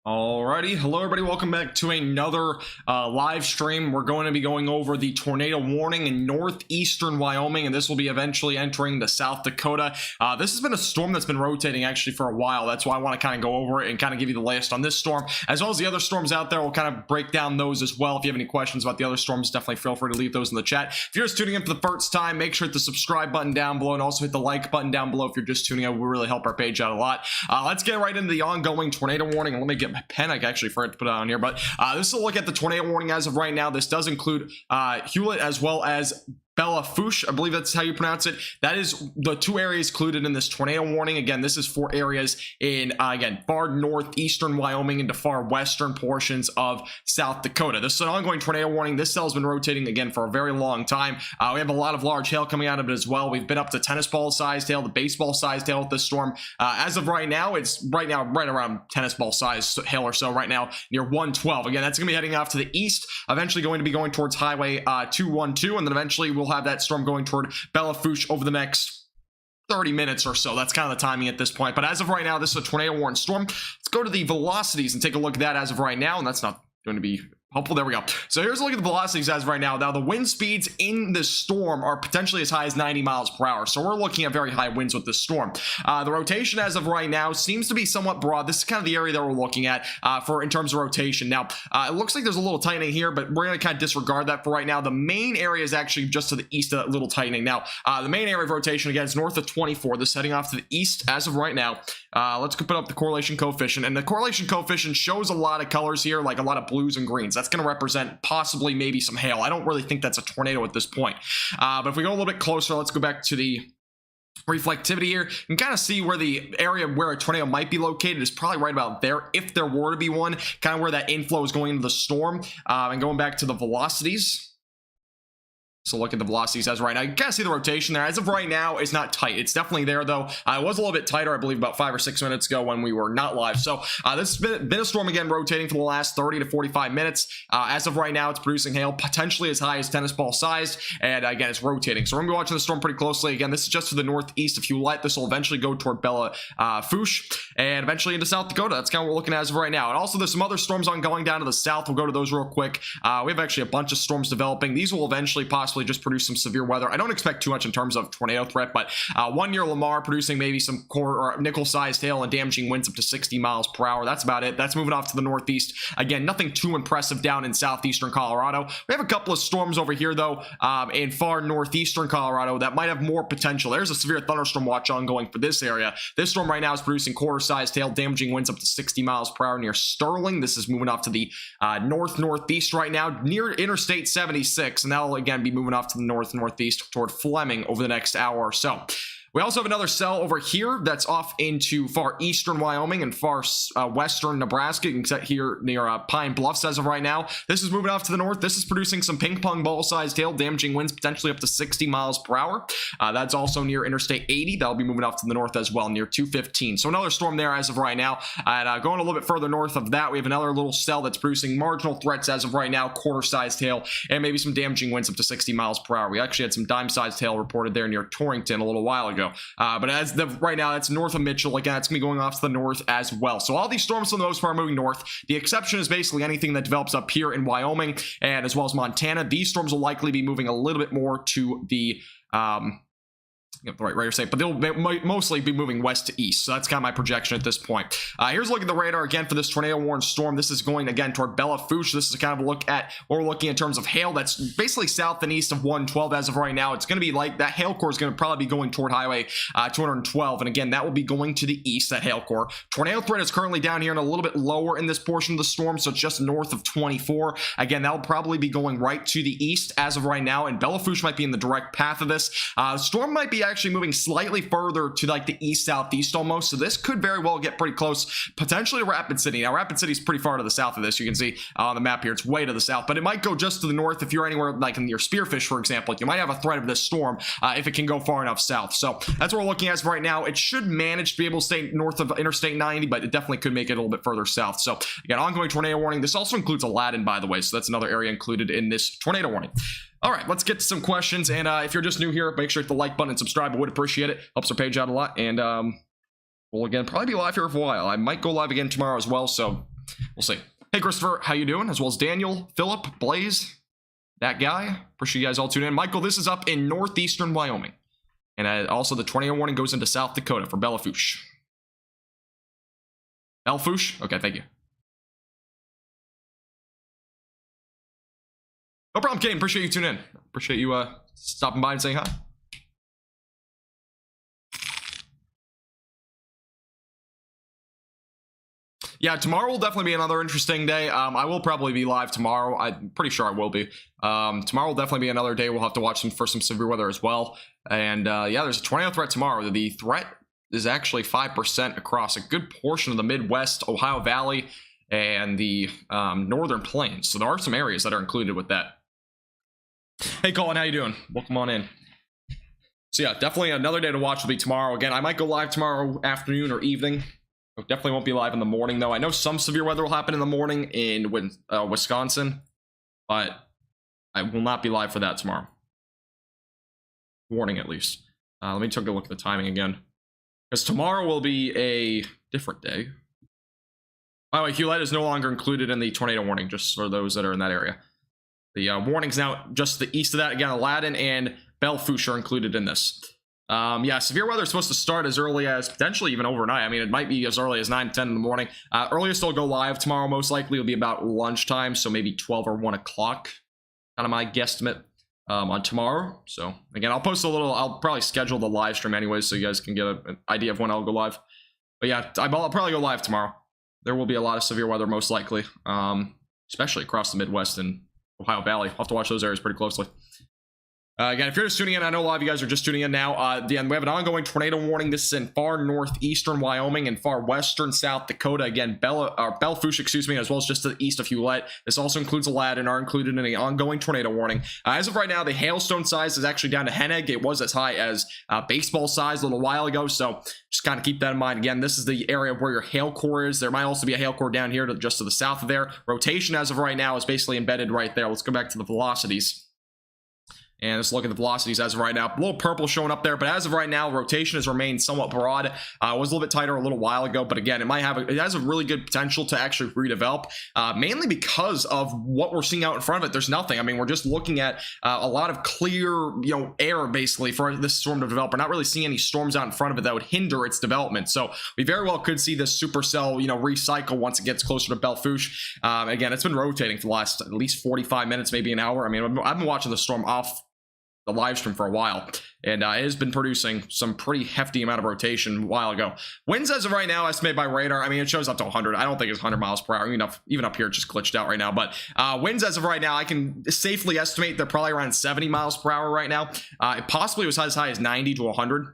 Alrighty, hello everybody, welcome back to another live stream. We're going to be going over the tornado warning in northeastern Wyoming, and this will be eventually entering the South Dakota. This has been a storm that's been rotating actually for a while. That's why I want to kind of go over it and kind of give you the latest on this storm, as well as the other storms out there. We'll kind of break down those as well. If you have any questions about the other storms, definitely feel free to leave those in the chat. If you're just tuning in for the first time, make sure to hit the subscribe button down below and also hit the like button down below if you're just tuning in. We really help our page out a lot. Let's get right into the ongoing tornado warning. Let me get my pen. I actually forgot to put it on here, but this is a look at the tornado warning as of right now. This does include Hewlett as well as Bella Fourche, I believe that's how you pronounce it. That is the two areas included in this tornado warning. Again, this is for areas in, again, far northeastern Wyoming into far western portions of South Dakota. This is an ongoing tornado warning. This cell has been rotating, again, for a very long time. We have a lot of large hail coming out of it as well. We've been up to tennis ball-sized hail, the baseball-sized hail with this storm. As of right now, it's right around tennis ball-sized hail or so right now, near 112. Again, that's going to be heading off to the east, eventually going to be going towards Highway 212, and then eventually we'll have that storm going toward Bella Fourche over the next 30 minutes or so. That's kind of the timing at this point. But as of right now, this is a tornado warning storm. Let's go to the velocities and take a look at that as of right now. And that's not going to be helpful. There we go. So here's a look at the velocities as of right now. Now, the wind speeds in this storm are potentially as high as 90 miles per hour. So we're looking at very high winds with this storm. The rotation as of right now seems to be somewhat broad. This is kind of the area that we're looking at in terms of rotation. Now, it looks like there's a little tightening here, but we're going to kind of disregard that for right now. The main area is actually just to the east of that little tightening. Now, the main area of rotation, again, is north of 24. This is heading off to the east as of right now. Let's put up the correlation coefficient. And the correlation coefficient shows a lot of colors here, like a lot of blues and greens. That's going to represent possibly maybe some hail. I don't really think that's a tornado at this point. But if we go a little bit closer, let's go back to the reflectivity here. You can kind of see where the area where a tornado might be located is probably right about there, if there were to be one, kind of where that inflow is going into the storm. And going back to the velocities. So look at the velocities as of right now. You can kind of see the rotation there. As of right now, it's not tight. It's definitely there, though. It was a little bit tighter, I believe, about 5 or 6 minutes ago when we were not live. So this has been a storm, again, rotating for the last 30 to 45 minutes. As of right now, it's producing hail potentially as high as tennis ball sized. And again, it's rotating. So we're going to be watching the storm pretty closely. Again, this is just to the northeast of Hewlett. This will eventually go toward Bella Fourche and eventually into South Dakota. That's kind of what we're looking at as of right now. And also, there's some other storms ongoing down to the south. We'll go to those real quick. We have actually a bunch of storms developing. These will eventually possibly just produce some severe weather. I don't expect too much in terms of tornado threat, but 1 near Lamar producing maybe some core or nickel-sized hail and damaging winds up to 60 miles per hour. That's about it. That's moving off to the northeast. Again, nothing too impressive down in southeastern Colorado. We have a couple of storms over here, though, in far northeastern Colorado that might have more potential. There's a severe thunderstorm watch ongoing for this area. This storm right now is producing quarter-sized hail, damaging winds up to 60 miles per hour near Sterling. This is moving off to the northeast right now, near Interstate 76, and that'll again be moving off to the northeast toward Fleming over the next hour or so. We also have another cell over here that's off into far eastern Wyoming and far western Nebraska. You can set here near Pine Bluffs as of right now. This is moving off to the north. This is producing some ping pong ball sized hail, damaging winds potentially up to 60 miles per hour. That's also near Interstate 80. That'll be moving off to the north as well, near 215. So another storm there as of right now. And going a little bit further north of that, we have another little cell that's producing marginal threats as of right now, quarter sized hail, and maybe some damaging winds up to 60 miles per hour. We actually had some dime sized hail reported there near Torrington a little while ago. But as of right now, that's north of Mitchell. Again, it's going to be going off to the north as well. So all these storms, for the most part, are moving north. The exception is basically anything that develops up here in Wyoming and as well as Montana. These storms will likely be moving a little bit more to the the right radar state, but they'll mostly be moving west to east. So that's kind of my projection at this point. Here's a look at the radar again for this tornado warned storm. This is going again toward Bella Fourche. This is kind of a look at what we're looking in terms of hail. That's basically south and east of 112 as of right now. It's going to be like that hail core is going to probably be going toward Highway 212. And again, that will be going to the east, that hail core. Tornado threat is currently down here and a little bit lower in this portion of the storm. So it's just north of 24. Again, that'll probably be going right to the east as of right now. And Bella Fourche might be in the direct path of this. The storm might be actually moving slightly further to like the east southeast almost, so this could very well get pretty close potentially to Rapid City. Now Rapid City is pretty far to the south of this. You can see on the map here it's way to the south, but it might go just to the north. If you're anywhere like in your Spearfish, for example, you might have a threat of this storm if it can go far enough south. So that's what we're looking at as of right now. It should manage to be able to stay north of Interstate 90, but it definitely could make it a little bit further south. So again, ongoing tornado warning. This also includes Aladdin, by the way, so that's another area included in this tornado warning. All right, let's get to some questions. And if you're just new here, make sure to hit the like button and subscribe. I would appreciate it. Helps our page out a lot. And we'll again probably be live here for a while. I might go live again tomorrow as well. So we'll see. Hey, Christopher, how you doing? As well as Daniel, Philip, Blaze, that guy. Appreciate you guys all tuning in. Michael, this is up in northeastern Wyoming. And also the tornado warning goes into South Dakota for Belafouche. Belfouche? Okay, thank you. No problem, Kane. Appreciate you tuning in. Appreciate you stopping by and saying hi. Yeah, tomorrow will definitely be another interesting day. I will probably be live tomorrow. I'm pretty sure I will be. Tomorrow will definitely be another day. We'll have to watch for some severe weather as well. And yeah, there's a tornado threat tomorrow. The threat is actually 5% across a good portion of the Midwest, Ohio Valley, and the Northern Plains. So there are some areas that are included with that. Hey, Colin, how you doing? Welcome on in. So yeah, definitely another day to watch will be tomorrow. Again, I might go live tomorrow afternoon or evening. Definitely won't be live in the morning, though. I know some severe weather will happen in the morning in Wisconsin, but I will not be live for that tomorrow. Warning, at least. Let me take a look at the timing again. Because tomorrow will be a different day. By the way, Hewlett is no longer included in the tornado warning, just for those that are in that area. The warning's now just to the east of that. Again, Aladdin and Belfouche are included in this. Yeah, severe weather is supposed to start as early as potentially even overnight. I mean, it might be as early as 9, 10 in the morning. Earliest I'll go live tomorrow, most likely, will be about lunchtime, so maybe 12 or 1 o'clock. Kind of my guesstimate on tomorrow. So, again, I'll post a little, I'll probably schedule the live stream anyways, so you guys can get an idea of when I'll go live. But yeah, I'll probably go live tomorrow. There will be a lot of severe weather, most likely, especially across the Midwest and Ohio Valley. I'll have to watch those areas pretty closely. Again, if you're just tuning in, I know a lot of you guys are just tuning in now. We have an ongoing tornado warning. This is in far northeastern Wyoming and far western South Dakota. Again, Belfouche, excuse me, as well as just to the east of Hewlett. This also includes Aladdin, are included in an ongoing tornado warning. As of right now, the hailstone size is actually down to Hennig. It was as high as baseball size a little while ago, so just kind of keep that in mind. Again, this is the area where your hail core is. There might also be a hail core down here just to the south of there. Rotation as of right now is basically embedded right there. Let's go back to the velocities. And let's look at the velocities as of right now. A little purple showing up there, but as of right now, rotation has remained somewhat broad. It was a little bit tighter a little while ago, but again, it has a really good potential to actually redevelop, mainly because of what we're seeing out in front of it. There's nothing. I mean, we're just looking at a lot of clear, air basically for this storm to develop. We're not really seeing any storms out in front of it that would hinder its development. So we very well could see this supercell, recycle once it gets closer to Belfouche. Again, it's been rotating for the last at least 45 minutes, maybe an hour. I mean, I've been watching the storm off the live stream for a while, and it has been producing some pretty hefty amount of rotation a while ago. Winds as of right now, estimated by radar, I mean, it shows up to 100. I don't think it's 100 miles per hour. Even up here, it's just glitched out right now. But winds as of right now, I can safely estimate they're probably around 70 miles per hour right now. It possibly was as high as 90 to 100.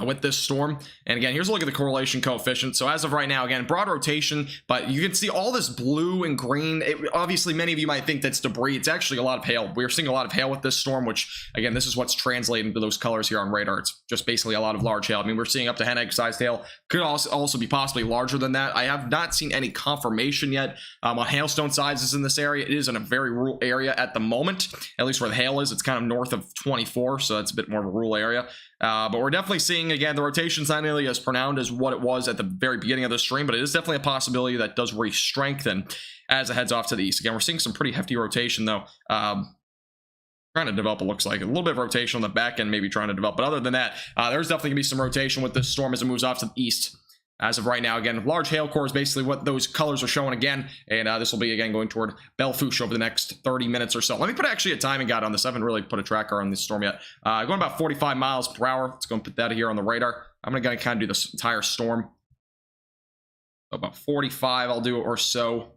With this storm. And again, here's a look at the correlation coefficient. So as of right now, again, broad rotation, but you can see all this blue and green. Obviously, many of you might think that's debris. It's actually a lot of hail. We're seeing a lot of hail with this storm, which, again, this is what's translating to those colors here on radar. It's just basically a lot of large hail. I mean, we're seeing up to Hennig-sized hail. Could also be possibly larger than that. I have not seen any confirmation yet on hailstone sizes in this area. It is in a very rural area at the moment, at least where the hail is. It's kind of north of 24, so that's a bit more of a rural area. But we're definitely seeing, again, the rotation's not nearly as pronounced as what it was at the very beginning of the stream, but it is definitely a possibility that does re-strengthen as it heads off to the east. Again, we're seeing some pretty hefty rotation, though. Trying to develop, it looks like. A little bit of rotation on the back end, maybe trying to develop. But other than that, there's definitely going to be some rotation with this storm as it moves off to the east. As of right now, again, large hail core is basically what those colors are showing again, and this will be, again, going toward Belfouche over the next 30 minutes or so. Let me put actually a timing guide on this. I haven't really put a tracker on this storm yet. Going about 45 miles per hour. Let's go and put that here on the radar. I'm going to kind of do this entire storm. About 45 I'll do or so.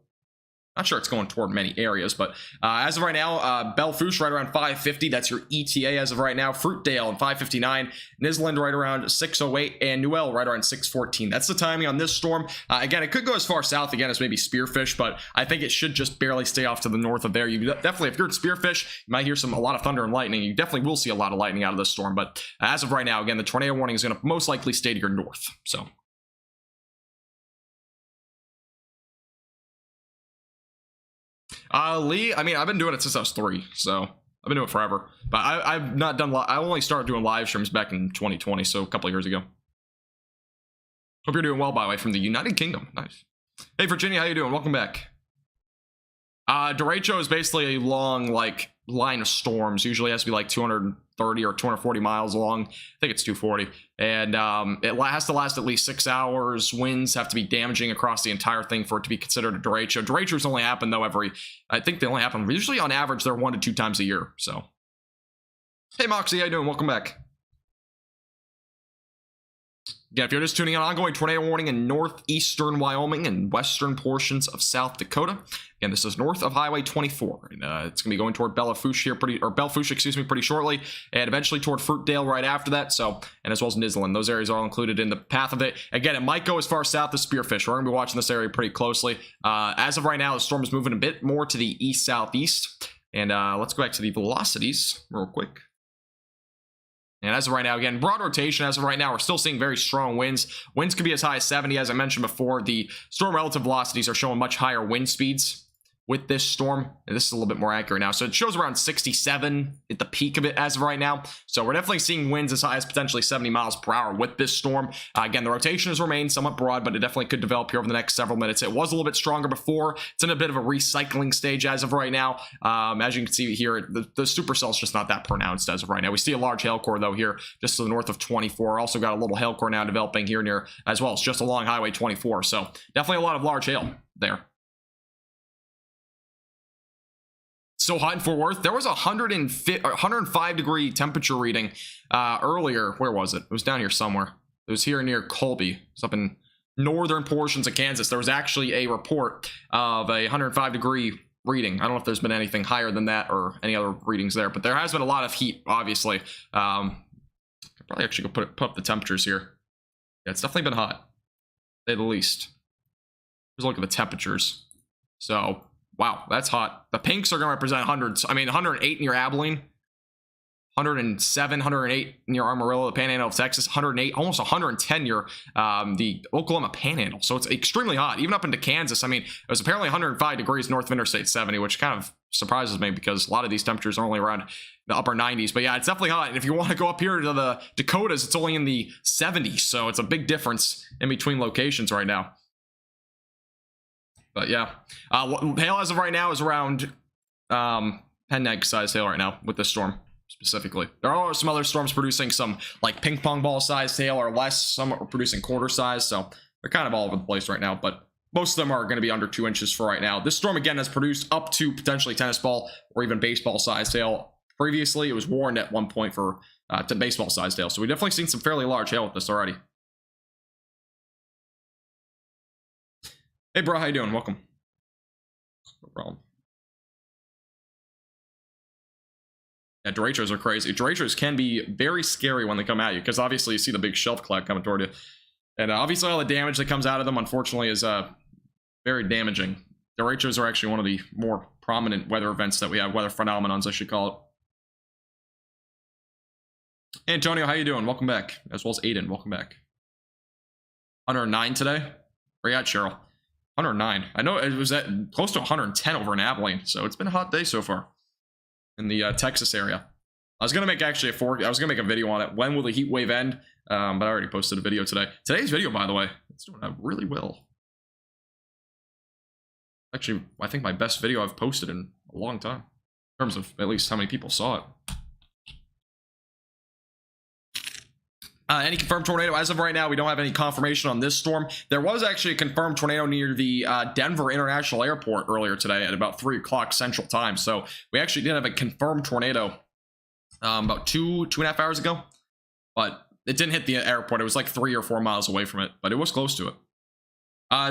Not sure it's going toward many areas, but as of right now, Belfouche right around 550. That's your ETA as of right now. Fruitdale and 559. Nisland right around 608. And Newell right around 614. That's the timing on this storm. Again, it could go as far south again as maybe Spearfish, but I think it should just barely stay off to the north of there. You definitely, if you're at Spearfish, you might hear a lot of thunder and lightning. You definitely will see a lot of lightning out of this storm, but as of right now, again, the tornado warning is going to most likely stay to your north. So Lee, I mean, I've been doing it since I was 3, so I've been doing it forever. But I've not done, I only started doing live streams back in 2020, so a couple of years ago. Hope you're doing well, by the way, from the United Kingdom. Nice. Hey, Virginia, how you doing? Welcome back. Derecho is basically a long, like, line of storms. Usually has to be like 230 or 240 miles long. I think it's 240. And it has to last at least 6 hours. Winds have to be damaging across the entire thing for it to be considered a derecho. Derechos only happen, though, I think they only happen, usually on average, they're 1 to 2 times a year. So, hey, Moxie, how you doing? Welcome back. Again, if you're just tuning in, ongoing tornado warning in northeastern Wyoming and western portions of South Dakota. Again, this is north of Highway 24, and it's going to be going toward Bellefourche here Bellefourche, pretty shortly, and eventually toward Fruitdale right after that. So, and as well as Nisland, those areas are all included in the path of it. Again, it might go as far south as Spearfish. We're going to be watching this area pretty closely. As of right now, the storm is moving a bit more to the east-southeast, and let's go back to the velocities real quick. And as of right now, again, broad rotation. As of right now, we're still seeing very strong winds. Winds could be as high as 70, as I mentioned before. The storm relative velocities are showing much higher wind speeds with this storm, and this is a little bit more accurate now. So it shows around 67 at the peak of it as of right now. So we're definitely seeing winds as high as potentially 70 miles per hour with this storm. Again, the rotation has remained somewhat broad, but it definitely could develop here over the next several minutes. It was a little bit stronger before. It's in a bit of a recycling stage as of right now. As you can see here, the supercell is just not that pronounced as of right now. We see a large hail core, though, here just to the north of 24. Also got a little hail core now developing here near, as well as just along Highway 24. So definitely a lot of large hail there. So hot in Fort Worth. There was a 105 degree temperature reading earlier. Where was it? It was down here somewhere. It was here near Colby. It's up in northern portions of Kansas. There was actually a report of a 105 degree reading. I don't know if there's been anything higher than that or any other readings there, but there has been a lot of heat, obviously. Probably actually go put up the temperatures here. Yeah, it's definitely been hot, to say the least. Let's look at the temperatures. So, wow, that's hot. The pinks are going to represent hundreds. I mean, 108 near Abilene, 107, 108 near Amarillo, the Panhandle of Texas, 108, almost 110 near the Oklahoma Panhandle. So it's extremely hot, even up into Kansas. I mean, it was apparently 105 degrees north of Interstate 70, which kind of surprises me because a lot of these temperatures are only around the upper 90s. But yeah, it's definitely hot. And if you want to go up here to the Dakotas, it's only in the 70s. So it's a big difference in between locations right now. But yeah, hail as of right now is around pen egg size hail right now with this storm specifically. There are some other storms producing some like ping pong ball size hail or less. Some are producing quarter size, so they're kind of all over the place right now. But most of them are going to be under 2 inches for right now. This storm again has produced up to potentially tennis ball or even baseball size hail. Previously, it was warned at one point for to baseball size hail, so we've definitely seen some fairly large hail with this already. Hey, bro, how you doing? Welcome. No problem. Yeah, derechos are crazy. Derechos can be very scary when they come at you, because obviously you see the big shelf cloud coming toward you. And obviously all the damage that comes out of them, unfortunately, is very damaging. Derechos are actually one of the more prominent weather events that we have, weather phenomenons, I should call it. Hey, Antonio, how you doing? Welcome back. As well as Aiden, welcome back. 109 today? Where you at, Cheryl? 109. I know it was at close to 110 over in Abilene, so it's been a hot day so far in the Texas area. I was gonna make actually I was gonna make a video on it. When will the heat wave end? But I already posted a video today. Today's video, by the way, it's doing really well. Actually, I think my best video I've posted in a long time, in terms of at least how many people saw it. Any confirmed tornado? As of right now, we don't have any confirmation on this storm. There was actually a confirmed tornado near the Denver International Airport earlier today at about 3 o'clock Central Time. So we actually did have a confirmed tornado about two and a half hours ago. But it didn't hit the airport. It was like 3 or 4 miles away from it, but it was close to it.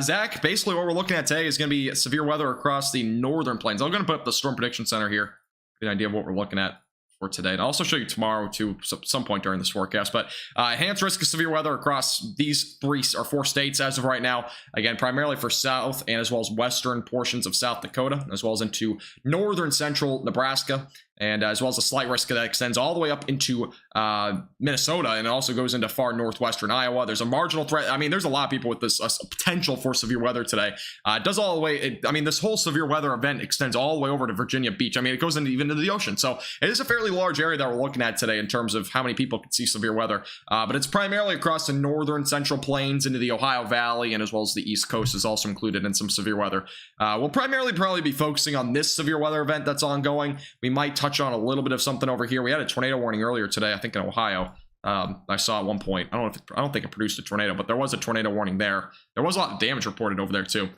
Zach, basically what we're looking at today is going to be severe weather across the northern plains. I'm going to put up the Storm Prediction Center here. Get an idea of what we're looking at for today, and I'll also show you tomorrow too, some point during this forecast. But enhanced risk of severe weather across these 3 or 4 states as of right now. Again, primarily for south and as well as western portions of South Dakota, as well as into northern central Nebraska and as well as a slight risk that extends all the way up into Minnesota, and it also goes into far northwestern Iowa. There's a marginal threat. I mean, there's a lot of people with this potential for severe weather today. It does all the way. I mean, this whole severe weather event extends all the way over to Virginia Beach. I mean, it goes into even into the ocean. So it is a fairly large area that we're looking at today in terms of how many people can see severe weather. But it's primarily across the northern central plains into the Ohio Valley, and as well as the East Coast is also included in some severe weather. We'll primarily probably be focusing on this severe weather event that's ongoing. We might touch on a little bit of something over here. We had a tornado warning earlier today, I think in Ohio. I saw at one point. I don't think it produced a tornado, but there was a tornado warning there. There was a lot of damage reported over there too.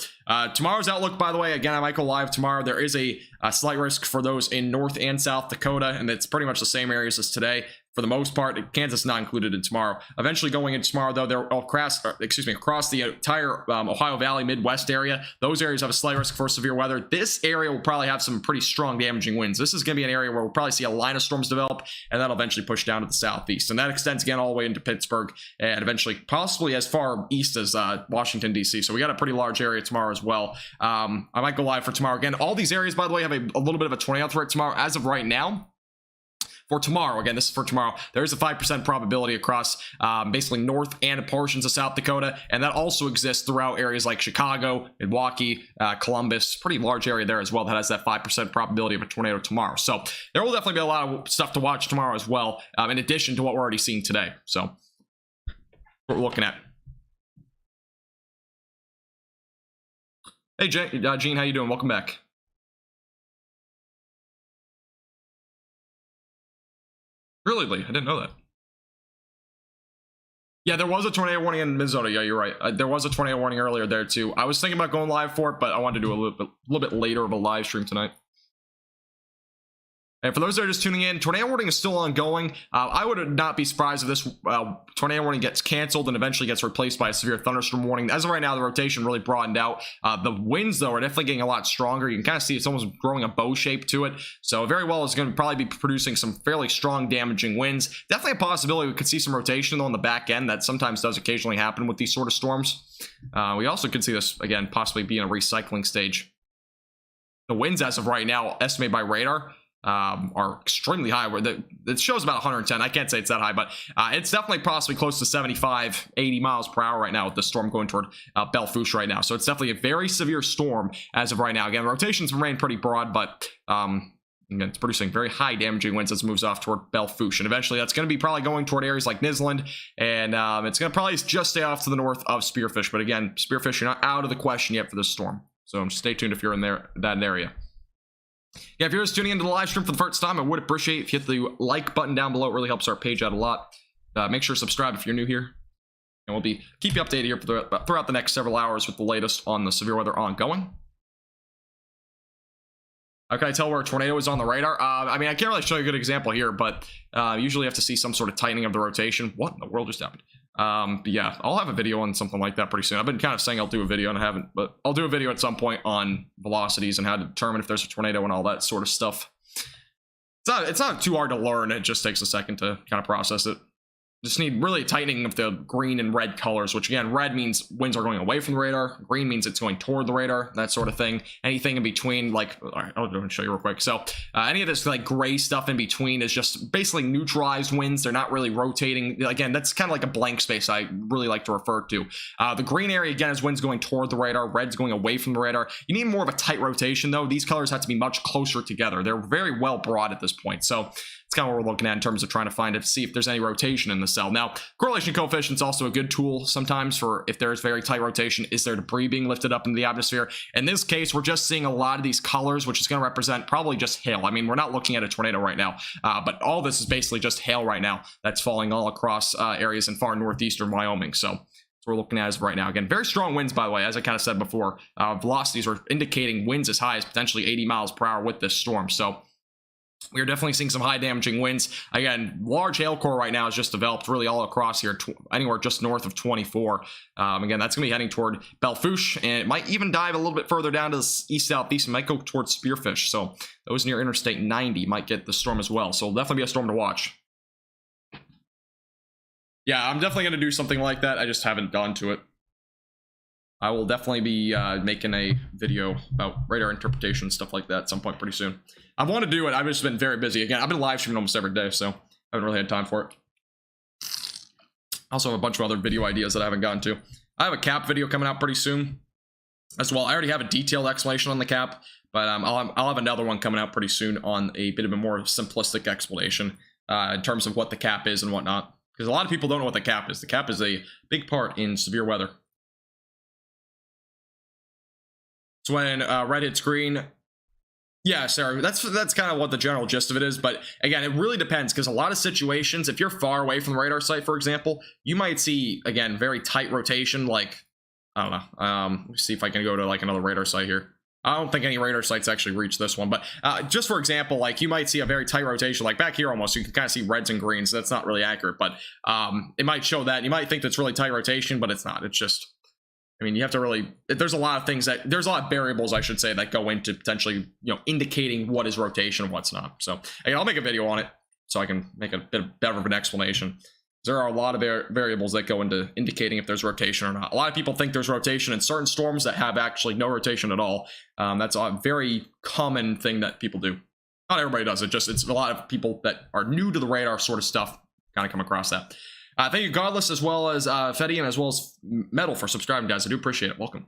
Tomorrow's outlook, by the way, again, I might go live tomorrow. There is a slight risk for those in North and South Dakota, and it's pretty much the same areas as today. For the most part, Kansas not included in tomorrow. Eventually going into tomorrow, though, they're across the entire Ohio Valley, Midwest area. Those areas have a slight risk for severe weather. This area will probably have some pretty strong damaging winds. This is going to be an area where we'll probably see a line of storms develop, and that'll eventually push down to the southeast. And that extends again all the way into Pittsburgh, and eventually possibly as far east as Washington, D.C. So we got a pretty large area tomorrow as well. I might go live for tomorrow. Again, all these areas, by the way, have a little bit of a tornado threat tomorrow. As of right now, for tomorrow, again, this is for tomorrow, there is a 5% probability across basically North and portions of South Dakota, and that also exists throughout areas like Chicago, Milwaukee, Columbus. Pretty large area there as well that has that 5% probability of a tornado tomorrow. So there will definitely be a lot of stuff to watch tomorrow as well, in addition to what we're already seeing today. So what we're looking at. Hey, Gene, how you doing? Welcome back. Really, Lee? I didn't know that. Yeah, there was a tornado warning in Minnesota. Yeah, you're right. There was a tornado warning earlier there too. I was thinking about going live for it, but I wanted to do a little bit later of a live stream tonight. And for those that are just tuning in, tornado warning is still ongoing. I would not be surprised if this tornado warning gets canceled and eventually gets replaced by a severe thunderstorm warning. As of right now, the rotation really broadened out. The winds, though, are definitely getting a lot stronger. You can kind of see it's almost growing a bow shape to it. So very well is going to probably be producing some fairly strong damaging winds. Definitely a possibility we could see some rotation, though, on the back end. That sometimes does occasionally happen with these sort of storms. We also could see this, again, possibly be in a recycling stage. The winds, as of right now, estimated by radar, are extremely high. It shows about 110. I can't say it's that high, but it's definitely possibly close to 75, 80 miles per hour right now with the storm going toward Belle Fourche right now. So it's definitely a very severe storm as of right now. Again, the rotations remain pretty broad, but again, it's producing very high damaging winds as it moves off toward Belle Fourche. And eventually that's going to be probably going toward areas like Nisland, and it's going to probably just stay off to the north of Spearfish. But again, Spearfish, you're not out of the question yet for this storm. So just stay tuned if you're in that area. Yeah, if you're just tuning into the live stream for the first time, I would appreciate if you hit the like button down below. It really helps our page out a lot. Make sure to subscribe if you're new here, and we'll keep you updated here throughout the next several hours with the latest on the severe weather ongoing. How can I tell where a tornado is on the radar? I mean, I can't really show you a good example here, but usually you have to see some sort of tightening of the rotation. What in the world just happened? But yeah, I'll have a video on something like that pretty soon. I've been kind of saying I'll do a video, and I haven't, but I'll do a video at some point on velocities and how to determine if there's a tornado and all that sort of stuff. It's not too hard to learn. It just takes a second to kind of process it. Just need really tightening of the green and red colors, which again, red means winds are going away from the radar. Green means it's going toward the radar, that sort of thing. Anything in between, like, all right, I'll go and show you real quick. So any of this like gray stuff in between is just basically neutralized winds. They're not really rotating. Again, that's kind of like a blank space I really like to refer to. The green area, again, is winds going toward the radar. Red's going away from the radar. You need more of a tight rotation, though. These colors have to be much closer together. They're very well broad at this point. So it's kind of what we're looking at in terms of trying to see if there's any rotation in the cell. Now, correlation coefficient is also a good tool sometimes for if there's very tight rotation. Is there debris being lifted up into the atmosphere? In this case, we're just seeing a lot of these colors, which is going to represent probably just hail. I mean, we're not looking at a tornado right now, but all this is basically just hail right now that's falling all across areas in far northeastern Wyoming. So that's what we're looking at as of right now. Again, very strong winds, by the way, as I kind of said before. Velocities are indicating winds as high as potentially 80 miles per hour with this storm. So we are definitely seeing some high damaging winds. Again, large hail core right now has just developed really all across here, anywhere just north of 24. Again, that's going to be heading toward Belle Fourche, and it might even dive a little bit further down to the east-southeast. It might go towards Spearfish. So those near Interstate 90 might get the storm as well. So it'll definitely be a storm to watch. Yeah, I'm definitely going to do something like that. I just haven't gone to it. I will definitely be making a video about radar interpretation, stuff like that at some point pretty soon. I want to do it. I've just been very busy. Again, I've been live streaming almost every day, so I haven't really had time for it. I also have a bunch of other video ideas that I haven't gotten to. I have a cap video coming out pretty soon as well. I already have a detailed explanation on the cap, but I'll have another one coming out pretty soon on a bit of a more simplistic explanation in terms of what the cap is and whatnot. Because a lot of people don't know what the cap is. The cap is a big part in severe weather. So when red hits green, yeah, Sarah, that's kind of what the general gist of it is. But again, it really depends, because a lot of situations, if you're far away from the radar site, for example, you might see, again, very tight rotation. Like, I don't know. Let me see if I can go to like another radar site here. I don't think any radar sites actually reach this one, but just for example, like you might see a very tight rotation, like back here almost, you can kind of see reds and greens. That's not really accurate, but it might show that. You might think that's really tight rotation, but it's not. It's just, I mean, you have to really, there's a lot of things there's a lot of variables, I should say, that go into potentially, you know, indicating what is rotation and what's not. So again, I'll make a video on it so I can make a bit better of an explanation. There are a lot of variables that go into indicating if there's rotation or not. A lot of people think there's rotation in certain storms that have actually no rotation at all. That's a very common thing that people do. Not everybody does it, just it's a lot of people that are new to the radar sort of stuff kind of come across that. Thank you, Godless, as well as Fetty, and as well as Metal for subscribing, guys. I do appreciate it. Welcome.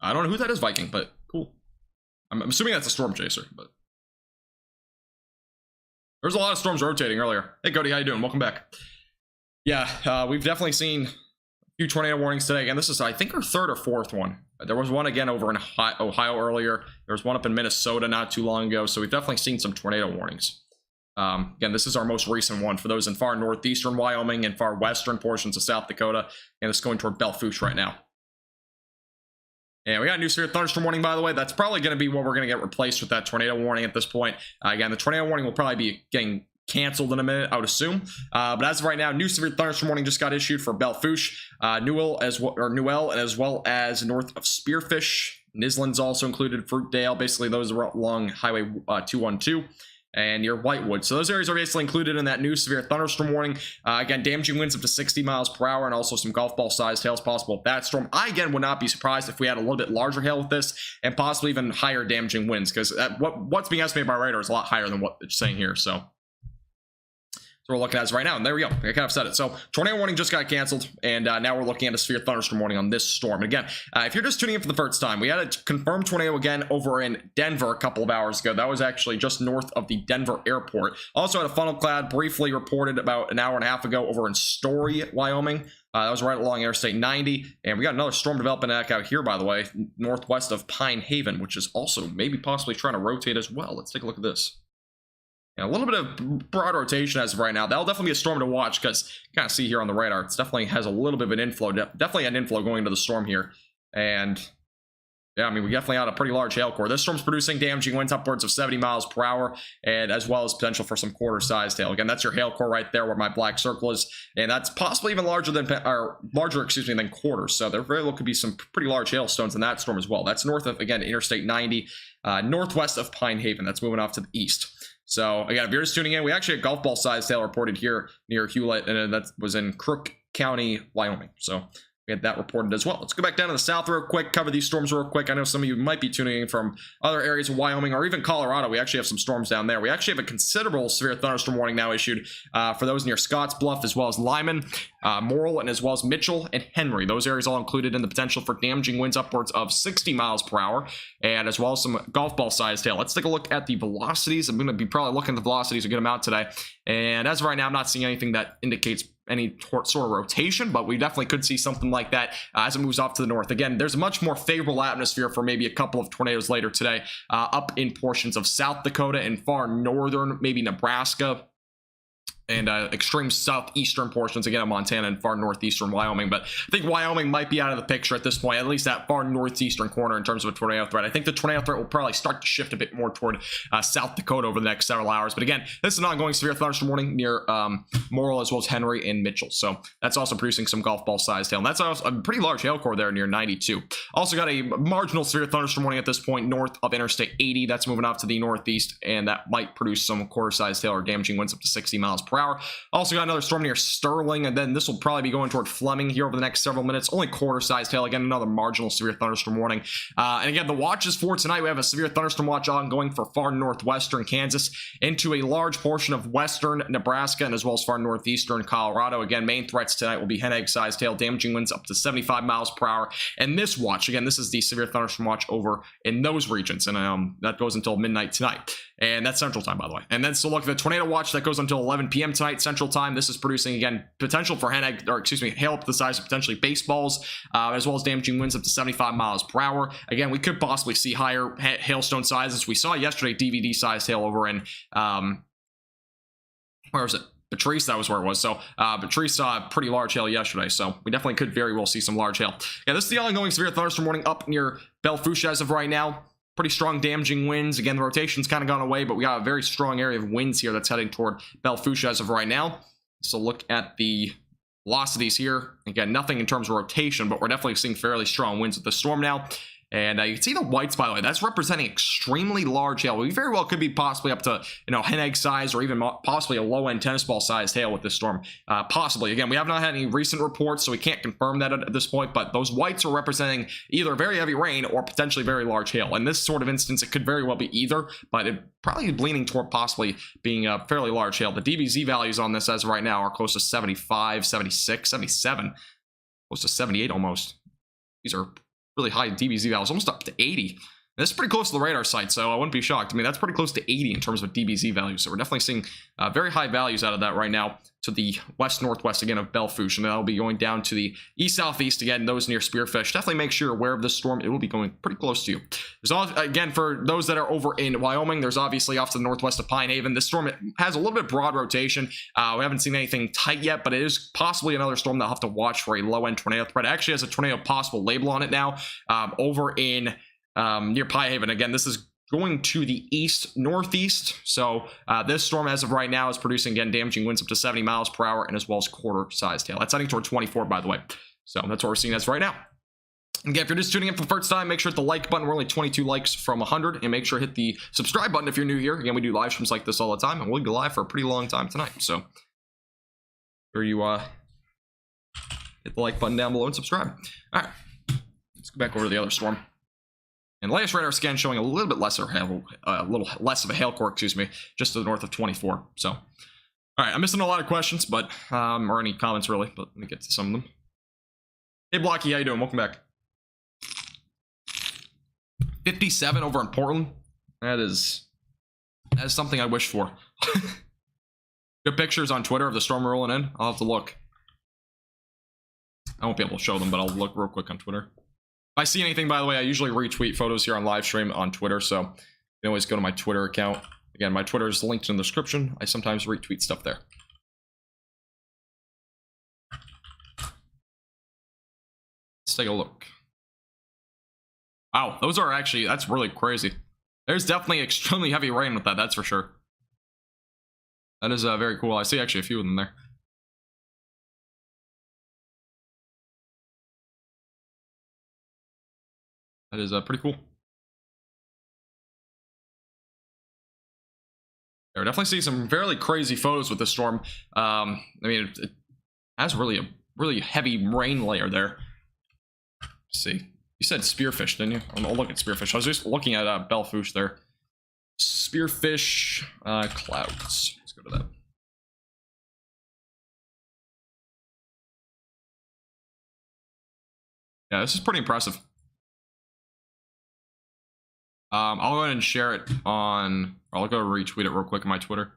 I don't know who that is, Viking, but cool. I'm assuming that's a storm chaser, but there's a lot of storms rotating earlier. Hey, Cody, how you doing? Welcome back. Yeah, we've definitely seen a few tornado warnings today. Again, this is, I think, our third or fourth one. There was one again over in Ohio earlier. There was one up in Minnesota not too long ago. So we've definitely seen some tornado warnings. Again, this is our most recent one for those in far northeastern Wyoming and far western portions of South Dakota. And it's going toward Belfouche right now. And we got a new severe thunderstorm warning, by the way. That's probably going to be what we're going to get replaced with that tornado warning at this point. Again, the tornado warning will probably be getting canceled in a minute, I would assume. But as of right now, new severe thunderstorm warning just got issued for Belfouche, Newell, as well as north of Spearfish. Nisland's also included, Fruitdale. Basically, those are along Highway 212. And near Whitewood. So those areas are basically included in that new severe thunderstorm warning. Again, damaging winds up to 60 miles per hour and also some golf ball sized hail is possible with that storm. I, again, would not be surprised if we had a little bit larger hail with this and possibly even higher damaging winds, because what's being estimated by radar is a lot higher than what it's saying here. So we're looking at this right now, and there we go. I kind of said it. So tornado warning just got canceled, and now we're looking at a severe thunderstorm warning on this storm. And again, if you're just tuning in for the first time, we had a confirmed tornado again over in Denver a couple of hours ago. That was actually just north of the Denver airport. Also had a funnel cloud briefly reported about an hour and a half ago over in Story, Wyoming. That was right along Interstate 90. And we got another storm developing out here, by the way, northwest of Pine Haven, which is also maybe possibly trying to rotate as well. Let's take a look at this. Yeah, a little bit of broad rotation as of right now. That'll definitely be a storm to watch, because you kind of see here on the radar, it definitely has a little bit of an inflow. Definitely an inflow going into the storm here. And yeah, I mean, we definitely had a pretty large hail core. This storm's producing damaging winds upwards of 70 miles per hour, and as well as potential for some quarter-sized hail. Again, that's your hail core right there where my black circle is, and that's possibly even larger than than quarters. So there very well could be some pretty large hailstones in that storm as well. That's north of, again, Interstate 90, northwest of Pine Haven. That's moving off to the east. So again, if you're just tuning in, we actually had golf ball sized hail reported here near Hewlett, and that was in Crook County, Wyoming. So we had that reported as well. Let's go back down to the south real quick, cover these storms real quick. I know some of you might be tuning in from other areas of Wyoming or even Colorado. We actually have some storms down there. We actually have a considerable severe thunderstorm warning now issued for those near Scotts Bluff, as well as Lyman, Morrill, and as well as Mitchell and Henry. Those areas all included in the potential for damaging winds upwards of 60 miles per hour, and as well as some golf ball sized hail. Let's take a look at the velocities. I'm going to be probably looking at the velocities a good amount today. And as of right now, I'm not seeing anything that indicates any sort of rotation, but we definitely could see something like that as it moves off to the north. Again, there's a much more favorable atmosphere for maybe a couple of tornadoes later today up in portions of South Dakota and far northern, maybe Nebraska, and extreme southeastern portions, again, of Montana and far northeastern Wyoming. But I think Wyoming might be out of the picture at this point, at least that far northeastern corner in terms of a tornado threat. I think the tornado threat will probably start to shift a bit more toward South Dakota over the next several hours. But again, this is an ongoing severe thunderstorm warning near Morrill, as well as Henry and Mitchell. So that's also producing some golf ball sized hail. And that's also a pretty large hail core there near 92. Also got a marginal severe thunderstorm warning at this point north of Interstate 80. That's moving off to the northeast, and that might produce some quarter sized hail or damaging winds up to 60 miles per per hour. Also got another storm near Sterling, and then this will probably be going toward Fleming here over the next several minutes. Only quarter-sized hail. Again, another marginal severe thunderstorm warning. And again, the watches for tonight, we have a severe thunderstorm watch ongoing for far northwestern Kansas into a large portion of western Nebraska and as well as far northeastern Colorado. Again, main threats tonight will be hen egg-sized hail, damaging winds up to 75 miles per hour. And this watch, again, this is the severe thunderstorm watch over in those regions, and that goes until midnight tonight. And that's Central Time, by the way. And then so look at the tornado watch that goes until 11 p.m. tonight, Central Time. This is producing, again, potential for hail up to the size of potentially baseballs, as well as damaging winds up to 75 miles per hour. Again, we could possibly see higher hailstone sizes. We saw yesterday DVD-sized hail over in, where was it? Patrice, that was where it was. So Patrice saw a pretty large hail yesterday, so we definitely could very well see some large hail. Yeah, this is the ongoing severe thunderstorm warning up near Belle Fourche as of right now. Pretty strong damaging winds. Again, the rotation's kind of gone away, but we got a very strong area of winds here that's heading toward Belle Fourche as of right now. So look at the velocities here. Again, nothing in terms of rotation, but we're definitely seeing fairly strong winds with the storm now. And you can see the whites, by the way, that's representing extremely large hail. We very well could be possibly up to, hen egg size or even possibly a low end tennis ball sized hail with this storm. Possibly. Again, we have not had any recent reports, so we can't confirm that at this point, but those whites are representing either very heavy rain or potentially very large hail. In this sort of instance, it could very well be either, but it probably leaning toward possibly being a fairly large hail. The DBZ values on this as of right now are close to 75, 76, 77, close to 78 almost. These are really high DBZ values, almost up to 80. And this is pretty close to the radar site, so I wouldn't be shocked. I mean, that's pretty close to 80 in terms of DBZ values. So we're definitely seeing very high values out of that right now to the west-northwest, again, of Belle Fourche. And that'll be going down to the east-southeast, again, those near Spearfish. Definitely make sure you're aware of this storm. It will be going pretty close to you. There's all, again, for those that are over in Wyoming, there's obviously off to the northwest of Pine Haven. This storm has a little bit broad rotation. We haven't seen anything tight yet, but it is possibly another storm that I'll have to watch for a low-end tornado threat. It actually has a tornado possible label on it now over in near Pine Haven. Again, this is going to the east-northeast. So this storm, as of right now, is producing, again, damaging winds up to 70 miles per hour and as well as quarter-sized hail. That's heading toward 24, by the way. So that's what we're seeing as of right now. Again, if you're just tuning in for the first time, make sure to hit the like button. We're only 22 likes from 100. And make sure to hit the subscribe button if you're new here. Again, we do live streams like this all the time, and we'll be live for a pretty long time tonight. So sure you hit the like button down below and subscribe. All right, let's go back over to the other storm. And latest radar scan showing a little bit lesser hail, a little less of a hail core, excuse me, just to the north of 24. So, all right, I'm missing a lot of questions, but or any comments really, but let me get to some of them. Hey, Blocky, how you doing? Welcome back. 57 over in Portland. That is something I wish for. Good pictures on Twitter of the storm rolling in. I'll have to look. I won't be able to show them, but I'll look real quick on Twitter. If I see anything, by the way, I usually retweet photos here on live stream on Twitter, so you can always go to my Twitter account. Again, my Twitter is linked in the description. I sometimes retweet stuff there. Let's take a look. Wow, those are actually, that's really crazy. There's definitely extremely heavy rain with that, that's for sure. That is very cool. I see actually a few of them there. That is pretty cool. Yeah, we're definitely seeing some fairly crazy photos with this storm. I mean, it has really a really heavy rain layer there. Let's see. You said Spearfish, didn't you? I'll look at Spearfish. I was just looking at Belle Fourche there. Spearfish clouds. Let's go to that. Yeah, this is pretty impressive. I'll go ahead and share it on, or I'll go retweet it real quick on my Twitter.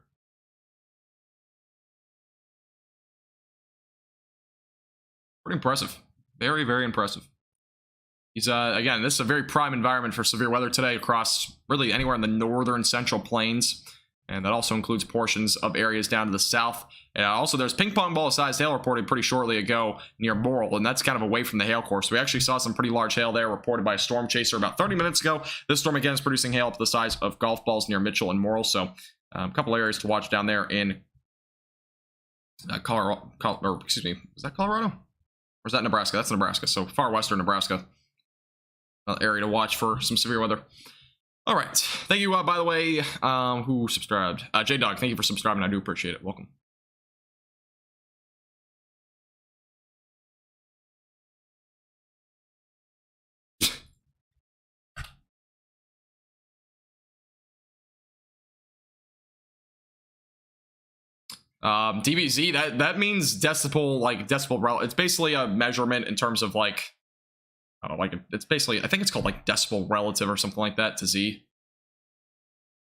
Pretty impressive. Very, very impressive. He's, again, this is a very prime environment for severe weather today across really anywhere in the northern central plains. And that also includes portions of areas down to the south. And also, there's ping pong ball sized hail reported pretty shortly ago near Morrill, and that's kind of away from the hail core. So we actually saw some pretty large hail there reported by a storm chaser about 30 minutes ago. This storm, again, is producing hail up to the size of golf balls near Mitchell and Morrill. So a couple areas to watch down there in Colorado. Or, excuse me, is that Colorado? Or is that Nebraska? That's Nebraska. So far western Nebraska. Area to watch for some severe weather. All right. Thank you, by the way, who subscribed. J-Dog, thank you for subscribing. I do appreciate it. Welcome. DBZ, that means decibel, like decibel. It's basically a measurement in terms of like, I don't know, like it's basically, I think it's called like decibel relative or something like that to Z.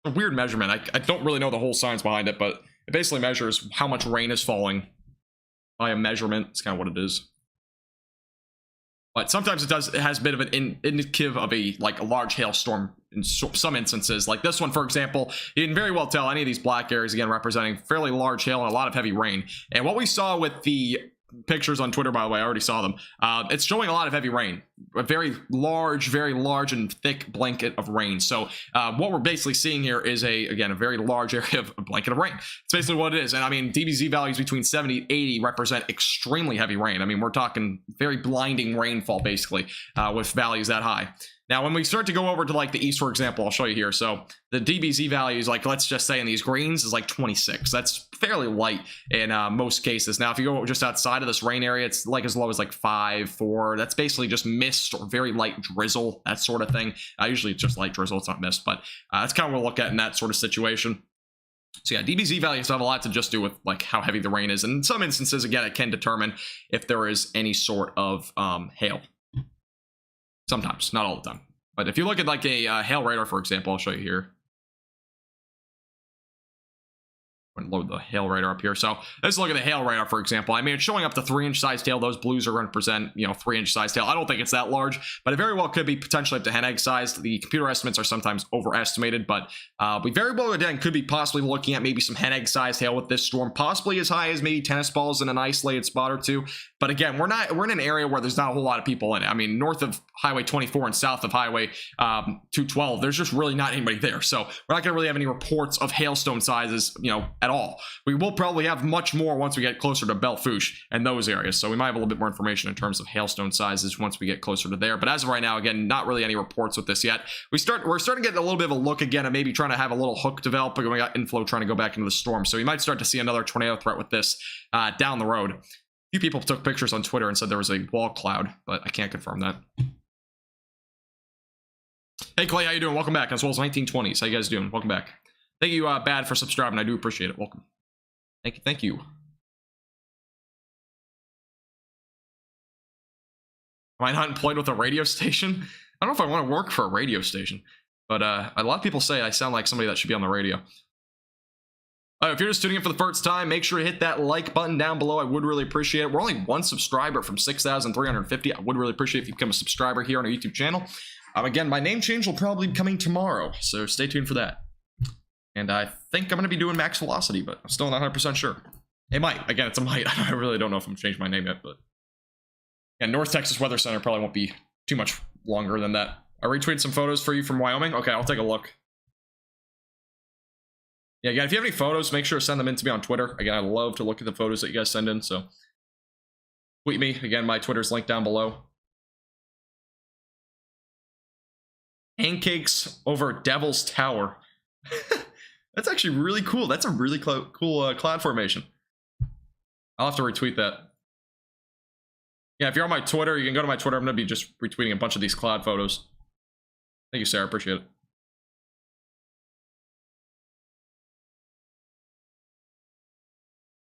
A weird measurement. I don't really know the whole science behind it, but it basically measures how much rain is falling by a measurement. It's kind of what it is. But sometimes it has a bit of an indicative of a large hailstorm in some instances. Like this one, for example, you can very well tell any of these black areas, again, representing fairly large hail and a lot of heavy rain. And what we saw with the pictures on Twitter, by the way, I already saw them. It's showing a lot of heavy rain, a very large and thick blanket of rain. So what we're basically seeing here is again, a very large area of a blanket of rain. It's basically what it is. And I mean, DBZ values between 70 and 80 represent extremely heavy rain. I mean, we're talking very blinding rainfall, basically, with values that high. Now, when we start to go over to like the east, for example, I'll show you here. So the DBZ values, like let's just say in these greens, is like 26. That's fairly light in most cases. Now, if you go just outside of this rain area, it's like as low as like 5, 4. That's basically just mist or very light drizzle, that sort of thing. Usually it's just light drizzle, it's not mist, but that's kind of what we'll look at in that sort of situation. So yeah, DBZ values have a lot to just do with like how heavy the rain is. And in some instances, again, it can determine if there is any sort of hail. Sometimes, not all the time. But if you look at like a hail radar, for example, I'll show you here. I'm going to load the hail radar up here. So let's look at the hail radar, for example. I mean, it's showing up to 3-inch sized hail. Those blues are going to present, 3-inch sized hail. I don't think it's that large, but it very well could be potentially up to hen egg sized. The computer estimates are sometimes overestimated, but we very well again could be possibly looking at maybe some hen egg sized hail with this storm, possibly as high as maybe tennis balls in an isolated spot or two. But again, we're in an area where there's not a whole lot of people in it. I mean, north of Highway 24 and south of Highway 212, there's just really not anybody there. So we're not going to really have any reports of hailstone sizes, at all. We will probably have much more once we get closer to Belle Fourche and those areas. So we might have a little bit more information in terms of hailstone sizes once we get closer to there. But as of right now, again, not really any reports with this yet. We're starting to get a little bit of a look again and maybe trying to have a little hook develop. We got inflow trying to go back into the storm. So we might start to see another tornado threat with this down the road. A few people took pictures on Twitter and said there was a wall cloud, but I can't confirm that. Hey Clay, how you doing? Welcome back. As well as 1920s. How you guys doing? Welcome back. Thank you, Bad, for subscribing. I do appreciate it. Welcome. Thank you. Am I not employed with a radio station? I don't know if I want to work for a radio station, but a lot of people say I sound like somebody that should be on the radio. If you're just tuning in for the first time, make sure to hit that like button down below. I would really appreciate it. We're only one subscriber from 6,350. I would really appreciate if you become a subscriber here on our YouTube channel. Again, my name change will probably be coming tomorrow, so stay tuned for that. And I think I'm going to be doing max velocity, but I'm still not 100% sure. It might. Again, it's a might. I really don't know if I'm changing my name yet, but yeah, North Texas Weather Center probably won't be too much longer than that. I retweeted some photos for you from Wyoming. Okay, I'll take a look. Yeah, again, if you have any photos, make sure to send them in to me on Twitter. Again, I love to look at the photos that you guys send in, so tweet me. Again, my Twitter's linked down below. Pancakes over Devil's Tower. That's actually really cool. That's a really cool cloud formation. I'll have to retweet that. Yeah, if you're on my Twitter, you can go to my Twitter. I'm going to be just retweeting a bunch of these cloud photos. Thank you, Sarah. Appreciate it.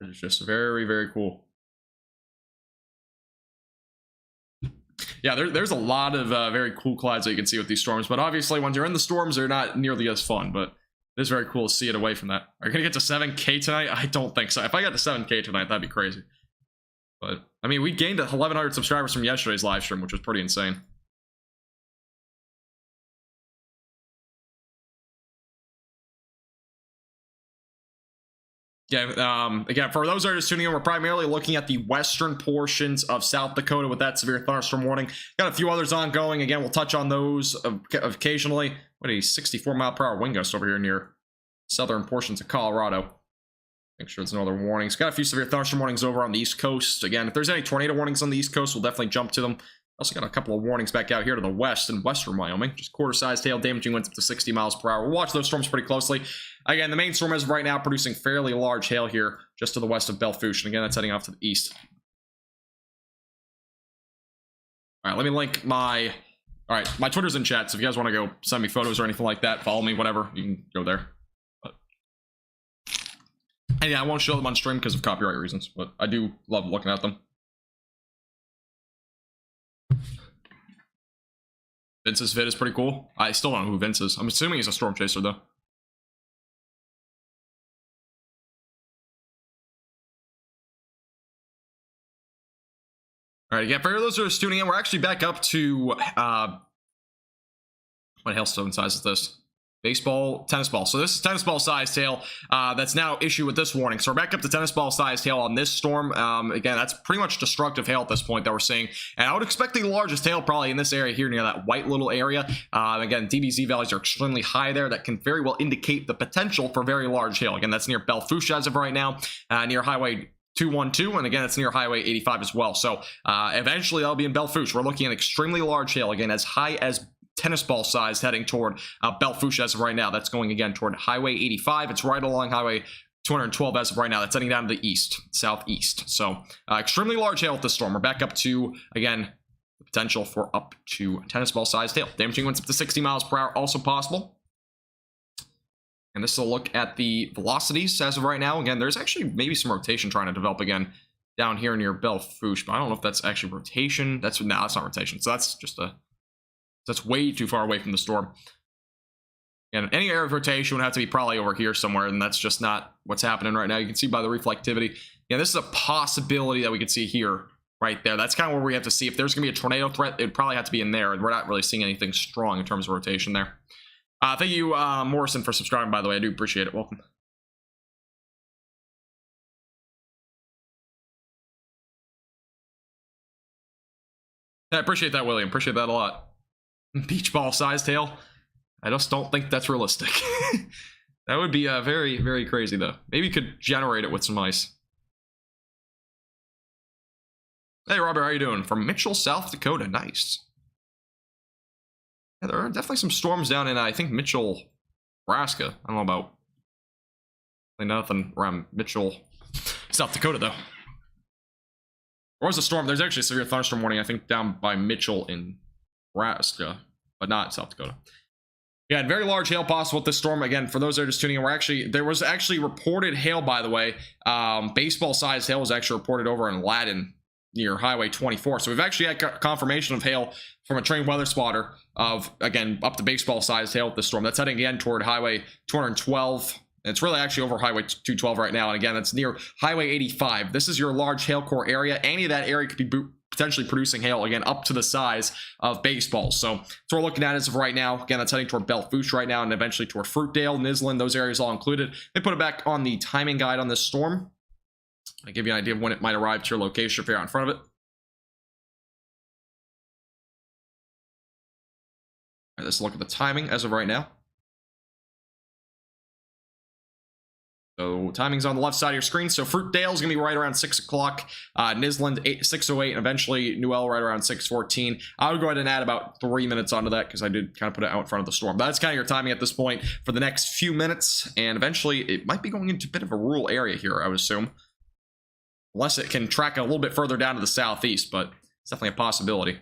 It's just very, very cool. Yeah, there's a lot of very cool clouds that you can see with these storms, but obviously when you're in the storms, they're not nearly as fun, but it is very cool to see it away from that. Are you going to get to 7K tonight? I don't think so. If I got to 7K tonight, that'd be crazy. But, I mean, we gained 1,100 subscribers from yesterday's live stream, which was pretty insane. Yeah, again, for those that are just tuning in, we're primarily looking at the western portions of South Dakota with that severe thunderstorm warning. Got a few others ongoing. Again, we'll touch on those occasionally. What a 64-mile-per-hour wind gust over here near southern portions of Colorado. Make sure there's no other warnings. Got a few severe thunderstorm warnings over on the East Coast. Again, if there's any tornado warnings on the East Coast, we'll definitely jump to them. Also got a couple of warnings back out here to the west in western Wyoming. Just quarter-sized hail, damaging winds up to 60 miles per hour. We'll watch those storms pretty closely. Again, the main storm is right now producing fairly large hail here just to the west of Belle Fourche. And again, that's heading off to the east. All right, let me link my... All right, my Twitter's in chat, so if you guys want to go send me photos or anything like that, follow me, whatever, you can go there. But And yeah, I won't show them on stream because of copyright reasons, but I do love looking at them. Vince's vid is pretty cool. I still don't know who Vince is. I'm assuming he's a storm chaser, though. All right, again, for those who are tuning in, we're actually back up to, what hailstone size is this? Baseball, tennis ball. So this is tennis ball size hail that's now issued with this warning. So we're back up to tennis ball size hail on this storm. Again, that's pretty much destructive hail at this point that we're seeing. And I would expect the largest hail probably in this area here near that white little area. Again, DBZ values are extremely high there. That can very well indicate the potential for very large hail. Again, that's near Belfouche as of right now, near Highway 212, and again, it's near Highway 85 as well. So eventually that'll be in Belfouche. We're looking at extremely large hail, again, as high as tennis ball size heading toward Belfouche as of right now. That's going again toward Highway 85. It's right along Highway 212 as of right now. That's heading down to the east, southeast. So extremely large hail with this storm. We're back up to, again, the potential for up to tennis ball sized hail. Damaging winds up to 60 miles per hour also possible. And this is a look at the velocities as of right now. Again, there's actually maybe some rotation trying to develop again down here near Belfouche, but I don't know if that's actually rotation. That's not rotation. So that's just that's way too far away from the storm. And any area of rotation would have to be probably over here somewhere, and that's just not what's happening right now. You can see by the reflectivity. Yeah, this is a possibility that we could see here, right there. That's kind of where we have to see if there's going to be a tornado threat. It'd probably have to be in there, and we're not really seeing anything strong in terms of rotation there. Thank you, Morrison, for subscribing, by the way. I do appreciate it. Welcome. I appreciate that, William. Appreciate that a lot. Beach ball sized hail. I just don't think that's realistic. That would be very, very crazy, though. Maybe you could generate it with some ice. Hey, Robert, how you doing? From Mitchell, South Dakota. Nice. Yeah, there are definitely some storms down in, I think, Mitchell, Nebraska. I don't know about nothing around Mitchell, South Dakota, though. There was a storm. There's actually a severe thunderstorm warning, I think, down by Mitchell in Nebraska, but not South Dakota. Yeah, very large hail possible with this storm. Again, for those that are just tuning in, there was actually reported hail, by the way. Baseball-sized hail was actually reported over in Ladin near Highway 24. So we've actually had confirmation of hail from a trained weather spotter of, again, up to baseball-sized hail with this storm. That's heading again toward Highway 212. It's really actually over Highway 212 right now. And again, that's near Highway 85. This is your large hail core area. Any of that area could be potentially producing hail, again, up to the size of baseballs. So that's what we're looking at as of right now. Again, that's heading toward Belfouche right now and eventually toward Fruitdale, Nisland, those areas all included. They put it back on the timing guide on this storm. I give you an idea of when it might arrive to your location if you're out in front of it. All right, let's look at the timing as of right now. So timing's on the left side of your screen. So Fruitdale is going to be right around 6 o'clock. Nisland, 6:08, and eventually Newell right around 6:14. I would go ahead and add about 3 minutes onto that because I did kind of put it out in front of the storm. But that's kind of your timing at this point for the next few minutes. And eventually it might be going into a bit of a rural area here, I would assume. Unless it can track a little bit further down to the southeast, but it's definitely a possibility.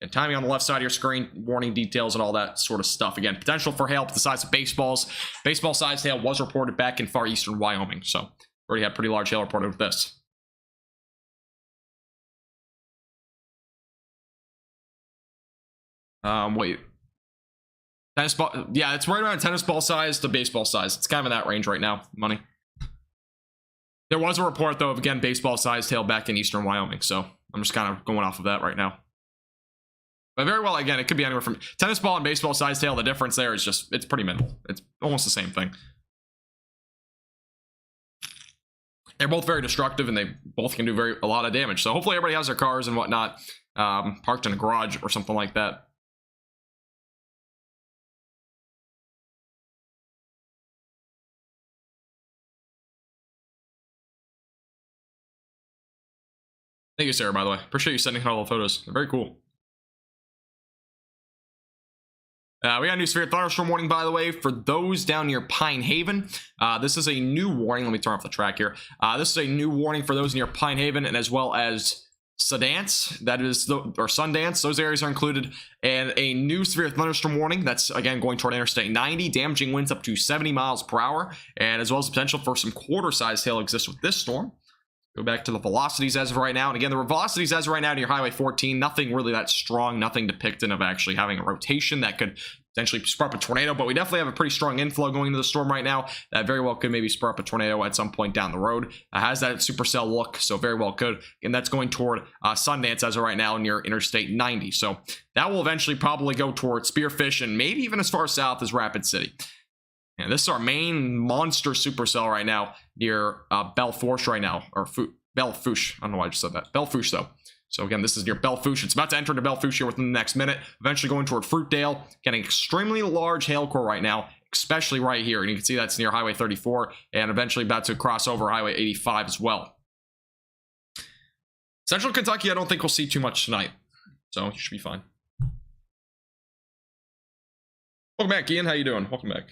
And timing on the left side of your screen, warning details and all that sort of stuff. Again, potential for hail up to the size of baseballs. Baseball-sized hail was reported back in far eastern Wyoming, so already had pretty large hail reported with this. Wait. Tennis ball, yeah, it's right around tennis ball size to baseball size. It's kind of in that range right now, money. There was a report, though, of, again, baseball-sized hail back in eastern Wyoming, so I'm just kind of going off of that right now. But very well, again, it could be anywhere from tennis ball and baseball sized hail. The difference there is just, it's pretty minimal. It's almost the same thing. They're both very destructive and they both can do a lot of damage. So hopefully everybody has their cars and whatnot parked in a garage or something like that. Thank you, Sarah, by the way. Appreciate you sending out all the photos. They're very cool. We got a new severe thunderstorm warning, by the way, for those down near Pine Haven. This is a new warning. Let me turn off the track here. This is a new warning for those near Pine Haven and as well as Sundance, that is or Sundance, those areas are included, and a new severe thunderstorm warning that's again going toward Interstate 90. Damaging winds up to 70 miles per hour, and as well as the potential for some quarter-sized hail exists with this storm. Go back to the velocities as of right now, and again, the velocities as of right now near Highway 14, nothing really that strong, nothing depictant of actually having a rotation that could potentially spur up a tornado, but we definitely have a pretty strong inflow going into the storm right now that very well could maybe spur up a tornado at some point down the road. It has that supercell look, so very well could, and that's going toward Sundance as of right now near Interstate 90. So that will eventually probably go toward Spearfish and maybe even as far south as Rapid City. And this is our main monster supercell right now near Belfouche right now, or Belfouche. I don't know why I just said that. Belfouche though. So again, this is near Belfouche. It's about to enter into Belfouche here within the next minute. Eventually going toward Fruitdale. Getting extremely large hail core right now, especially right here. And you can see that's near Highway 34 and eventually about to cross over Highway 85 as well. Central Kentucky, I don't think we'll see too much tonight. So you should be fine. Welcome back, Ian. How you doing? Welcome back.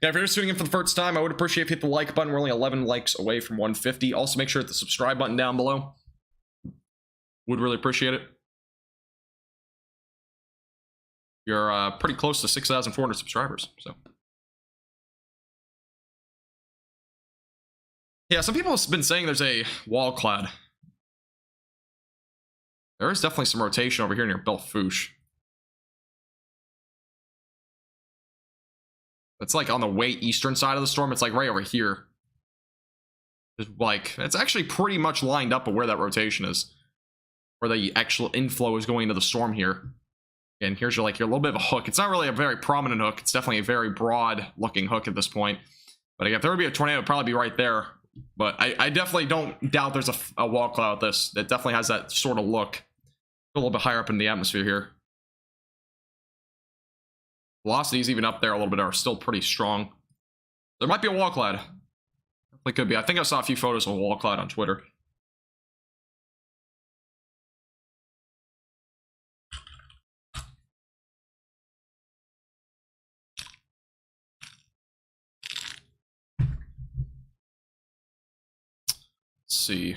Yeah, if you're just tuning in for the first time, I would appreciate if you hit the like button. We're only 11 likes away from 150. Also, make sure to hit the subscribe button down below. Would really appreciate it. You're pretty close to 6,400 subscribers, so. Yeah, some people have been saying there's a wall cloud. There is definitely some rotation over here near Belfouche. It's like on the way eastern side of the storm. It's like right over here. It's actually pretty much lined up with where that rotation is, where the actual inflow is going into the storm here. And here's your little bit of a hook. It's not really a very prominent hook. It's definitely a very broad looking hook at this point. But again, if there would be a tornado, it'd probably be right there. But I definitely don't doubt there's a wall cloud with this. It definitely has that sort of look. A little bit higher up in the atmosphere here. Velocities even up there a little bit are still pretty strong. There might be a wall cloud. Definitely could be. I think I saw a few photos of a wall cloud on Twitter. Let's see.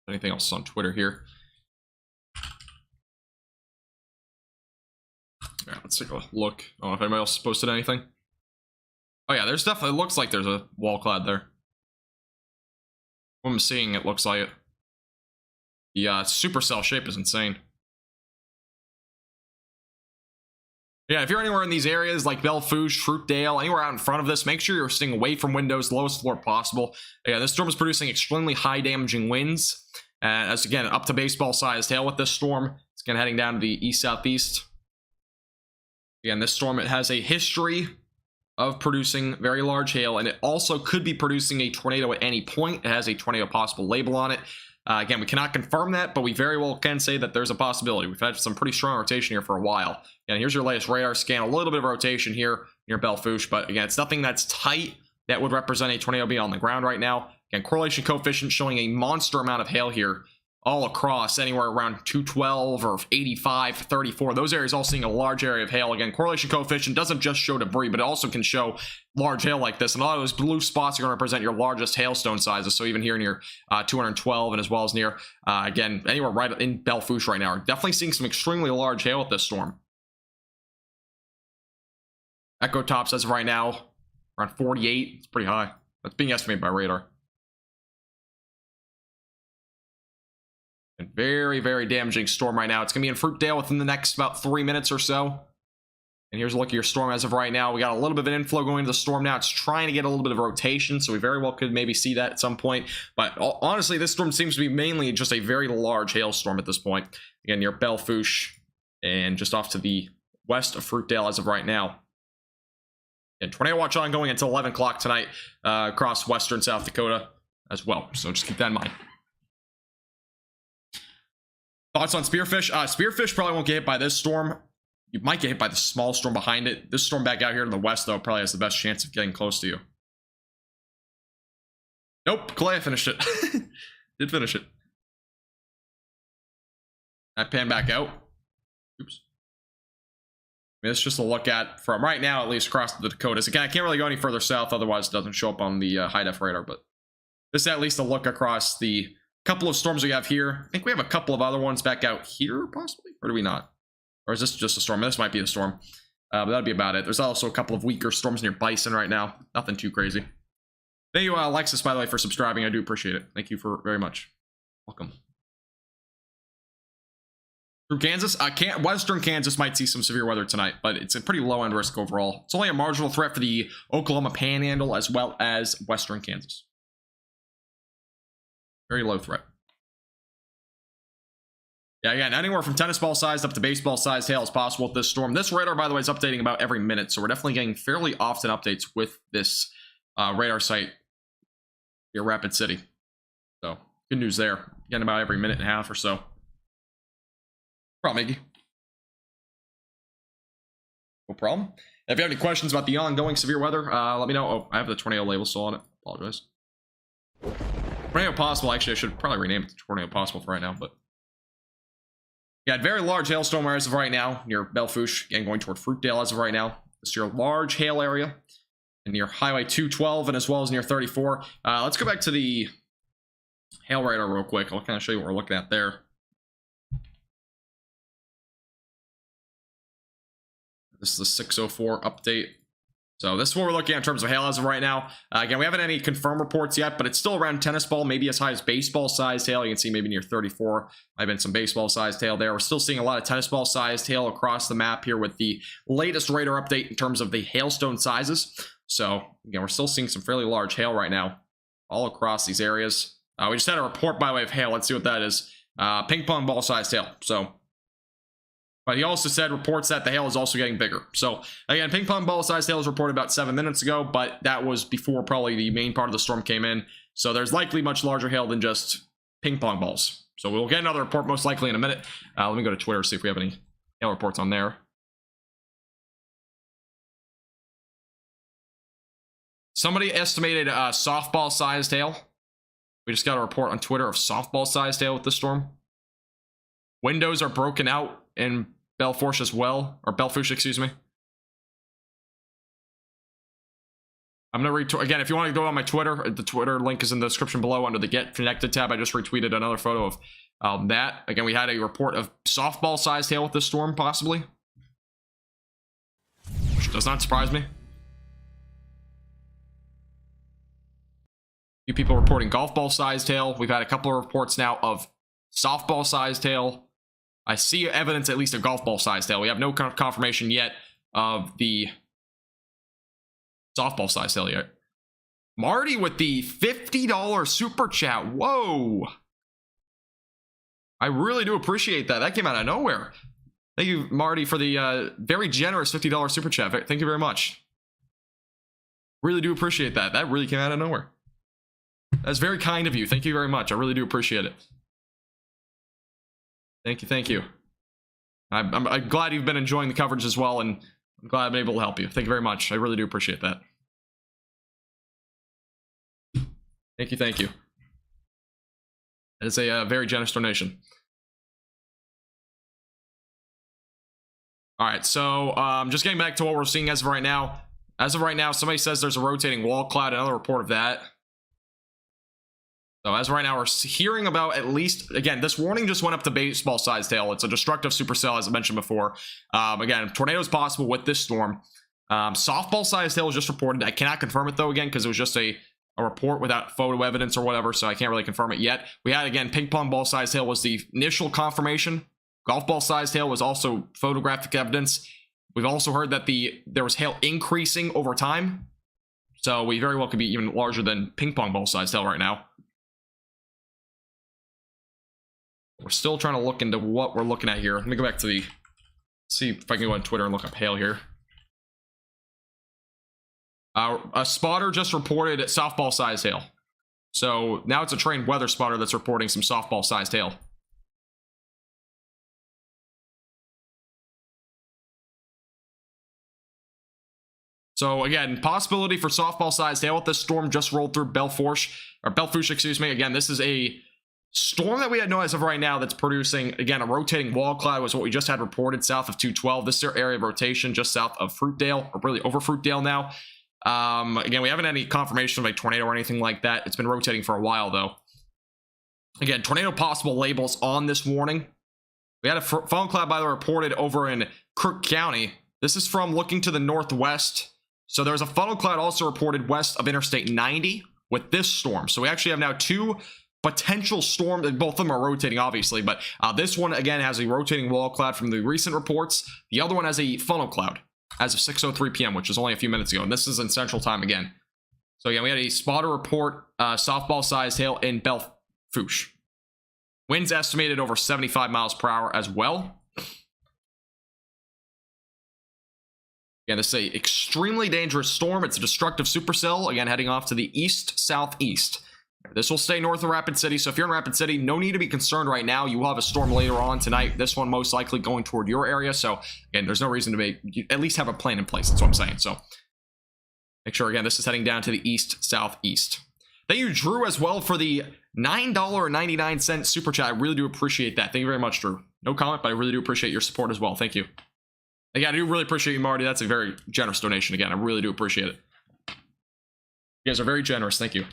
Anything else on Twitter here? Yeah, let's take a look. I don't know if anybody else posted anything. Oh yeah, there's definitely, looks like there's a wall cloud there. What I'm seeing, it looks like it. The supercell shape is insane. Yeah, if you're anywhere in these areas like Belfouche, Fruitdale, anywhere out in front of this, make sure you're staying away from windows, lowest floor possible. Yeah, this storm is producing extremely high damaging winds. As again, up to baseball sized hail with this storm. It's again heading down to the east-southeast. Again, this storm, it has a history of producing very large hail, and it also could be producing a tornado at any point. It has a tornado possible label on it. Again, we cannot confirm that, but we very well can say that there's a possibility. We've had some pretty strong rotation here for a while. And here's your latest radar scan. A little bit of rotation here near Belfouche, but again, it's nothing that's tight that would represent a tornado being on the ground right now. Again, correlation coefficient showing a monster amount of hail here all across, anywhere around 212 or 85, 34. Those areas all seeing a large area of hail. Again, correlation coefficient doesn't just show debris, but it also can show large hail like this. And a lot of those blue spots are going to represent your largest hailstone sizes. So even here near 212 and as well as near, again, anywhere right in Belfouche right now, are definitely seeing some extremely large hail with this storm. Echo tops as of right now, around 48. It's pretty high. That's being estimated by radar. And very, very damaging storm right now. It's going to be in Fruitdale within the next about 3 minutes or so. And here's a look at your storm as of right now. We got a little bit of an inflow going into the storm now. It's trying to get a little bit of rotation, so we very well could maybe see that at some point. But honestly, this storm seems to be mainly just a very large hailstorm at this point. Again, near Belfouche and just off to the west of Fruitdale as of right now. And tornado watch ongoing until 11 o'clock tonight across western South Dakota as well. So just keep that in mind. Thoughts on Spearfish? Spearfish probably won't get hit by this storm. You might get hit by the small storm behind it. This storm back out here to the west, though, probably has the best chance of getting close to you. Nope, Kalea finished it. Did finish it. I pan back out. Oops. it's just a look at, from right now at least, across the Dakotas. Again, I can't really go any further south, otherwise it doesn't show up on the high-def radar, but this is at least a look across the couple of storms we have here. I think we have a couple of other ones back out here, possibly? Or do we not? Or is this just a storm? This might be a storm. But that'd be about it. There's also a couple of weaker storms near Bison right now. Nothing too crazy. Thank you, Alexis, by the way, for subscribing. I do appreciate it. Thank you very much. Welcome. Through Kansas, Western Kansas might see some severe weather tonight, but it's a pretty low-end risk overall. It's only a marginal threat for the Oklahoma Panhandle as well as Western Kansas. Very low threat. Yeah, again, anywhere from tennis ball sized up to baseball sized hail is possible with this storm. This radar, by the way, is updating about every minute, so we're definitely getting fairly often updates with this radar site here, Rapid City. So, good news there. Getting about every minute and a half or so. Problem, Iggy. No problem. If you have any questions about the ongoing severe weather, let me know. Oh, I have the tornado label still on it. Apologize. Tornado possible. Actually, I should probably rename it to tornado possible for right now, but yeah, very large hailstorm as of right now near Belfouche. Again, going toward Fruitdale as of right now. This is your large hail area and near Highway 212 and as well as near 34. Let's go back to the hail radar real quick. I'll kind of show you what we're looking at there. This is the 604 update. So this is what we're looking at in terms of hail as of right now. Again, we haven't any confirmed reports yet, but it's still around tennis ball, maybe as high as baseball sized hail. You can see maybe near 34. Might have been some baseball sized hail there. We're still seeing a lot of tennis ball sized hail across the map here with the latest radar update in terms of the hailstone sizes. So again, we're still seeing some fairly large hail right now all across these areas. We just had a report by way of hail. Let's see what that is. Ping pong ball sized hail. So, but he also said reports that the hail is also getting bigger. So again, ping pong ball sized hail was reported about 7 minutes ago, but that was before probably the main part of the storm came in. So there's likely much larger hail than just ping pong balls. So we'll get another report most likely in a minute. Let me go to Twitter, see if we have any hail reports on there. Somebody estimated softball sized hail. We just got a report on Twitter of softball sized hail with the storm. Windows are broken out in Belfouche as well, or Belfouche, excuse me. I'm gonna retweet again. If you want to go on my Twitter, the Twitter link is in the description below under the Get Connected tab. I just retweeted another photo of that. Again, we had a report of softball sized hail with this storm, possibly, which does not surprise me. Few people reporting golf ball sized hail. We've had a couple of reports now of softball sized hail. I see evidence at least of golf ball sized hail. We have no confirmation yet of the softball sized hail yet. Marty with the $50 super chat. Whoa. I really do appreciate that. That came out of nowhere. Thank you, Marty, for the very generous $50 super chat. Thank you very much. Really do appreciate that. That really came out of nowhere. That's very kind of you. Thank you very much. I really do appreciate it. Thank you, thank you. I'm glad you've been enjoying the coverage as well, and I'm glad I've been able to help you. Thank you very much. I really do appreciate that. Thank you, thank you. That is a very generous donation. All right, so just getting back to what we're seeing as of right now. As of right now, somebody says there's a rotating wall cloud. Another report of that. So as of right now, we're hearing about at least, again, this warning just went up to baseball sized hail. It's a destructive supercell, as I mentioned before. Again, tornadoes possible with this storm. Softball sized hail was just reported. I cannot confirm it though, again, because it was just a report without photo evidence or whatever, so I can't really confirm it yet. We had, again, ping pong ball sized hail was the initial confirmation. Golf ball sized hail was also photographic evidence. We've also heard that there was hail increasing over time. So we very well could be even larger than ping pong ball sized hail right now. We're still trying to look into what we're looking at here. Let me go back to see if I can go on Twitter and look up hail here. A spotter just reported softball sized hail. So now it's a trained weather spotter that's reporting some softball sized hail. So again, possibility for softball sized hail with this storm just rolled through Belfouche, excuse me. Again, this is a storm that we had no as of right now that's producing, again, a rotating wall cloud was what we just had reported south of 212. This is our area of rotation just south of Fruitdale, or really over Fruitdale now. Again, we haven't had any confirmation of a tornado or anything like that. It's been rotating for a while, though. Again, tornado possible labels on this warning. We had a funnel cloud, by the way, reported over in Crook County. This is from looking to the northwest. So there's a funnel cloud also reported west of Interstate 90 with this storm. So we actually have now two potential storms, and both of them are rotating, obviously, but this one, again, has a rotating wall cloud from the recent reports. The other one has a funnel cloud as of 6:03 p.m., which is only a few minutes ago, and this is in Central Time again. So again, we had a spotter report, softball-sized hail in Belfouche. Winds estimated over 75 miles per hour as well. Again, this is a extremely dangerous storm. It's a destructive supercell, again, heading off to the east-southeast. This will stay north of Rapid City, so if you're in Rapid City, no need to be concerned right now. You will have a storm later on tonight. This one most likely going toward your area, so again, there's no reason to at least have a plan in place. That's what I'm saying. So make sure, again, this is heading down to the east-southeast. Thank you, Drew, as well, for the $9.99 super chat. I really do appreciate that. Thank you very much, Drew. No comment, but I really do appreciate your support as well. Thank you. Again, I do really appreciate you, Marty. That's a very generous donation. Again, I really do appreciate it. You guys are very generous. Thank you.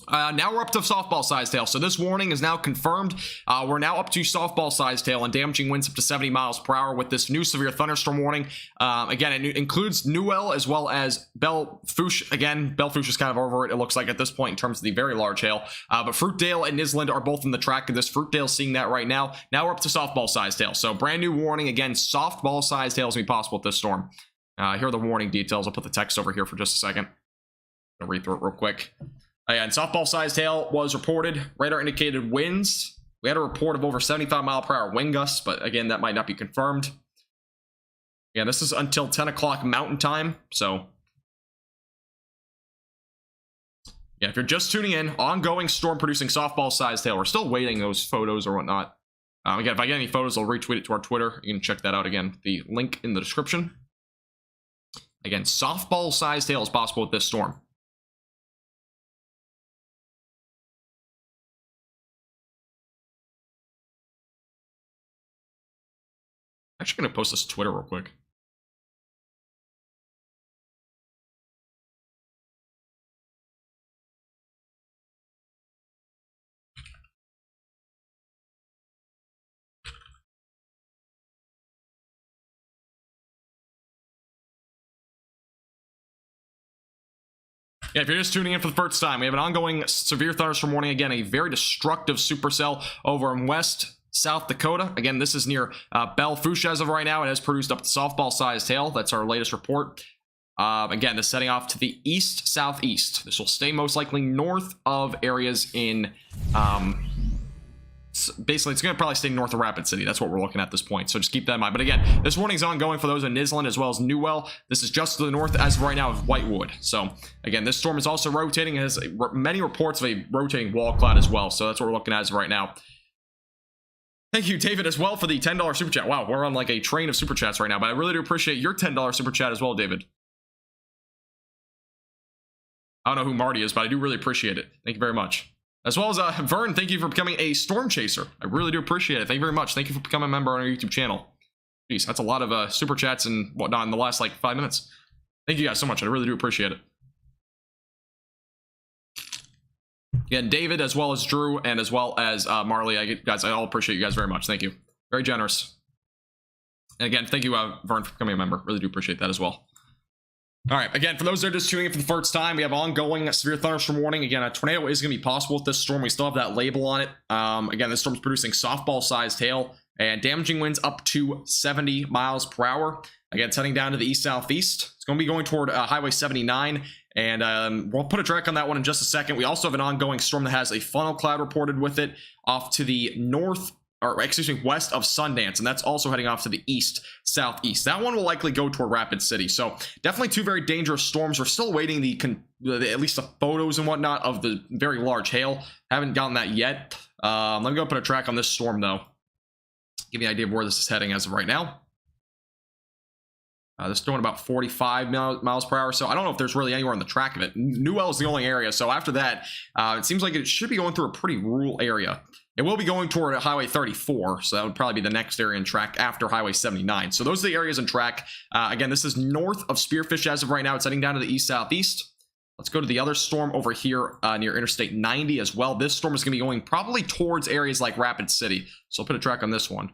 Now we're up to softball-sized hail. So this warning is now confirmed. We're now up to softball-sized hail and damaging winds up to 70 miles per hour with this new severe thunderstorm warning. Again, it includes Newell as well as Belfouche. Again, Belfouche is kind of over it looks like at this point in terms of the very large hail. But Fruitdale and Nisland are both in the track of this. Fruitdale's seeing that right now. Now we're up to softball-sized hail. So brand new warning. Again, softball-sized hail is going to be possible with this storm. Here are the warning details. I'll put the text over here for just a second. I'll read through it real quick. And softball-sized hail was reported. Radar indicated winds. We had a report of over 75 mile per hour wind gusts, but again, that might not be confirmed. Yeah, this is until 10 o'clock Mountain Time, so yeah, if you're just tuning in, ongoing storm producing softball-sized hail. We're still waiting those photos or whatnot. Again, if I get any photos, I'll retweet it to our Twitter. You can check that out again. The link in the description. Again, softball-sized hail is possible with this storm. Actually going to post this to Twitter real quick. Yeah, if you're just tuning in for the first time, we have an ongoing severe thunderstorm warning. Again, a very destructive supercell over in South Dakota. Again, this is near Belfouche as of right now. It has produced up to softball-sized hail. That's our latest report. Again, this is setting off to the east-southeast. This will stay most likely north of areas in... basically, it's going to probably stay north of Rapid City. That's what we're looking at this point, so just keep that in mind. But again, this warning is ongoing for those in Nisland as well as Newell. This is just to the north as of right now of Whitewood. So again, this storm is also rotating. It has many reports of a rotating wall cloud as well, so that's what we're looking at as of right now. Thank you, David, as well, for the $10 super chat. Wow, we're on like a train of super chats right now, but I really do appreciate your $10 super chat as well, David. I don't know who Marty is, but I do really appreciate it. Thank you very much. As well as Vern, thank you for becoming a storm chaser. I really do appreciate it. Thank you very much. Thank you for becoming a member on our YouTube channel. Jeez, that's a lot of super chats and whatnot in the last like 5 minutes. Thank you guys so much. I really do appreciate it. Again, David, as well as Drew, and as well as Marley, I all appreciate you guys very much. Thank you. Very generous. And again, thank you, Vern, for becoming a member. Really do appreciate that as well. All right, again, for those that are just tuning in for the first time, we have ongoing severe thunderstorm warning. Again, a tornado is going to be possible with this storm. We still have that label on it. Again, this storm's producing softball-sized hail and damaging winds up to 70 miles per hour. Again, it's heading down to the east-southeast. It's going to be going toward Highway 79. And we'll put a track on that one in just a second. We also have an ongoing storm that has a funnel cloud reported with it off to the north, or excuse me, west of Sundance, and that's also heading off to the east-southeast. That one will likely go toward Rapid City. So definitely two very dangerous storms. We're still waiting at least the photos and whatnot of the very large hail. Haven't gotten that yet. Let me go put a track on this storm though. Give you an idea of where this is heading as of right now. This is doing about 45 miles per hour, so I don't know if there's really anywhere on the track of it. Newell is the only area, so after that, it seems like it should be going through a pretty rural area. It will be going toward Highway 34, so that would probably be the next area in track after Highway 79. So those are the areas in track. Again, this is north of Spearfish as of right now. It's heading down to the east-southeast. Let's go to the other storm over here near Interstate 90 as well. This storm is going to be going probably towards areas like Rapid City. So I'll put a track on this one.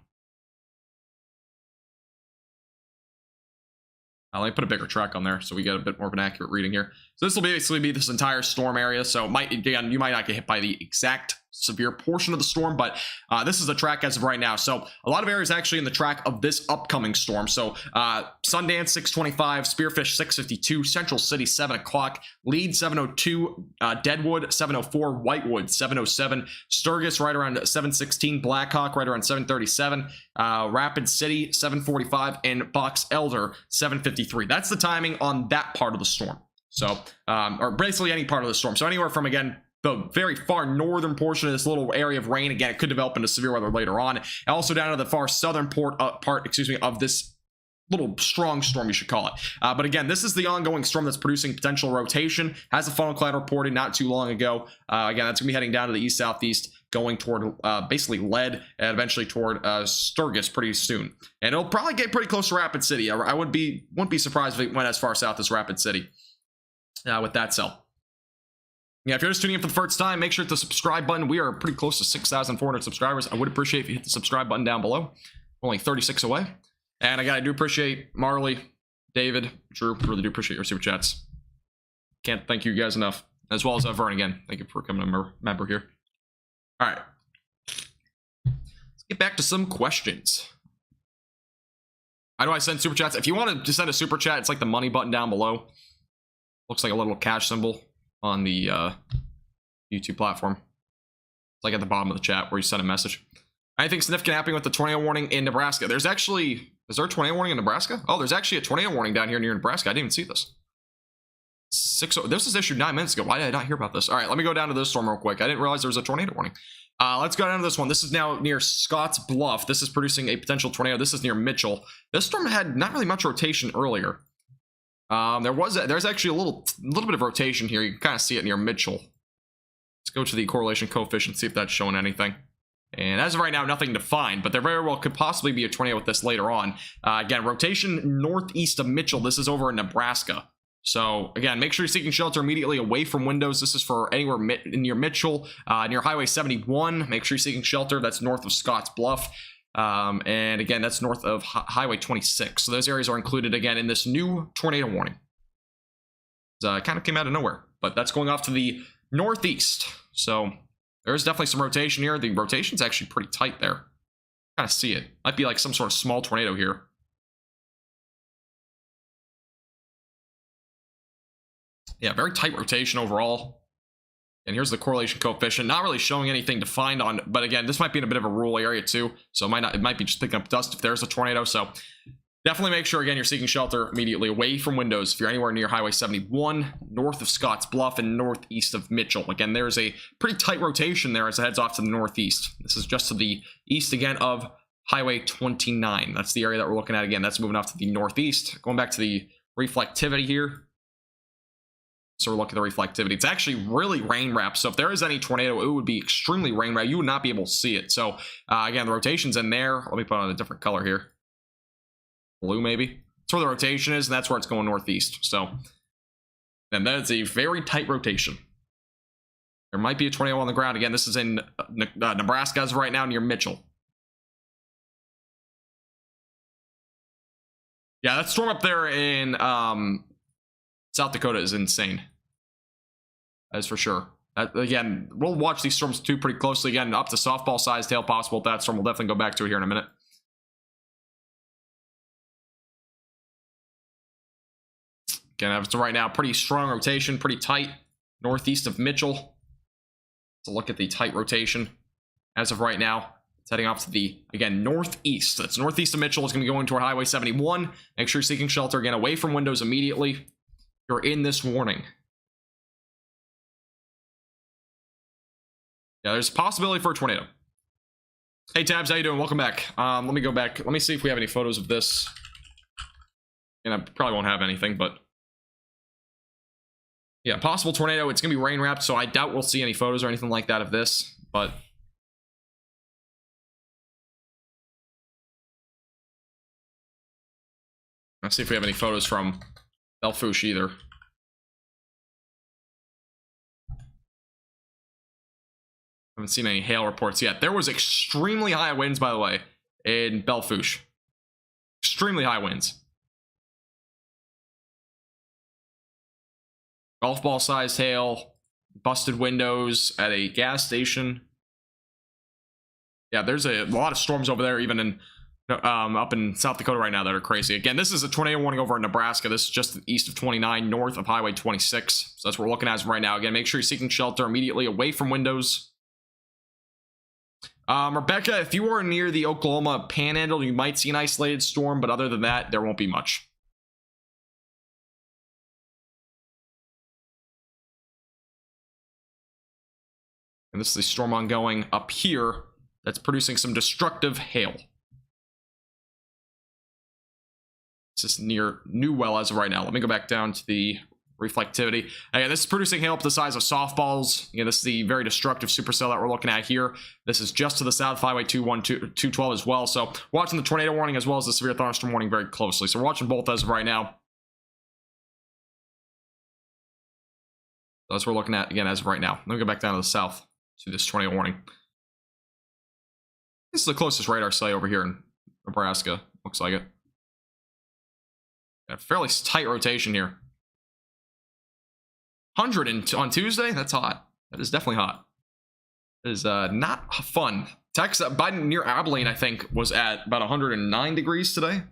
Let me put a bigger track on there so we get a bit more of an accurate reading here. So this will basically be this entire storm area. So again, you might not get hit by the exact severe portion of the storm, but this is the track as of right now. So a lot of areas actually in the track of this upcoming storm. So Sundance 625, Spearfish 652, Central City 7 o'clock, Lead 702, Deadwood 704, Whitewood 707, Sturgis right around 716, Blackhawk right around 737, Rapid City 745, and Box Elder 753. That's the timing on that part of the storm. So or basically any part of the storm. So anywhere from, again, the very far northern portion of this little area of rain. Again, it could develop into severe weather later on. Also down to the far southern part, of this little strong storm, you should call it. But again, this is the ongoing storm that's producing potential rotation. Has a funnel cloud reported not too long ago. Again, that's going to be heading down to the east-southeast, going toward basically Lead and eventually toward Sturgis pretty soon. And it'll probably get pretty close to Rapid City. I wouldn't be surprised if it went as far south as Rapid City with that cell. Yeah, if you're just tuning in for the first time, make sure to hit the subscribe button. We are pretty close to 6,400 subscribers. I would appreciate if you hit the subscribe button down below. Only 36 away. And again, I do appreciate Marley, David, Drew. Really do appreciate your super chats. Can't thank you guys enough. As well as Vern again. Thank you for becoming a member here. All right. Let's get back to some questions. How do I send super chats? If you want to send a super chat, it's like the money button down below. Looks like a little cash symbol on the YouTube platform. It's like at the bottom of the chat where you send a message. Anything significant happening with the tornado warning in Nebraska? There's actually, is there a tornado warning in Nebraska? Oh, there's actually a tornado warning down here near Nebraska. I didn't even see this. This was issued 9 minutes ago. Why did I not hear about this? All right, let me go down to this storm real quick. I didn't realize there was a tornado warning. Let's go down to this one. This is now near Scotts Bluff. This is producing a potential tornado. This is near Mitchell. This storm had not really much rotation earlier. There's actually a little bit of rotation here. You can kind of see it near Mitchell. Let's go to the correlation coefficient, see if that's showing anything. And as of right now, nothing defined, but there very well could possibly be a tornado with this later on. Again, rotation northeast of Mitchell. This is over in Nebraska. So again, make sure you're seeking shelter immediately away from windows. This is for anywhere near Mitchell, near Highway 71. Make sure you're seeking shelter. That's north of Scotts Bluff. And again, that's north of Highway 26. So those areas are included again in this new tornado warning. It kind of came out of nowhere, but that's going off to the northeast. So there's definitely some rotation here. The rotation's actually pretty tight there. Kind of see it. Might be like some sort of small tornado here. Yeah, very tight rotation overall. And here's the correlation coefficient. Not really showing anything defined on, but again, this might be in a bit of a rural area too. So it might be just picking up dust if there's a tornado. So definitely make sure, again, you're seeking shelter immediately away from windows if you're anywhere near Highway 71, north of Scotts Bluff, and northeast of Mitchell. Again, there's a pretty tight rotation there as it heads off to the northeast. This is just to the east again of Highway 29. That's the area that we're looking at again. That's moving off to the northeast. Going back to the reflectivity here. So we're looking at the reflectivity. It's actually really rain wrapped. So if there is any tornado, it would be extremely rain wrapped. You would not be able to see it. So again, the rotation's in there. Let me put on a different color here. Blue, maybe. That's where the rotation is, and that's where it's going northeast. So then that is a very tight rotation. There might be a tornado on the ground. Again, this is in Nebraska as of right now near Mitchell. Yeah, that storm up there in South Dakota is insane. That is for sure. Again, we'll watch these storms too pretty closely. Again, up to softball size tail possible. That storm, we'll definitely go back to it here in a minute. Again, as of right now, pretty strong rotation, pretty tight. Northeast of Mitchell. So look at the tight rotation. As of right now, it's heading off to the, again, northeast. That's northeast of Mitchell. It's going to be going toward Highway 71. Make sure you're seeking shelter, again, away from windows immediately. You're in this warning. Yeah, there's a possibility for a tornado. Hey, Tabs, how you doing? Welcome back. Let me go back. Let me see if we have any photos of this. And I probably won't have anything, but yeah, possible tornado. It's gonna be rain wrapped, so I doubt we'll see any photos or anything like that of this, but let's see if we have any photos from Belfouche either. Haven't seen any hail reports yet. There was extremely high winds, by the way, in Belfouche. Extremely high winds. Golf ball sized hail, busted windows at a gas station. Yeah, there's a lot of storms over there, even in up in South Dakota right now, that are crazy. Again, this is a tornado warning over in Nebraska. This is just east of 29, north of Highway 26. So that's what we're looking at as right now. Again, make sure you're seeking shelter immediately away from windows. Rebecca, if you are near the Oklahoma Panhandle, you might see an isolated storm, but other than that, there won't be much. And this is the storm ongoing up here that's producing some destructive hail. This is near Newell as of right now. Let me go back down to the reflectivity. Again, this is producing hail up to the size of softballs. Again, this is the very destructive supercell that we're looking at here. This is just to the south, Highway 212 as well. So watching the tornado warning as well as the severe thunderstorm warning very closely. So we're watching both as of right now. So that's what we're looking at again as of right now. Let me go back down to the south to this tornado warning. This is the closest radar site over here in Nebraska. Looks like it. Got a fairly tight rotation here. 100 on Tuesday? That's hot. That is definitely hot. It is not fun. Texas, Biden near Abilene, I think, was at about 109 degrees today.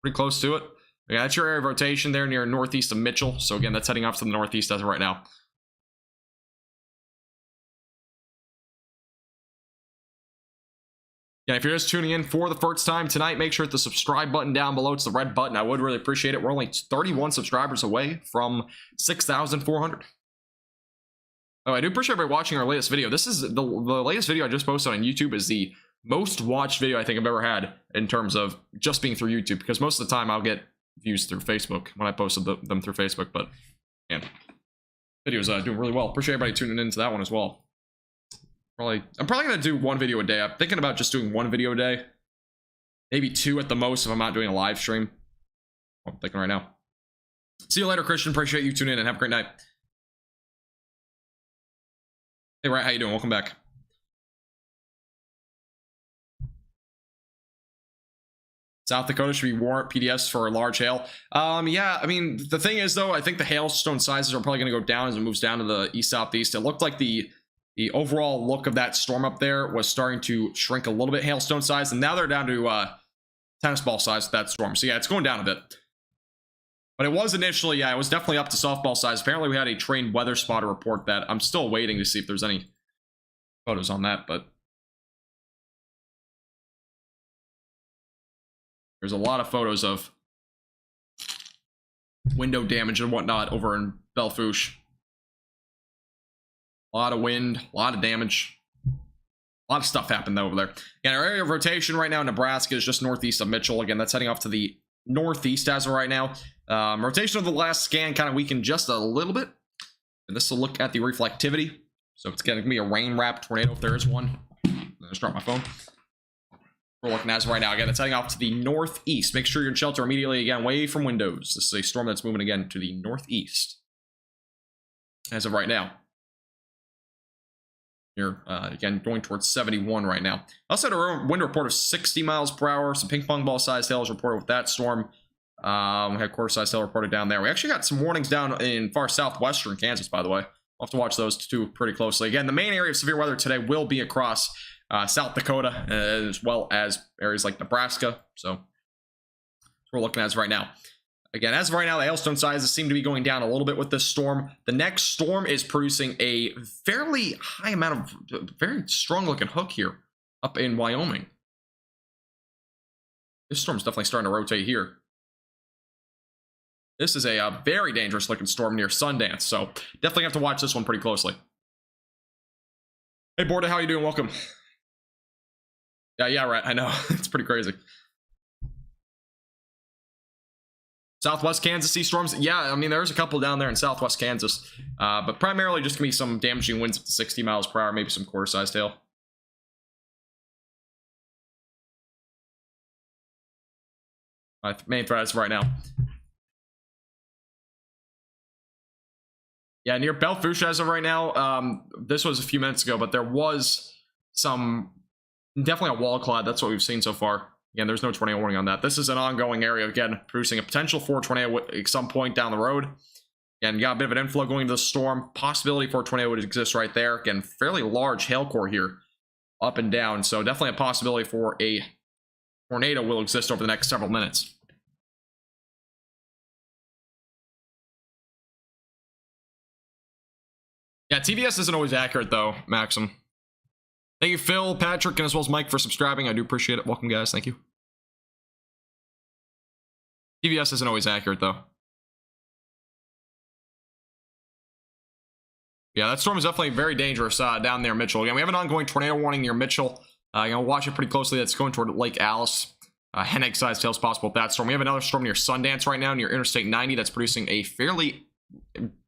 Pretty close to it. Yeah, that's your area of rotation there near northeast of Mitchell. So again, that's heading off to the northeast as of right now. Yeah, if you're just tuning in for the first time tonight, make sure to hit the subscribe button down below. It's the red button. I would really appreciate it. We're only 31 subscribers away from 6,400. Oh, I do appreciate everybody watching our latest video. This is the latest video I just posted on YouTube is the most watched video I think I've ever had in terms of just being through YouTube, because most of the time I'll get views through Facebook when I posted them through Facebook, but man, video's doing really well. Appreciate everybody tuning into that one as well. I'm probably gonna do one video a day. I'm thinking about just doing one video a day, maybe two at the most if I'm not doing a live stream. I'm thinking right now. See you later, Christian. Appreciate you tuning in and have a great night. Hey, Rat, how you doing? Welcome back. South Dakota should be warrant PDS for a large hail. Yeah, I mean, the thing is, though, I think the hailstone sizes are probably going to go down as it moves down to the east-southeast. It looked like the overall look of that storm up there was starting to shrink a little bit, hailstone size, and now they're down to tennis ball size with that storm. So, yeah, it's going down a bit. But it was initially, yeah, it was definitely up to softball size. Apparently, we had a trained weather spotter report that. I'm still waiting to see if there's any photos on that, but there's a lot of photos of window damage and whatnot over in Belfouche. A lot of wind, a lot of damage. A lot of stuff happened over there. Yeah, our area of rotation right now in Nebraska is just northeast of Mitchell. Again, that's heading off to the northeast as of right now. Rotation of the last scan kind of weakened just a little bit. And this will look at the reflectivity. So it's going to be a rain-wrapped tornado if there is one. I just dropped my phone. We're looking as of right now. Again, it's heading off to the northeast. Make sure you're in shelter immediately, again, away from windows. This is a storm that's moving again to the northeast as of right now. You're, again, going towards 71 right now. Also had a wind report of 60 miles per hour. Some ping-pong ball-sized hail was reported with that storm. We had quarter-sized hail reported down there. We actually got some warnings down in far southwestern Kansas, by the way. We'll have to watch those two pretty closely. Again, the main area of severe weather today will be across South Dakota, as well as areas like Nebraska. So that's what we're looking at as right now. Again, as of right now, the hailstone sizes seem to be going down a little bit with this storm. The next storm is producing a fairly high amount of very strong-looking hook here up in Wyoming. This storm's definitely starting to rotate here. This is a very dangerous-looking storm near Sundance, so definitely have to watch this one pretty closely. Hey, Borda, how you doing? Welcome. Yeah, right. I know. It's pretty crazy. Southwest Kansas sea storms. Yeah, I mean, there's a couple down there in Southwest Kansas, but primarily just gonna be some damaging winds up to 60 miles per hour, maybe some quarter-sized hail. My main threat is right now. Yeah, near Belfouche as of right now. This was a few minutes ago, but there was some, definitely a wall cloud. That's what we've seen so far. Again, there's no tornado warning on that. This is an ongoing area, again, producing a potential for a tornado at some point down the road. Again, you got a bit of an inflow going into the storm. Possibility for a tornado would exist right there. Again, fairly large hail core here, up and down. So definitely a possibility for a tornado will exist over the next several minutes. Yeah, TVS isn't always accurate, though, Maxim. Thank you, Phil, Patrick, and as well as Mike for subscribing. I do appreciate it. Welcome, guys. Thank you. TVS isn't always accurate, though. Yeah, that storm is definitely very dangerous down there, Mitchell. Again, we have an ongoing tornado warning near Mitchell. Watch it pretty closely. That's going toward Lake Alice. Hen-egg-sized hails possible with that storm. We have another storm near Sundance right now, near Interstate 90. That's producing a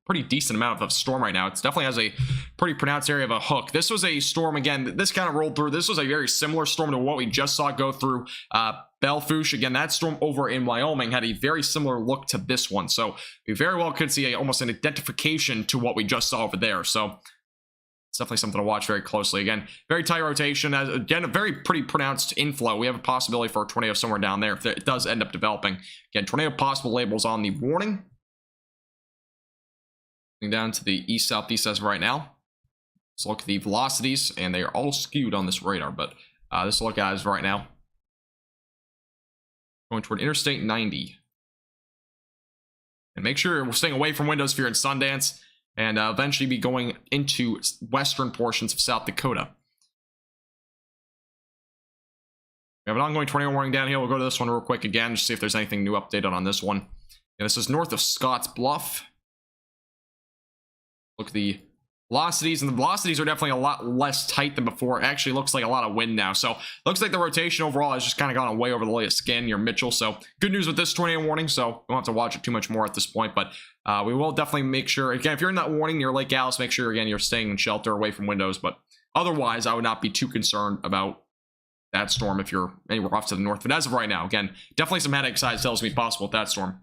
pretty decent amount of storm right now. It definitely has a pretty pronounced area of a hook. This was a storm, again, this kind of rolled through. This was a very similar storm to what we just saw go through Belfouche. Again, that storm over in Wyoming had a very similar look to this one. So we very well could see almost an identification to what we just saw over there. So it's definitely something to watch very closely. Again, very tight rotation. Again, a very pretty pronounced inflow. We have a possibility for a tornado somewhere down there if it does end up developing. Again, tornado possible labels on the warning. Down to the east-southeast as of right now. Let's look at the velocities, and they are all skewed on this radar, but this look at as of right now. Going toward Interstate 90. And make sure we're staying away from windows if you're in Sundance, and eventually be going into western portions of South Dakota. We have an ongoing tornado warning down here. We'll go to this one real quick again, just see if there's anything new updated on this one. And this is north of Scotts Bluff. Look at the velocities, and the velocities are definitely a lot less tight than before. It actually looks like a lot of wind now. So looks like the rotation overall has just kind of gone way over the latest skin near Mitchell. So good news with this tornado warning. So we don't have to watch it too much more at this point, but we will definitely make sure, again, if you're in that warning near Lake Alice, make sure, again, you're staying in shelter away from windows. But otherwise, I would not be too concerned about that storm if you're anywhere off to the north. But as of right now, again, definitely some headache size tells me possible with that storm.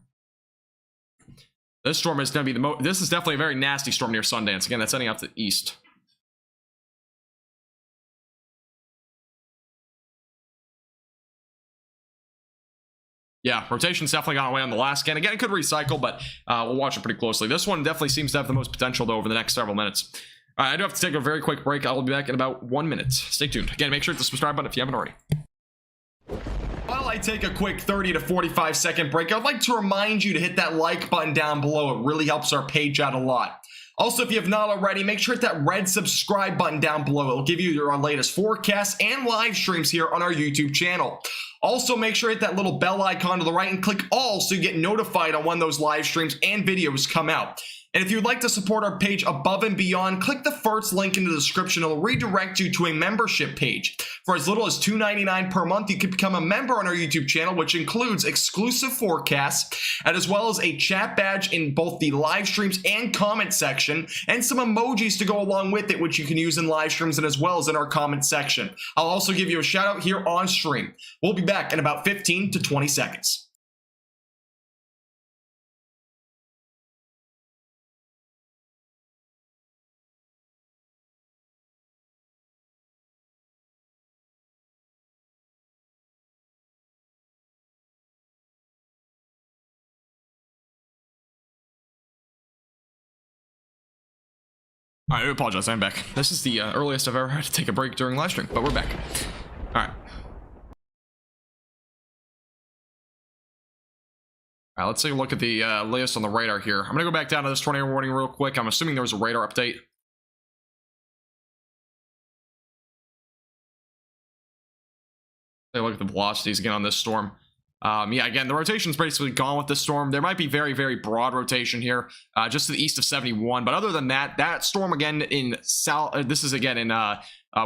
This storm is going to be this is definitely a very nasty storm near Sundance. Again, that's heading out to the east. Yeah, rotation's definitely gone away on the last scan. Again, it could recycle, but we'll watch it pretty closely. This one definitely seems to have the most potential, though, over the next several minutes. All right, I do have to take a very quick break. I'll be back in about 1 minute. Stay tuned. Again, make sure to hit the subscribe button if you haven't already. While I take a quick 30 to 45 second break, I'd like to remind you to hit that like button down below. It really helps our page out a lot. Also, if you have not already, make sure to hit that red subscribe button down below. It'll give you our latest forecasts and live streams here on our YouTube channel. Also, make sure to hit that little bell icon to the right and click all so you get notified on when those live streams and videos come out. And if you'd like to support our page above and beyond, click the first link in the description. It'll redirect you to a membership page. For as little as $2.99 per month, you can become a member on our YouTube channel, which includes exclusive forecasts, and as well as a chat badge in both the live streams and comment section, and some emojis to go along with it, which you can use in live streams and as well as in our comment section. I'll also give you a shout out here on stream. We'll be back in about 15 to 20 seconds. All right, I apologize. I'm back. This is the earliest I've ever had to take a break during live stream, but we're back. All right. All right, let's take a look at the latest on the radar here. I'm going to go back down to this tornado warning real quick. I'm assuming there was a radar update. Take a look at the velocities again on this storm. Yeah, again, the rotation's basically gone with this storm. There might be very, very broad rotation here, just to the east of 71. But other than that, that storm again in south, this is again in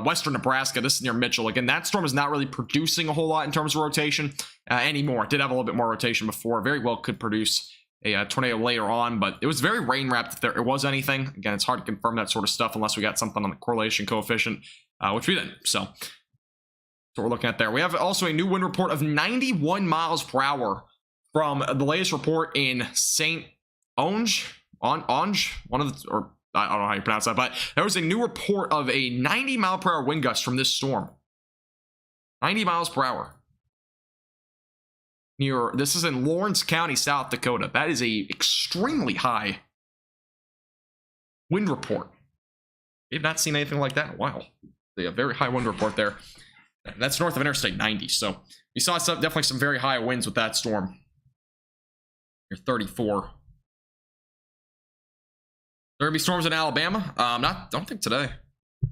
western Nebraska. This is near Mitchell. Again, that storm is not really producing a whole lot in terms of rotation anymore. It did have a little bit more rotation before. Very well could produce a tornado later on, but it was very rain wrapped if there was anything. Again, it's hard to confirm that sort of stuff unless we got something on the correlation coefficient, which we didn't. So that's what we're looking at there. We have also a new wind report of 91 miles per hour from the latest report in St. Onge, one of the, or I don't know how you pronounce that, but there was a new report of a 90 mile per hour wind gust from this storm. 90 miles per hour. This is in Lawrence County, South Dakota. That is a extremely high wind report. We've not seen anything like that in a while. A very high wind report there. That's north of Interstate 90. So we saw definitely some very high winds with that storm. You're 34. There gonna be storms in Alabama? Don't think today. I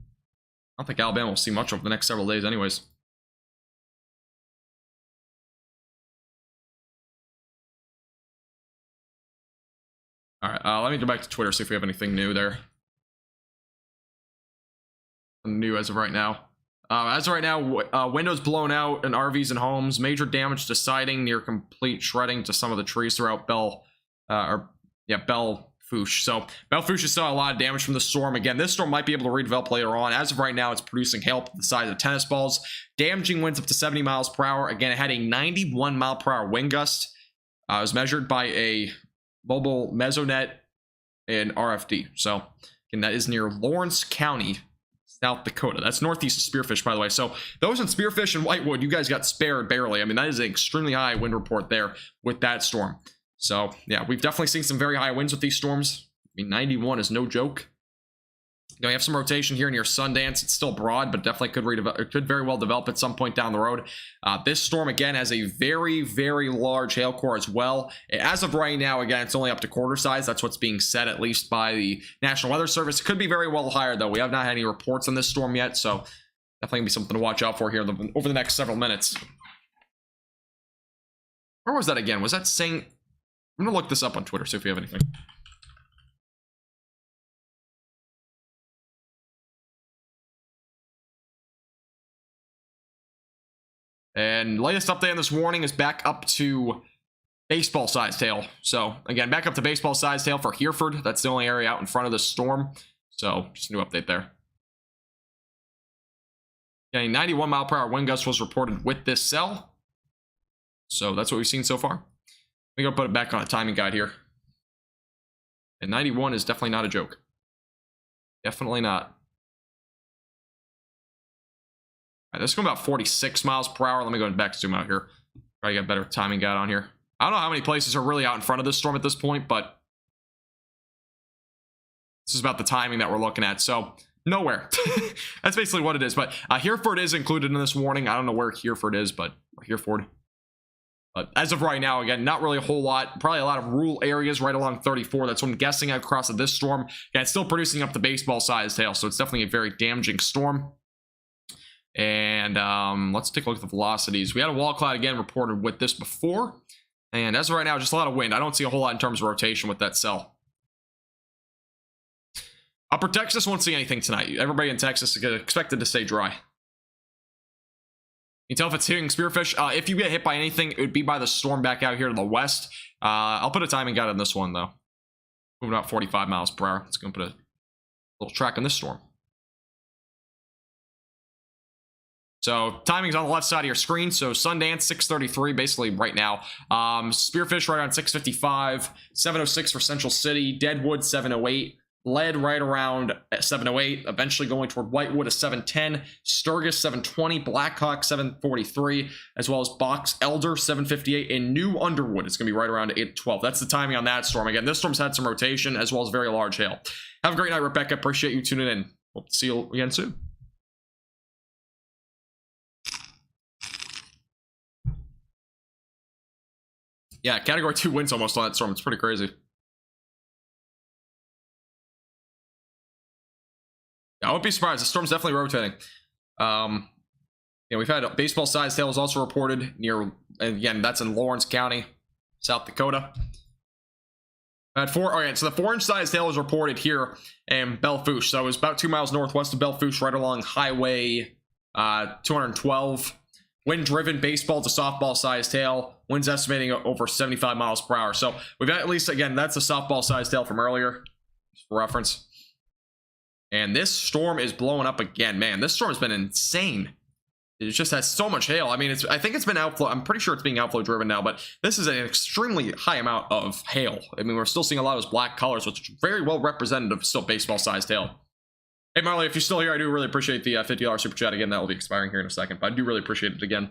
don't think Alabama will see much over the next several days, anyways. All right, let me go back to Twitter, see if we have anything new there. New as of right now. Windows blown out in RVs and homes. Major damage to siding, near complete shredding to some of the trees throughout Belle Fourche. So Belle Fourche saw a lot of damage from the storm. Again, this storm might be able to redevelop later on. As of right now, it's producing hail the size of tennis balls. Damaging winds up to 70 miles per hour. Again, it had a 91 mile per hour wind gust. It was measured by a mobile mesonet in RFD. So again, that is near Lawrence County, South Dakota. That's northeast of Spearfish, by the way. So those in Spearfish and Whitewood, you guys got spared barely. I mean, that is an extremely high wind report there with that storm. So yeah, we've definitely seen some very high winds with these storms. I mean, 91 is no joke. You know, you have some rotation here near Sundance. It's still broad, but definitely could very well develop at some point down the road. This storm, again, has a very, very large hail core as well. As of right now, again, it's only up to quarter size. That's what's being said, at least by the National Weather Service. It could be very well higher, though. We have not had any reports on this storm yet, so definitely going to be something to watch out for here over the next several minutes. Where was that again? Was that St.? I'm going to look this up on Twitter, see if we have anything. And latest update on this warning is back up to baseball size hail. So again, back up to baseball size hail for Hereford. That's the only area out in front of the storm. So just a new update there. A 91 mile per hour wind gust was reported with this cell. So that's what we've seen so far. Let me go put it back on a timing guide here. And 91 is definitely not a joke. Definitely not. This is going about 46 miles per hour. Let me go back zoom out here. Try to get a better timing guide on here. I don't know how many places are really out in front of this storm at this point, but this is about the timing that we're looking at. So nowhere. That's basically what it is. But Hereford is included in this warning. I don't know where Hereford is, but Hereford. But as of right now, again, not really a whole lot. Probably a lot of rural areas right along 34. That's what I'm guessing across this storm. Again, it's still producing up the baseball-sized hail, so it's definitely a very damaging storm. And let's take a look at the velocities. We had a wall cloud again reported with this before. And as of right now, just a lot of wind. I don't see a whole lot in terms of rotation with that cell. Upper Texas won't see anything tonight. Everybody in Texas is expected to stay dry. You can tell if it's hitting Spearfish. If you get hit by anything, it would be by the storm back out here to the west. I'll put a timing guide on this one, though. Moving about 45 miles per hour. It's going to put a little track on this storm. So timing's on the left side of your screen. So Sundance 6:33 basically right now. Spearfish right around 6:55. 7:06 for Central City. Deadwood 7:08. Lead right around 7:08. Eventually going toward Whitewood at 7:10. Sturgis 7:20. Blackhawk 7:43. As well as Box Elder 7:58. And New Underwood is going to be right around 8:12. That's the timing on that storm. Again, this storm's had some rotation as well as very large hail. Have a great night, Rebecca. Appreciate you tuning in. Hope to see you again soon. Yeah, category 2 winds almost on that storm. It's pretty crazy. Yeah, I wouldn't be surprised. The storm's definitely rotating. Yeah, we've had baseball-sized hail is also reported near, and again, that's in Lawrence County, South Dakota. At 4, okay, so the 4-inch sized hail is reported here in Belfouche. So it was about 2 miles northwest of Belfouche, right along Highway 212. Wind-driven baseball to softball-sized hail. Winds estimating over 75 miles per hour. So we've got, at least, again, that's a softball-sized hail from earlier, just for reference. And this storm is blowing up again. Man, this storm has been insane. It just has so much hail. I mean, I think it's been outflow. I'm pretty sure it's being outflow driven now, but this is an extremely high amount of hail. I mean, we're still seeing a lot of those black colors, which is very well representative of still baseball-sized hail. Hey, Marley, if you're still here, I do really appreciate the $50 super chat. Again, that will be expiring here in a second, but I do really appreciate it again.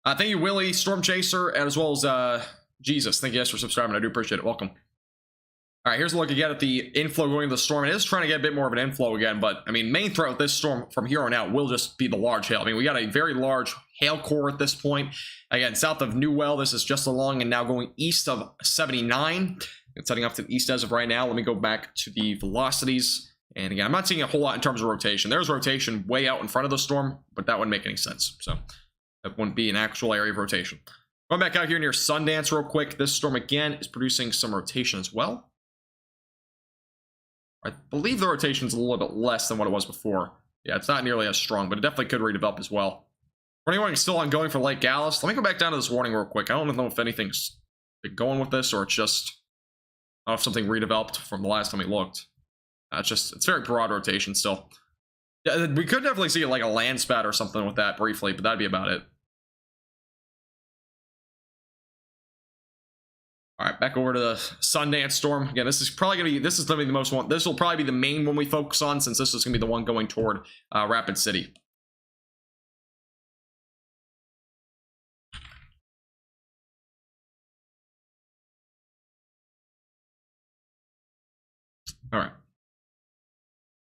Thank you, Willie, Storm Chaser, as well as Jesus. Thank you guys for subscribing. I do appreciate it. Welcome. All right, here's a look again at the inflow going to the storm. It is trying to get a bit more of an inflow again, but I mean, main threat with this storm from here on out will just be the large hail. I mean, we got a very large hail core at this point. Again, south of Newell, this is just along and now going east of 79. It's heading up to the east as of right now. Let me go back to the velocities. And again, I'm not seeing a whole lot in terms of rotation. There's rotation way out in front of the storm, but that wouldn't make any sense. So that wouldn't be an actual area of rotation. Going back out here near Sundance real quick. This storm again is producing some rotation as well. I believe the rotation is a little bit less than what it was before. Yeah, it's not nearly as strong, but it definitely could redevelop as well. Warning warning still ongoing for Lake Gallus. Let me go back down to this warning real quick. I don't know if anything's going with this or it's just, I don't know if something redeveloped from the last time we looked. It's very broad rotation still. Yeah, we could definitely see like a land spat or something with that briefly, but that'd be about it. All right, back over to the Sundance Storm. Again, this is probably going to be, this is going to be the most one. This will probably be the main one we focus on since this is going to be the one going toward Rapid City. All right.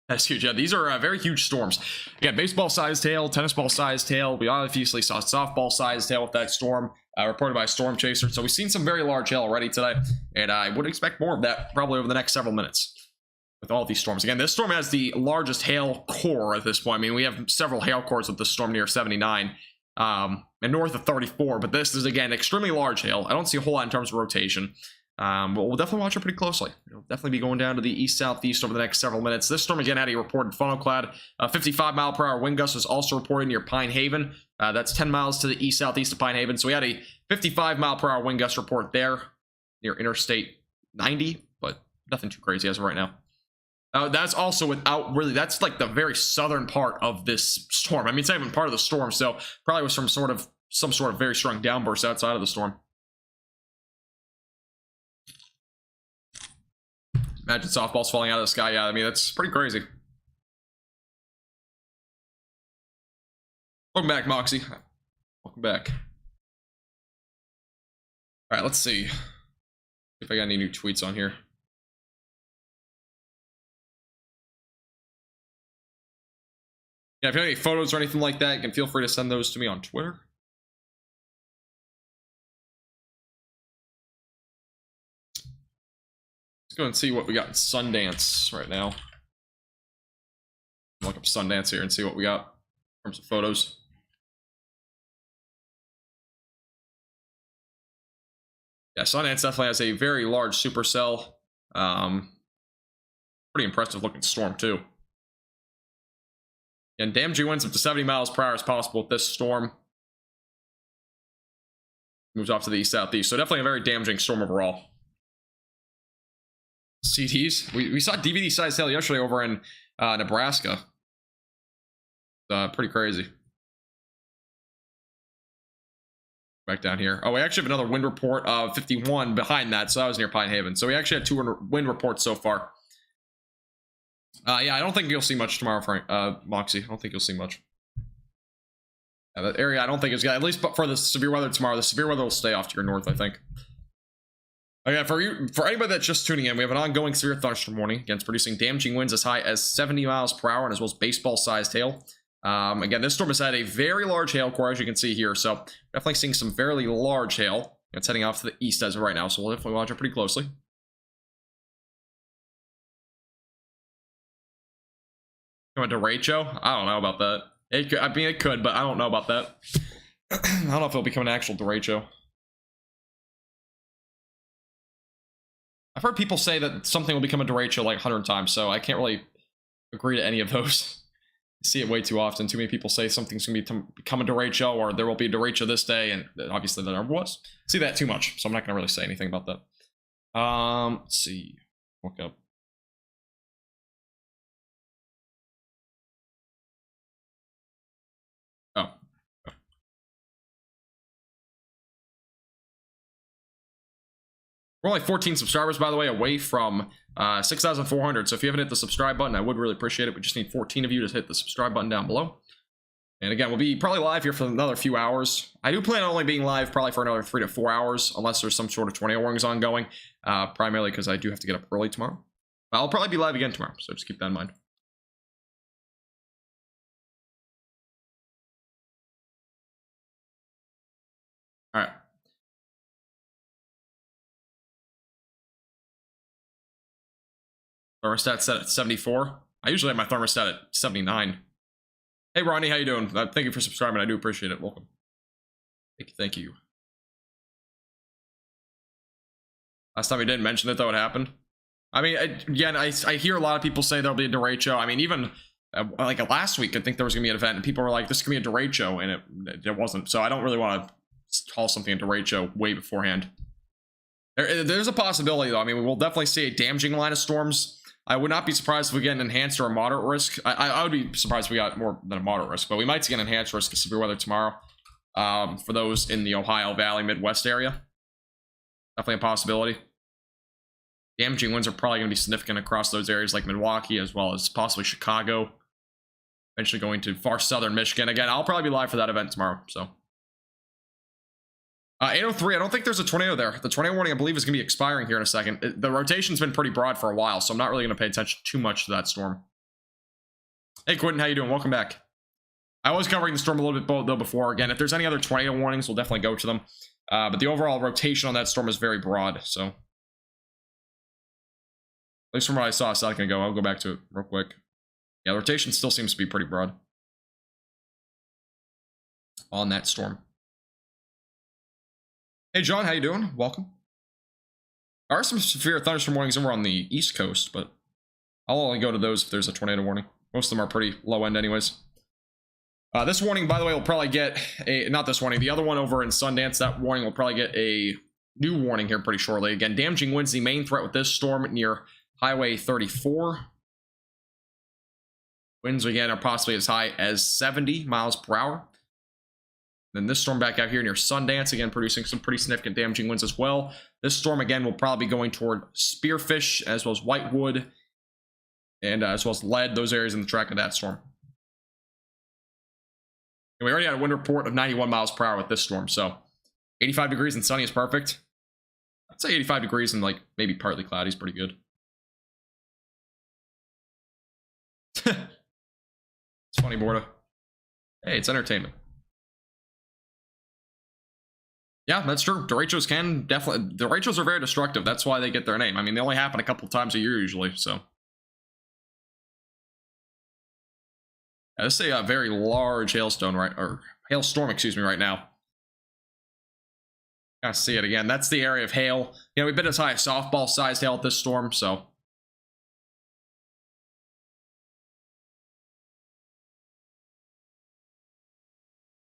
That's huge. Yeah, these are very huge storms. Again, baseball-sized hail, tennis ball-sized hail. We obviously saw softball-sized hail with that storm. Reported by Storm Chaser. So we've seen some very large hail already today, and I would expect more of that probably over the next several minutes with all these storms. Again, this storm has the largest hail core at this point. I mean, we have several hail cores with this storm near 79 and north of 34, but this is, again, extremely large hail. I don't see a whole lot in terms of rotation, but we'll definitely watch it pretty closely. It'll definitely be going down to the east-southeast over the next several minutes. This storm, again, had a reported funnel cloud. 55-mile-per-hour wind gust was also reported near Pine Haven. That's 10 miles to the east-southeast of Pine Haven. So we had a 55-mile-per-hour wind gust report there near Interstate 90, but nothing too crazy as of right now. That's also without really, that's like the very southern part of this storm. I mean, it's not even part of the storm, so probably was some sort of very strong downburst outside of the storm. Imagine softballs falling out of the sky. Yeah, I mean, that's pretty crazy. Welcome back, Moxie. Welcome back. All right, let's see if I got any new tweets on here. Yeah, if you have any photos or anything like that, you can feel free to send those to me on Twitter. Let's go and see what we got in Sundance right now. Look up Sundance here and see what we got in terms of photos. Yeah, Sundance definitely has a very large supercell. Pretty impressive looking storm too. And damaging winds up to 70 miles per hour is possible with this storm. Moves off to the east-southeast, so definitely a very damaging storm overall. CDs. We saw DVD-sized hail yesterday over in Nebraska. Pretty crazy. Back down here. Oh, we actually have another wind report of 51 behind that, so that was near Pine Haven. So we actually had 2 wind reports so far. Yeah, I don't think you'll see much tomorrow, Frank. Moxie. I don't think you'll see much. Yeah, that area, I don't think it's got, at least for the severe weather tomorrow. The severe weather will stay off to your north, I think. Okay, for anybody that's just tuning in, we have an ongoing severe thunderstorm warning. Again, it's producing damaging winds as high as 70 miles per hour and as well as baseball-sized hail. Again, this storm has had a very large hail core, as you can see here. So definitely seeing some fairly large hail. It's heading off to the east as of right now, so we'll definitely watch it pretty closely. Going to Rachel? I don't know about that. It could, I mean, it could, but I don't know about that. I don't know if it'll become an actual derecho. I've heard people say that something will become a derecho like 100 times, so I can't really agree to any of those. I see it way too often. Too many people say something's going to become a derecho, or there will be a derecho this day, and obviously there never was. I see that too much, so I'm not going to really say anything about that. Let's see. Look up. Oh. We're only 14 subscribers, by the way, away from 6,400. So if you haven't hit the subscribe button, I would really appreciate it. We just need 14 of you to hit the subscribe button down below. And again, we'll be probably live here for another few hours. I do plan on only being live probably for another 3 to 4 hours, unless there's some sort of tornado warnings ongoing, primarily because I do have to get up early tomorrow. I'll probably be live again tomorrow, so just keep that in mind. All right. Thermostat set at 74. I usually have my thermostat at 79. Hey, Ronnie, how you doing? Thank you for subscribing. I do appreciate it. Welcome. Thank you. Last time we didn't mention it, though, it happened. I mean, again, I hear a lot of people say there'll be a derecho. I mean, even like last week, I think there was going to be an event, and people were like, this is going to be a derecho, and it wasn't. So I don't really want to call something a derecho way beforehand. There's a possibility, though. I mean, we'll definitely see a damaging line of storms. I would not be surprised if we get an enhanced or a moderate risk. I would be surprised if we got more than a moderate risk, but we might see an enhanced risk of severe weather tomorrow for those in the Ohio Valley, Midwest area. Definitely a possibility. Damaging winds are probably going to be significant across those areas like Milwaukee, as well as possibly Chicago. Eventually going to far southern Michigan. Again, I'll probably be live for that event tomorrow, so. 803, I don't think there's a tornado there. The tornado warning, I believe, is going to be expiring here in a second. The rotation's been pretty broad for a while, so I'm not really going to pay attention too much to that storm. Hey, Quentin, how you doing? Welcome back. I was covering the storm a little bit, though, before. Again, if there's any other tornado warnings, we'll definitely go to them. But the overall rotation on that storm is very broad, so. At least from what I saw a second ago. I'll go back to it real quick. Yeah, the rotation still seems to be pretty broad on that storm. Hey, John, how you doing? Welcome. There are some severe thunderstorm warnings over on the East Coast, but I'll only go to those if there's a tornado warning. Most of them are pretty low end anyways. This warning, by the way, will probably get a... Not this warning. The other one over in Sundance, that warning will probably get a new warning here pretty shortly. Again, damaging winds, the main threat with this storm near Highway 34. Winds, again, are possibly as high as 70 miles per hour. Then this storm back out here near Sundance, again, producing some pretty significant damaging winds as well. This storm, again, will probably be going toward Spearfish, as well as Whitewood, and as well as Lead, those areas in the track of that storm. And we already had a wind report of 91 miles per hour with this storm, so 85 degrees and sunny is perfect. I'd say 85 degrees and, like, maybe partly cloudy is pretty good. It's funny, Borda. Hey, it's entertainment. Yeah, that's true. Derechos can definitely... Derechos are very destructive. That's why they get their name. I mean, they only happen a couple of times a year usually, so... Yeah, this is a very large hailstone, right? Or hailstorm, excuse me, right now. Gotta see it again. That's the area of hail. You know, we've been as high as softball-sized hail at this storm, so...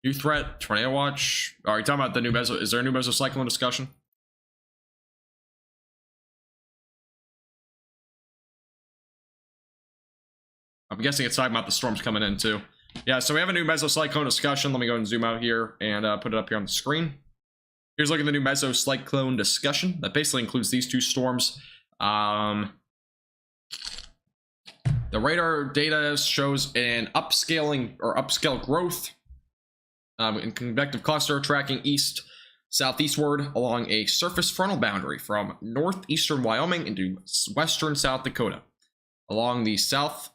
New threat, tornado watch. Are you talking about the new meso? Is there a new mesocyclone discussion? I'm guessing it's talking about the storms coming in too. Yeah, so we have a new mesocyclone discussion. Let me go and zoom out here and put it up here on the screen. Here's looking at the new mesocyclone discussion. That basically includes these two storms. The radar data shows an upscaling or upscale growth in convective cluster tracking east-southeastward along a surface frontal boundary from northeastern Wyoming into western South Dakota. Along and south,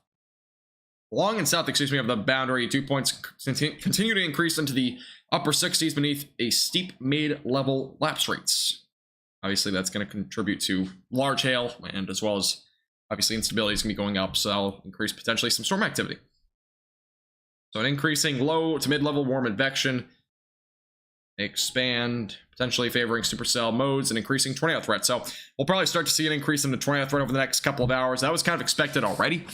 excuse me, of the boundary, 2 points continue to increase into the upper 60s beneath a steep mid-level lapse rates. Obviously, that's going to contribute to large hail, and as well as, obviously, instability is going to be going up, so that'll increase potentially some storm activity. So an increasing low to mid-level warm advection, expand, potentially favoring supercell modes and increasing tornado threat. So we'll probably start to see an increase in the tornado threat over the next couple of hours. That was kind of expected already.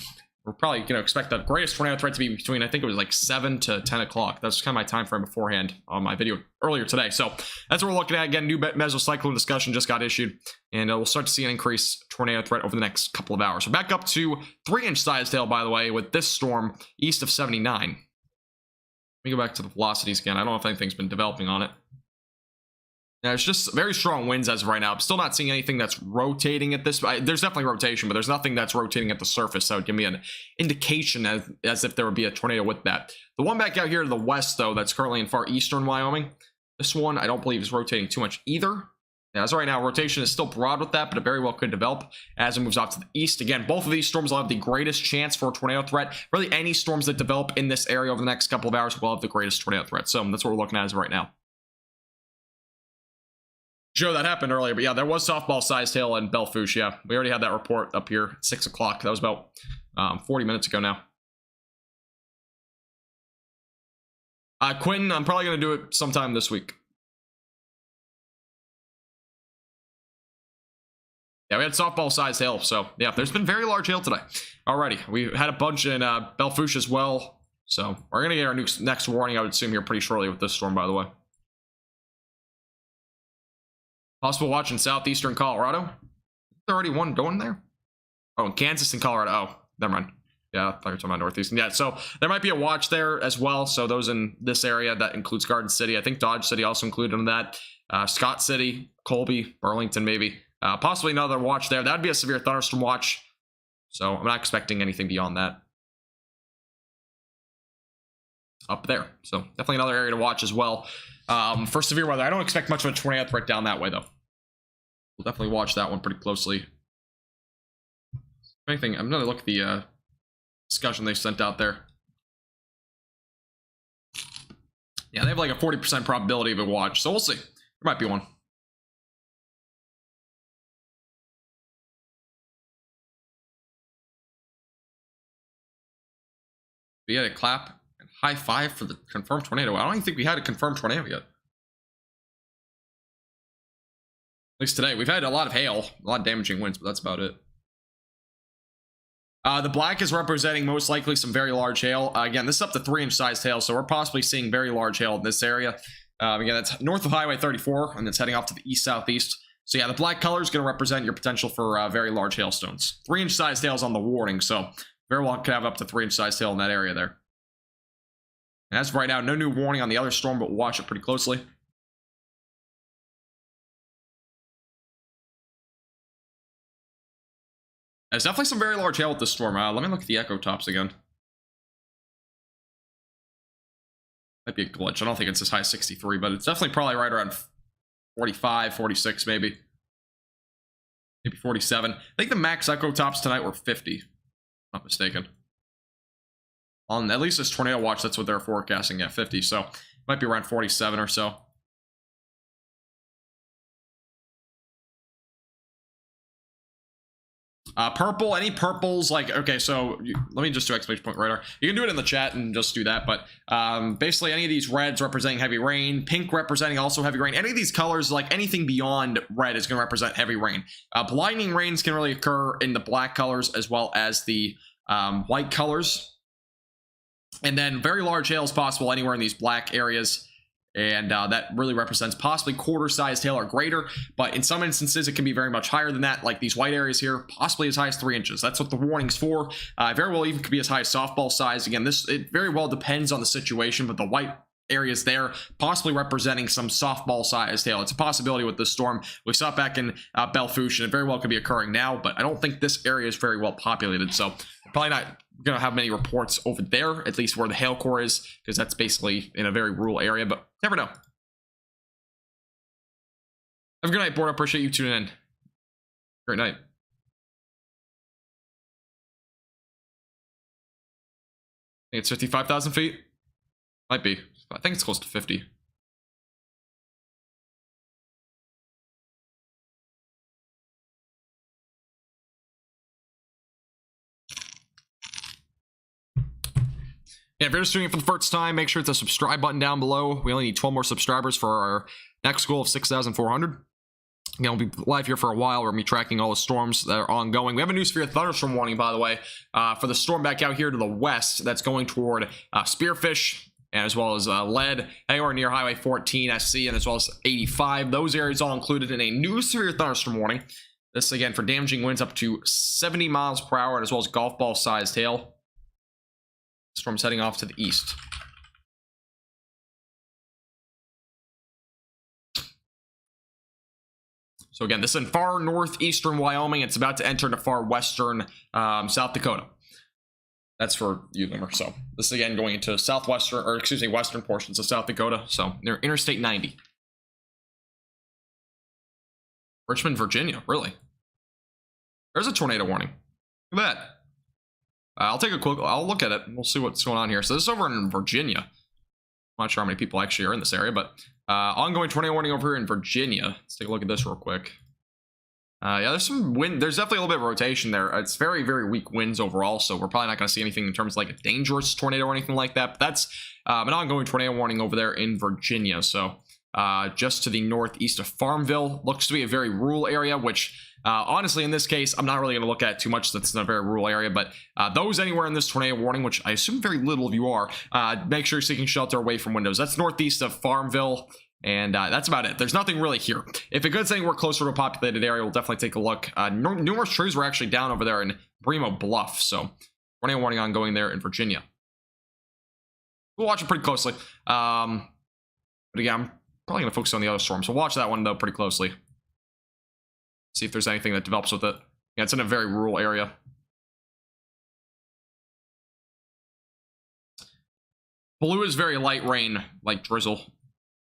We're probably going to expect the greatest tornado threat to be between, I think it was like 7 to 10 o'clock. That's kind of my time frame beforehand on my video earlier today. So that's what we're looking at. Again, new mesocyclone discussion just got issued, and we'll start to see an increased tornado threat over the next couple of hours. We're back up to 3-inch size tail, by the way, with this storm east of 79. Let me go back to the velocities again. I don't know if anything's been developing on it. Yeah, it's just very strong winds as of right now. I'm still not seeing anything that's rotating at this. There's definitely rotation, but there's nothing that's rotating at the surface that would give me an indication as if there would be a tornado with that. The one back out here to the west, though, that's currently in far eastern Wyoming, this one I don't believe is rotating too much either. Yeah, as of right now, rotation is still broad with that, but it very well could develop as it moves off to the east. Again, both of these storms will have the greatest chance for a tornado threat. Really, any storms that develop in this area over the next couple of hours will have the greatest tornado threat. So that's what we're looking at as of right now. Joe, that happened earlier, but yeah, there was softball-sized hail in Belfouche. Yeah, we already had that report up here at 6 o'clock. That was about 40 minutes ago now. Quentin, I'm probably going to do it sometime this week. Yeah, we had softball-sized hail, so yeah, there's been very large hail today already. We had a bunch in Belfouche as well, so we're going to get our next warning, I would assume, here pretty shortly with this storm, by the way. Possible watch in southeastern Colorado. There's already one going there. Oh, in Kansas and Colorado. Oh, never mind. Yeah, I thought you were talking about northeastern. Yeah, so there might be a watch there as well. So those in this area, that includes Garden City. I think Dodge City also included in that. Scott City, Colby, Burlington, maybe. Possibly another watch there. That would be a severe thunderstorm watch. So I'm not expecting anything beyond that. Up there. So definitely another area to watch as well. For severe weather, I don't expect much of a tornado threat down that way, though. We'll definitely watch that one pretty closely. If anything, I'm going to look at the discussion they sent out there. Yeah, they have like a 40% probability of a watch, so we'll see. There might be one. We had a clap and high five for the confirmed tornado. I don't even think we had a confirmed tornado yet. At least today. We've had a lot of hail, a lot of damaging winds, but that's about it. The black is representing most likely some very large hail. Again, this is up to 3-inch sized hail, so we're possibly seeing very large hail in this area. Again, that's north of Highway 34, and it's heading off to the east-southeast. So yeah, the black color is going to represent your potential for very large hailstones. 3-inch sized hail is on the warning, so very well could have up to 3-inch sized hail in that area there. And as of right now, no new warning on the other storm, but we'll watch it pretty closely. There's definitely some very large hail with this storm. Let me look at the echo tops again. Might be a glitch. I don't think it's as high as 63, but it's definitely probably right around 45, 46 maybe. Maybe 47. I think the max echo tops tonight were 50. If I'm not mistaken. On at least this tornado watch, that's what they're forecasting at 50. So it might be around 47 or so. Purple, any purples, like, okay, so let me just do exclamation point radar. You can do it in the chat and just do that, but basically any of these reds representing heavy rain, pink representing also heavy rain, any of these colors, like anything beyond red is going to represent heavy rain. Blinding rains can really occur in the black colors as well as the white colors. And then very large hail is possible anywhere in these black areas. And that really represents possibly quarter-sized hail or greater. But in some instances, it can be very much higher than that, like these white areas here, possibly as high as 3 inches. That's what the warning's for. Very well even could be as high as softball size. Again, it very well depends on the situation, but the white areas there possibly representing some softball-sized hail. It's a possibility with this storm. We saw it back in Belfouche, and it very well could be occurring now, but I don't think this area is very well populated, so probably not going to have many reports over there, at least where the hail core is, because that's basically in a very rural area, but never know. Have a good night, Board. I appreciate you tuning in. Great night. I think it's 55,000 feet. Might be. I think it's close to 50. Yeah, if you're just doing it for the first time, make sure it's a subscribe button down below. We only need 12 more subscribers for our next goal of 6,400. Again, we'll be live here for a while. We're going to be tracking all the storms that are ongoing. We have a new severe thunderstorm warning, by the way, for the storm back out here to the west that's going toward Spearfish, and as well as Lead, anywhere near Highway 14 SC, and as well as 85. Those areas all included in a new severe thunderstorm warning. This, again, for damaging winds up to 70 miles per hour, and as well as golf ball sized hail. Storm's heading off to the east. So again, this is in far northeastern Wyoming. It's about to enter into far western South Dakota. That's for you, Limmer. So this is again going into southwestern, or excuse me, western portions of South Dakota. So near Interstate 90. Richmond, Virginia, really? There's a tornado warning. Look at that. I'll take a quick, I'll look at it. We'll see what's going on here. So this is over in Virginia. I'm not sure how many people actually are in this area, but ongoing tornado warning over here in Virginia. Let's take a look at this real quick. Yeah, there's some wind. There's definitely a little bit of rotation there. It's very, very weak winds overall, so we're probably not going to see anything in terms of like a dangerous tornado or anything like that. But that's an ongoing tornado warning over there in Virginia. So just to the northeast of Farmville. Looks to be a very rural area, which honestly, in this case, I'm not really going to look at too much. That's not a very rural area, but those anywhere in this tornado warning, which I assume very little of you are, make sure you're seeking shelter away from windows. That's northeast of Farmville, and that's about it. There's nothing really here. If it gets anywhere closer to a populated area, we'll definitely take a look. Numerous trees were actually down over there in Bremo Bluff, so tornado warning ongoing there in Virginia. We'll watch it pretty closely. But again, I'm probably going to focus on the other storm, so watch that one, though, pretty closely. See if there's anything that develops with it. Yeah, it's in a very rural area. Blue is very light rain, like drizzle,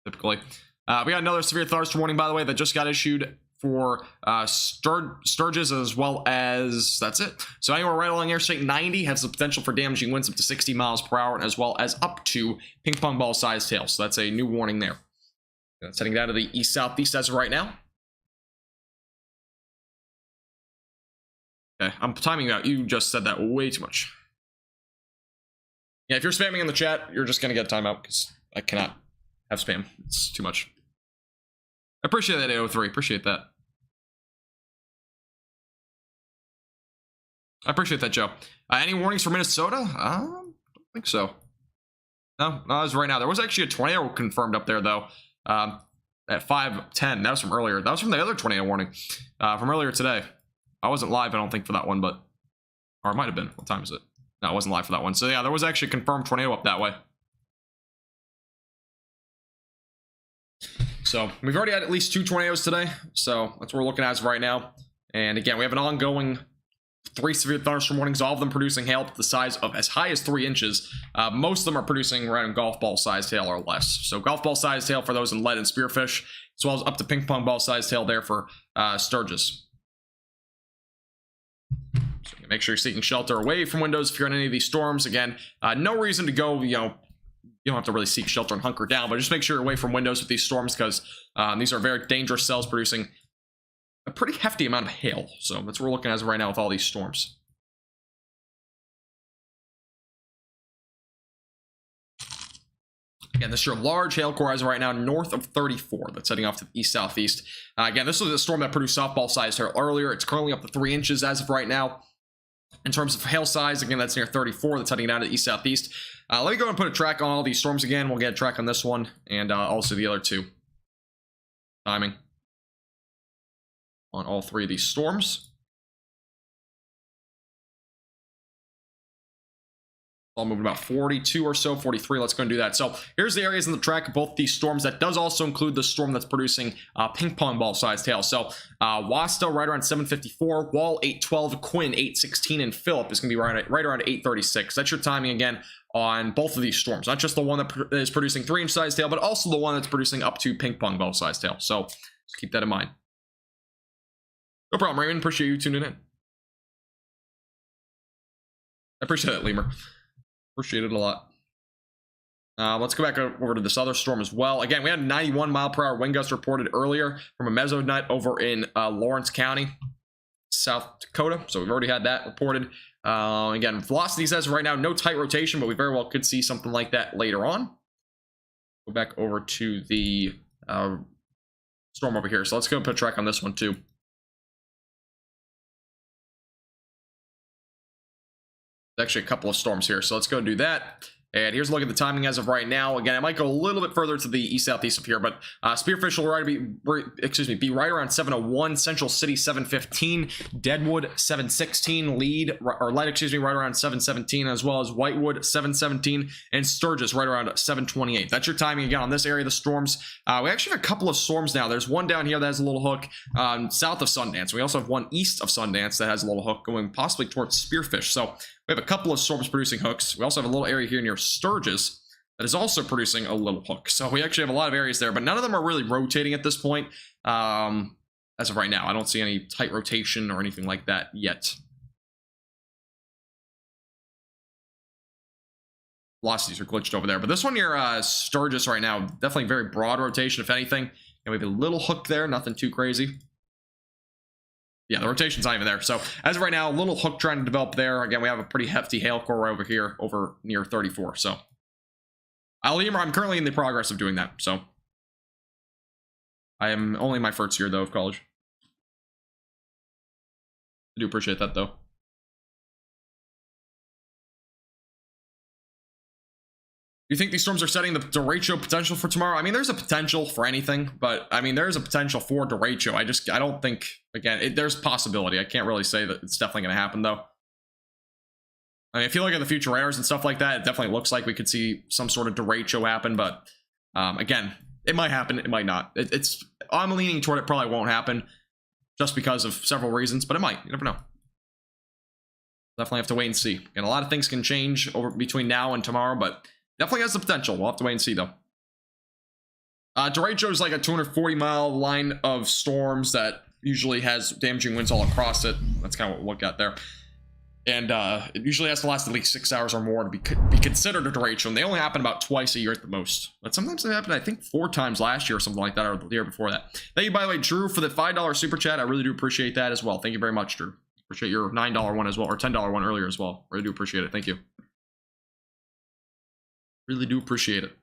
typically. We got another severe thunderstorm warning, by the way, that just got issued for Sturgis, as well as, that's it. So anywhere right along Interstate 90 has the potential for damaging winds up to 60 miles per hour, as well as up to ping pong ball sized hail. So that's a new warning there. It's heading down to the east-southeast as of right now. Okay, I'm timing out. You just said that way too much. Yeah, if you're spamming in the chat, you're just going to get a timeout because I cannot have spam. It's too much. I appreciate that, AO3. Appreciate that. I appreciate that, Joe. Any warnings for Minnesota? I don't think so. No, as of right now. There was actually a tornado confirmed up there, though, at 5:10. That was from earlier. That was from the other tornado warning from earlier today. I wasn't live, I don't think, for that one, but... Or it might have been. What time is it? No, I wasn't live for that one. So, yeah, there was actually a confirmed tornado up that way. So, we've already had at least 2 tornadoes today. So, that's what we're looking at as of right now. And, again, we have an ongoing 3 severe thunderstorm warnings, all of them producing hail to the size of as high as 3 inches. Most of them are producing around golf ball-sized hail or less. So, golf ball-sized hail for those in Lead and Spearfish, as well as up to ping pong ball-sized hail there for Sturgis. So make sure you're seeking shelter away from windows if you're in any of these storms. Again, no reason to go, you don't have to really seek shelter and hunker down, but just make sure you're away from windows with these storms because these are very dangerous cells producing a pretty hefty amount of hail. So that's what we're looking at right now with all these storms. Again, this is your large hail core as of right now, north of 34. That's heading off to the east-southeast. Again, this was a storm that produced softball-sized hail earlier. It's currently up to 3 inches as of right now. In terms of hail size, again, that's near 34. That's heading down to the east-southeast. Let me go and put a track on all these storms again. We'll get a track on this one and also the other 2. Timing on all 3 of these storms. I'll move about 42 or so, 43. Let's go and do that. So here's the areas in the track of both these storms. That does also include the storm that's producing ping pong ball sized hail. So Wasta right around 754, Wall 812, Quinn 816, and Phillip is going to be right around 836. That's your timing again on both of these storms. Not just the one that is producing 3-inch sized hail, but also the one that's producing up to ping pong ball sized hail. So just keep that in mind. No problem, Raymond. Appreciate you tuning in. I appreciate that, Lemur. Appreciate it a lot. Let's go back over to this other storm as well. Again, we had 91 mile per hour wind gusts reported earlier from a mesonet over in Lawrence County, South Dakota. So we've already had that reported. Again, velocity says right now no tight rotation, but we very well could see something like that later on. Go back over to the storm over here. So let's go put a track on this one too. There's actually a couple of storms here, so let's go do that. And here's a look at the timing as of right now. Again, I might go a little bit further to the east-southeast of here, but Spearfish will be right around 7:01, Central City 7:15, Deadwood 7:16, Light, right around 7:17, as well as Whitewood 7:17, and Sturgis right around 7:28. That's your timing again on this area of the storms. We actually have a couple of storms now. There's one down here that has a little hook south of Sundance. We also have one east of Sundance that has a little hook going possibly towards Spearfish. So we have a couple of storms producing hooks. We also have a little area here near Sturgis that is also producing a little hook. So we actually have a lot of areas there, but none of them are really rotating at this point. As of right now, I don't see any tight rotation or anything like that yet. Velocities are glitched over there, but this one near Sturgis right now, definitely very broad rotation, if anything. And we have a little hook there, nothing too crazy. Yeah, the rotation's not even there. So as of right now, a little hook trying to develop there. Again, we have a pretty hefty hail core over here, over near 34. So I'm currently in the progress of doing that. So I am only in my first year, though, of college. I do appreciate that, though. You think these storms are setting the derecho potential for tomorrow? I mean, there's a potential for anything, but I mean, there's a potential for derecho. I don't think, again, there's possibility. I can't really say that it's definitely going to happen, though. I mean, if you look at the future errors and stuff like that, it definitely looks like we could see some sort of derecho happen, but again, it might happen, it might not. I'm leaning toward it probably won't happen just because of several reasons, but it might. You never know. Definitely have to wait and see. And a lot of things can change over between now and tomorrow, but definitely has the potential. We'll have to wait and see, though. Derecho is like a 240-mile line of storms that usually has damaging winds all across it. That's kind of what we'll look at there. And it usually has to last at least 6 hours or more to be considered a derecho. And they only happen about twice a year at the most. But sometimes they happen, I think, 4 times last year or something like that, or the year before that. Thank you, by the way, Drew, for the $5 super chat. I really do appreciate that as well. Thank you very much, Drew. Appreciate your $9 one as well, or $10 one earlier as well. Really do appreciate it. Thank you. Really do appreciate it.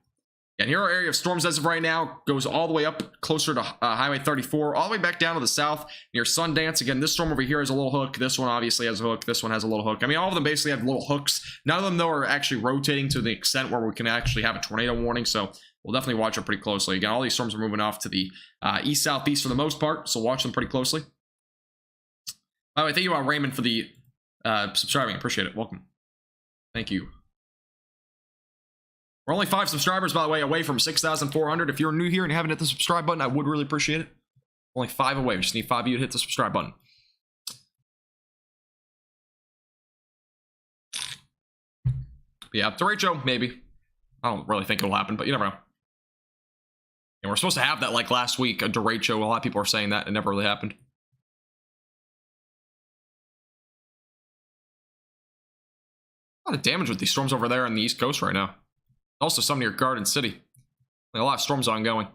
And here our area of storms as of right now goes all the way up closer to Highway 34, all the way back down to the south near Sundance. Again, this storm over here has a little hook. This one obviously has a hook. This one has a little hook. I mean, all of them basically have little hooks. None of them, though, are actually rotating to the extent where we can actually have a tornado warning. So we'll definitely watch it pretty closely. Again, all these storms are moving off to the east-southeast for the most part, so watch them pretty closely. By the way, thank you, Raymond, for the subscribing. I appreciate it. Welcome. Thank you. We're only 5 subscribers, by the way, away from 6,400. If you're new here and haven't hit the subscribe button, I would really appreciate it. Only 5 away. We just need 5 of you to hit the subscribe button. But yeah, derecho, maybe. I don't really think it'll happen, but you never know. And we're supposed to have that like last week, a derecho. A lot of people are saying that. It never really happened. A lot of damage with these storms over there on the East Coast right now. Also some near Garden City. Like a lot of storms ongoing.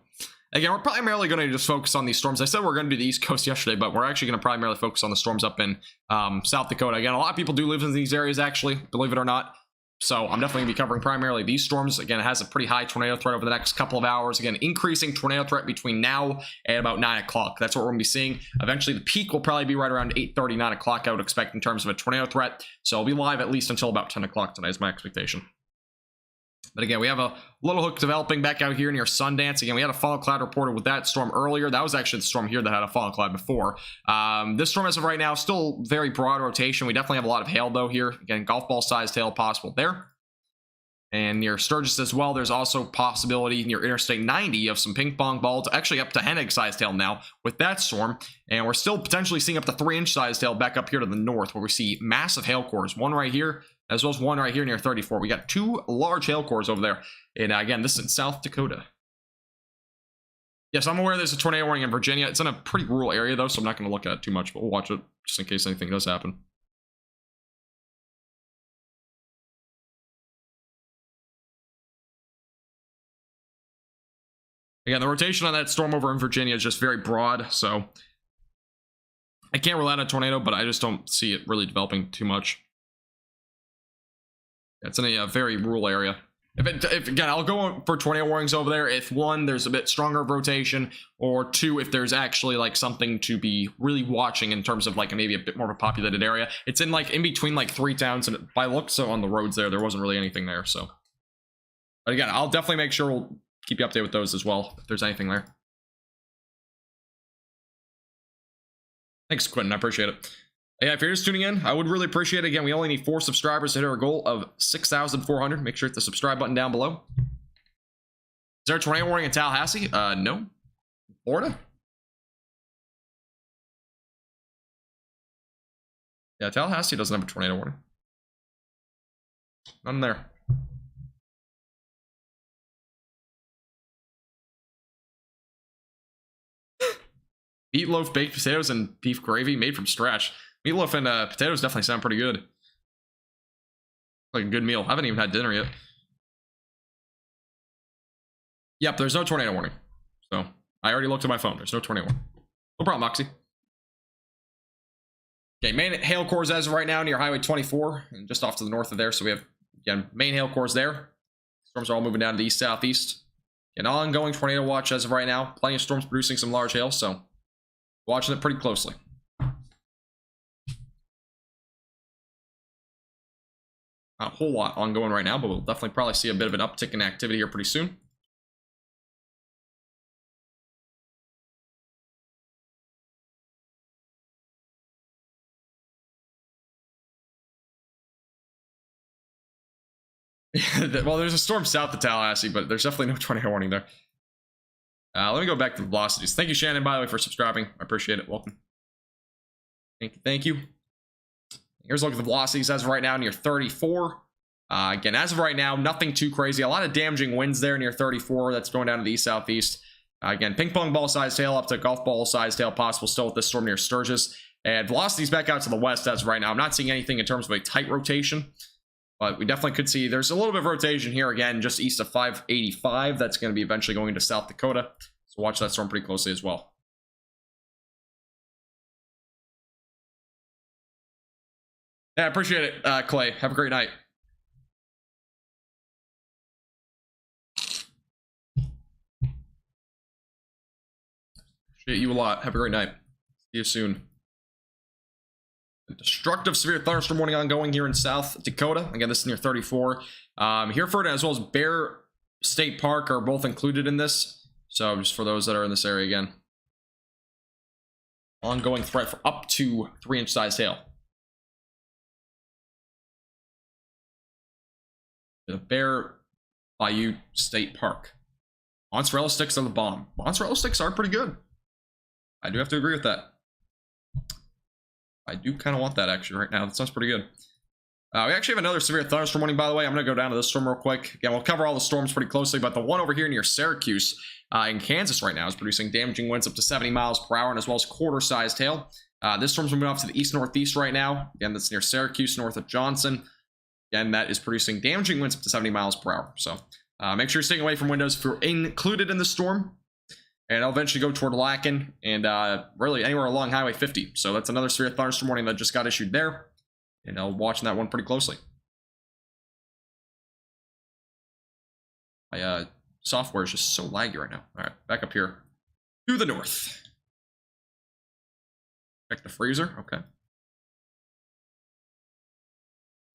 Again, we're primarily going to just focus on these storms. I said we are going to do the East Coast yesterday, but we're actually going to primarily focus on the storms up in South Dakota. Again, a lot of people do live in these areas, actually, believe it or not. So I'm definitely going to be covering primarily these storms. Again, it has a pretty high tornado threat over the next couple of hours. Again, increasing tornado threat between now and about 9 o'clock. That's what we're going to be seeing. Eventually, the peak will probably be right around 8:30, 9 o'clock, I would expect, in terms of a tornado threat. So I'll be live at least until about 10 o'clock tonight is my expectation. But again, we have a little hook developing back out here near Sundance. Again, we had a funnel cloud reported with that storm earlier. That was actually the storm here that had a funnel cloud before. This storm, as of right now, still very broad rotation. We definitely have a lot of hail, though, here. Again, golf ball sized hail possible there. And near Sturgis as well, there's also possibility near Interstate 90 of some ping pong balls, actually up to Hennig sized hail now with that storm. And we're still potentially seeing up to 3-inch sized hail back up here to the north, where we see massive hail cores. One right here, as well as one right here near 34. We got 2 large hail cores over there. And again, this is in South Dakota. Yes, I'm aware there's a tornado warning in Virginia. It's in a pretty rural area, though, so I'm not going to look at it too much, but we'll watch it just in case anything does happen. Again, the rotation on that storm over in Virginia is just very broad, so I can't rule out a tornado, but I just don't see it really developing too much. It's in a very rural area. If again, I'll go for tornado warnings over there if one, there's a bit stronger of rotation, or two, if there's actually like something to be really watching in terms of like maybe a bit more of a populated area. It's in like in between like 3 towns, and by looks on the roads there wasn't really anything there. So, but again, I'll definitely make sure we'll keep you updated with those as well if there's anything there. Thanks, Quentin. I appreciate it. Yeah, if you're just tuning in, I would really appreciate it. Again, we only need 4 subscribers to hit our goal of 6,400. Make sure to hit the subscribe button down below. Is there a tornado warning in Tallahassee? No. Florida? Yeah, Tallahassee doesn't have a tornado warning. None there. Meatloaf, baked potatoes, and beef gravy made from scratch. Meatloaf and potatoes definitely sound pretty good. Like a good meal. I haven't even had dinner yet. Yep, there's no tornado warning. So, I already looked at my phone. There's no tornado warning. No problem, Moxie. Okay, main hail cores as of right now near Highway 24, and just off to the north of there. So we have, again, main hail cores there. Storms are all moving down to the east-southeast. An ongoing tornado watch as of right now. Plenty of storms producing some large hail, so watching it pretty closely. Not a whole lot ongoing right now, but we'll definitely probably see a bit of an uptick in activity here pretty soon. Well, there's a storm south of Tallahassee, but there's definitely no tornado warning there. Let me go back to the velocities. Thank you, Shannon, by the way, for subscribing. I appreciate it. Welcome. Thank you. Here's a look at the velocities as of right now near 34. Again, as of right now, nothing too crazy. A lot of damaging winds there near 34. That's going down to the east-southeast. Again, ping pong ball sized hail up to golf ball sized hail possible still with this storm near Sturgis. And velocities back out to the west as of right now. I'm not seeing anything in terms of a tight rotation, but we definitely could see there's a little bit of rotation here again, just east of 585. That's going to be eventually going into South Dakota. So watch that storm pretty closely as well. Yeah, I appreciate it, Clay. Have a great night. Appreciate you a lot. Have a great night. See you soon. Destructive severe thunderstorm warning ongoing here in South Dakota. Again, this is near 34. Hereford as well as Bear State Park are both included in this. So just for those that are in this area again. Ongoing threat for up to 3-inch size hail. The Bear Bayou State Park. Mozzarella sticks are the bomb. Mozzarella sticks are pretty good. I do have to agree with that. I do kind of want that actually right now. That sounds pretty good. We actually have another severe thunderstorm warning, by the way. I'm going to go down to this storm real quick. Again, we'll cover all the storms pretty closely, but the one over here near Syracuse in Kansas right now is producing damaging winds up to 70 miles per hour and as well as quarter-sized hail. This storm's moving off to the east-northeast right now. Again, that's near Syracuse, north of Johnson. Again, that is producing damaging winds up to 70 miles per hour. So make sure you're staying away from windows if you're included in the storm. And I'll eventually go toward Lacken and really anywhere along Highway 50. So that's another severe thunderstorm warning that just got issued there. And I'll watching that one pretty closely. My software is just so laggy right now. All right, back up here to the north. Check the freezer. Okay.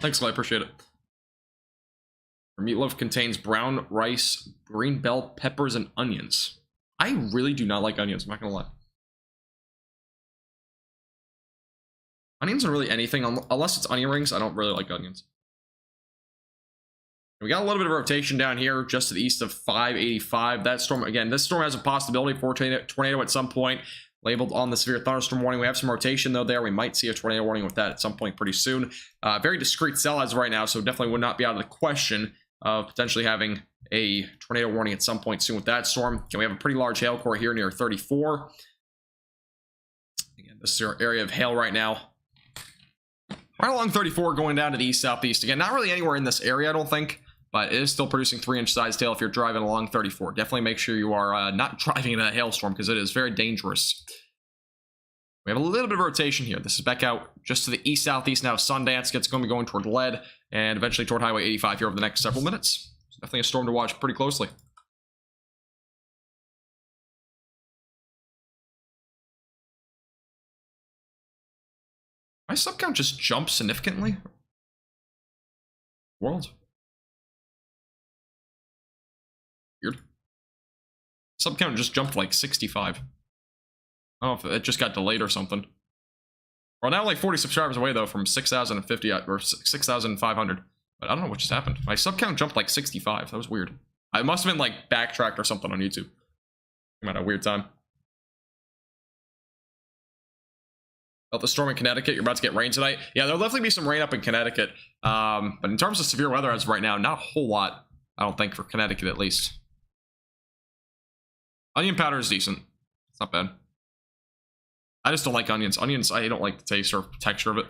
Thanks, Clay. Appreciate it. Our meatloaf contains brown rice, green bell peppers, and onions. I really do not like onions. I'm not gonna lie. Onions are really anything unless it's onion rings. I don't really like onions. We got a little bit of rotation down here just to the east of 585. That storm, again, this storm has a possibility for a tornado at some point, labeled on the severe thunderstorm warning. We have some rotation though there. We might see a tornado warning with that at some point pretty soon. Very discreet cell as of right now, so definitely would not be out of the question of potentially having a tornado warning at some point soon with that storm. Again, we have a pretty large hail core here near 34. Again, this is our area of hail right now. Right along 34 going down to the east-southeast. Again, not really anywhere in this area, I don't think, but it is still producing 3-inch sized hail if you're driving along 34. Definitely make sure you are not driving in a hailstorm because it is very dangerous. We have a little bit of rotation here. This is back out just to the east-southeast now. Sundance gets going to be going toward lead and eventually toward Highway 85 here over the next several minutes. It's definitely a storm to watch pretty closely. My sub count just jumped significantly. World. Weird. Sub count just jumped like 65. I don't know if it just got delayed or something. We're now like 40 subscribers away though from 6,050 or 6,500. But I don't know what just happened. My sub count jumped like 65. That was weird. I must have been like backtracked or something on YouTube. I'm at a weird time. About the storm in Connecticut, you're about to get rain tonight. Yeah, there'll definitely be some rain up in Connecticut. But in terms of severe weather as of right now, not a whole lot, I don't think, for Connecticut at least. Onion powder is decent. It's not bad. I just don't like onions. Onions, I don't like the taste or texture of it.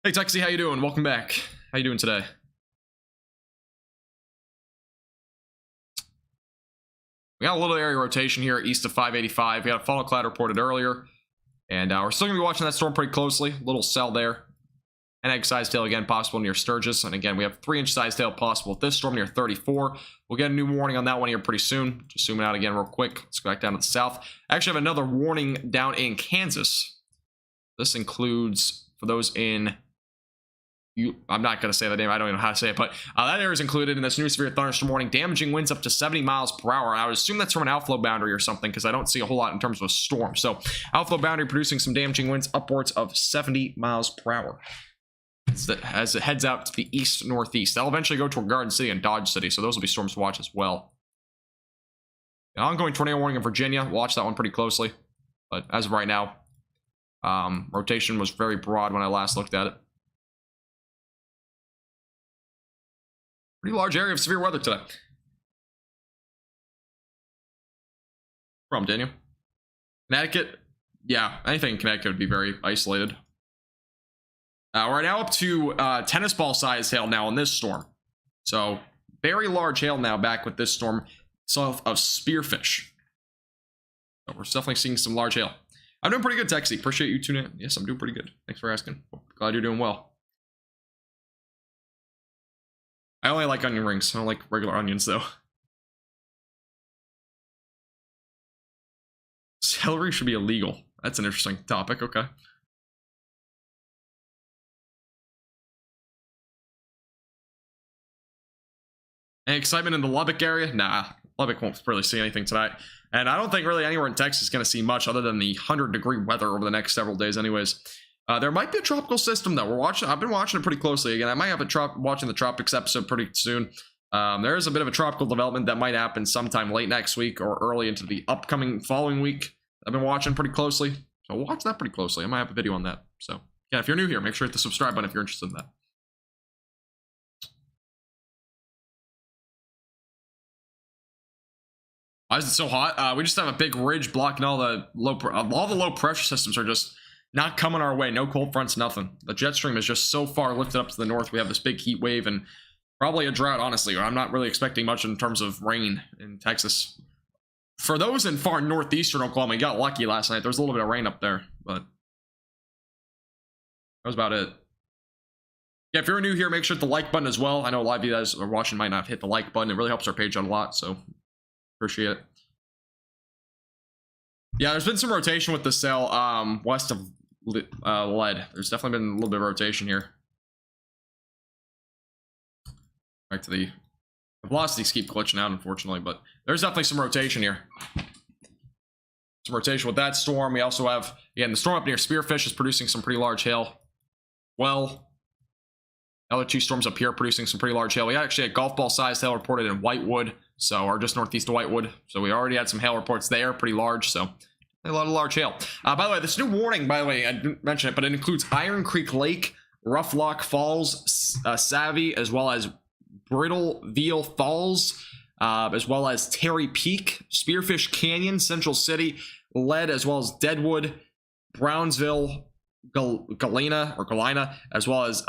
Hey, Texie, how you doing? Welcome back. How you doing today? We got a little area rotation here east of 585. We had a funnel cloud reported earlier. And we're still going to be watching that storm pretty closely. Little cell there. An egg-sized tail again possible near Sturgis. And again, we have 3-inch size tail possible with this storm near 34. We'll get a new warning on that one here pretty soon. Just zooming out again real quick. Let's go back down to the south. I actually have another warning down in Kansas. This includes, for those in... I'm not going to say the name. I don't even know how to say it. But that area is included in this new severe thunderstorm warning. Damaging winds up to 70 miles per hour. And I would assume that's from an outflow boundary or something because I don't see a whole lot in terms of a storm. So outflow boundary producing some damaging winds upwards of 70 miles per hour. As it heads out to the east-northeast. That'll eventually go toward Garden City and Dodge City. So those will be storms to watch as well. An ongoing tornado warning in Virginia. Watch that one pretty closely. But as of right now, rotation was very broad when I last looked at it. Pretty large area of severe weather today. From Daniel. Connecticut, yeah, anything in Connecticut would be very isolated. We're now up to tennis ball size hail now in this storm. So very large hail now back with this storm south of Spearfish. So we're definitely seeing some large hail. I'm doing pretty good, Texie. Appreciate you tuning in. Yes, I'm doing pretty good. Thanks for asking. Glad you're doing well. I only like onion rings. I don't like regular onions, though. Celery should be illegal. That's an interesting topic. Okay. Any excitement in the Lubbock area? Nah, Lubbock won't really see anything tonight. And I don't think really anywhere in Texas is going to see much other than the 100-degree weather over the next several days anyways. There might be a tropical system that we're watching. I've been watching it pretty closely. Again, I might have watching the tropics episode pretty soon. There is a bit of a tropical development that might happen sometime late next week or early into the upcoming following week. I've been watching pretty closely. So watch that pretty closely. I might have a video on that. So yeah, if you're new here, make sure to hit the subscribe button if you're interested in that. Why is it so hot? We just have a big ridge blocking all the low pressure systems are just not coming our way. No cold fronts, nothing. The jet stream is just so far lifted up to the north. We have this big heat wave and probably a drought, honestly. I'm not really expecting much in terms of rain in Texas. For those in far northeastern Oklahoma, you got lucky last night. There was a little bit of rain up there, but that was about it. Yeah, if you're new here, make sure to hit the like button as well. I know a lot of you guys are watching might not have hit the like button. It really helps our page out a lot, so appreciate it. Yeah, there's been some rotation with the cell west of lead. There's definitely been a little bit of rotation here. Back to the velocities keep glitching out, unfortunately, but there's definitely some rotation here. Some rotation with that storm. We also have, again, the storm up near Spearfish is producing some pretty large hail. Well, other two storms up here producing some pretty large hail. We actually had golf ball sized hail reported in Whitewood, so or just northeast of Whitewood. So we already had some hail reports there, pretty large. So a lot of large hail. By the way, this new warning, by the way, I didn't mention it, but it includes Iron Creek Lake, Rough Lock Falls, Savvy, as well as Brittleville Falls, as well as Terry Peak, Spearfish Canyon, Central City, Lead, as well as Deadwood, Brownsville, Galena, as well as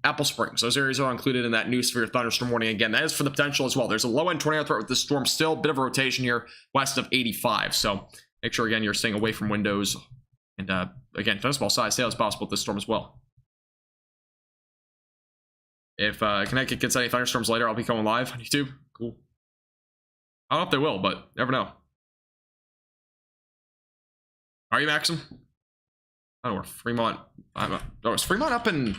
Apple Springs. Those areas are included in that new severe thunderstorm warning. Again, that is for the potential as well. There's a low-end tornado threat with this storm still, bit of a rotation here west of 85. So make sure, again, you're staying away from windows And again, tennis ball size hail is possible with this storm as well. If Connecticut gets any thunderstorms later, I'll be going live on YouTube. Cool. I don't know if they will, but never know. Are you, Maxim? I don't know where Fremont. Oh, is Fremont up in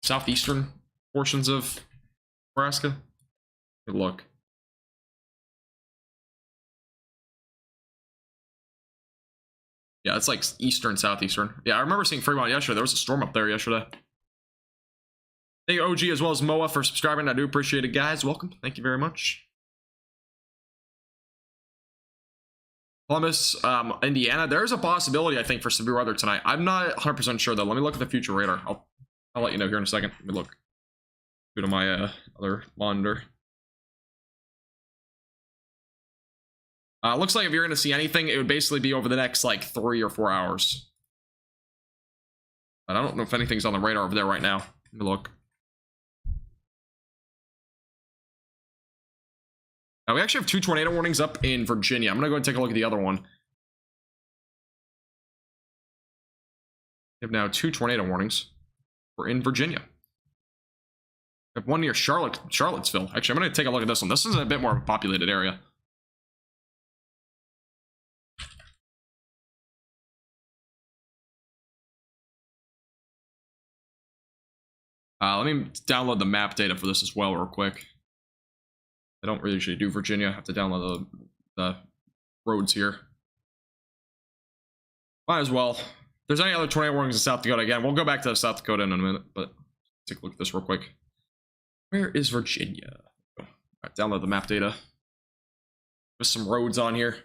southeastern portions of Nebraska? Good look. Yeah, it's like eastern, southeastern. Yeah, I remember seeing Fremont yesterday. There was a storm up there yesterday. Thank you, OG, as well as Moa, for subscribing. I do appreciate it, guys. Welcome. Thank you very much. Columbus, Indiana. There's a possibility, I think, for severe weather tonight. I'm not 100% sure, though. Let me look at the future radar. I'll let you know here in a second. Let me look. Go to my other monitor. Looks like if you're going to see anything, it would basically be over the next, like, 3 or 4 hours. But I don't know if anything's on the radar over there right now. Let me look. We actually have 2 tornado warnings up in Virginia. I'm going to go and take a look at the other one. We have now 2 tornado warnings. We're in Virginia. We have one near Charlottesville. Actually, I'm going to take a look at this one. This is a bit more of a populated area. Let me download the map data for this as well real quick. I don't really usually do Virginia. I have to download the roads here. Might as well. If there's any other tornado warnings in South Dakota, again, we'll go back to South Dakota in a minute, but take a look at this real quick. Where is Virginia? All right, download the map data. There's some roads on here.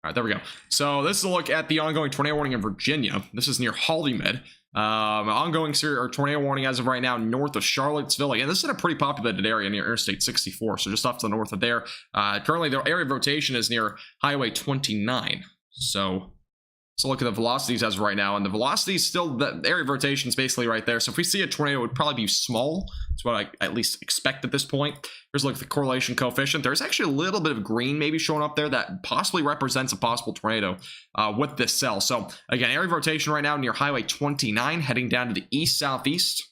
All right, there we go. So this is a look at the ongoing tornado warning in Virginia. This is near Hollymed. Ongoing tornado warning as of right now north of Charlottesville. Again, this is in a pretty populated area near Interstate 64, so just off to the north of there. Currently, the area of rotation is near Highway 29. So let's look at the velocities as of right now, and the velocity is still, the area of rotation is basically right there. So if we see a tornado, it would probably be small. That's what I at least expect at this point. Here's a look at the correlation coefficient. There's actually a little bit of green maybe showing up there that possibly represents a possible tornado with this cell. So again, area of rotation right now near Highway 29, heading down to the east-southeast.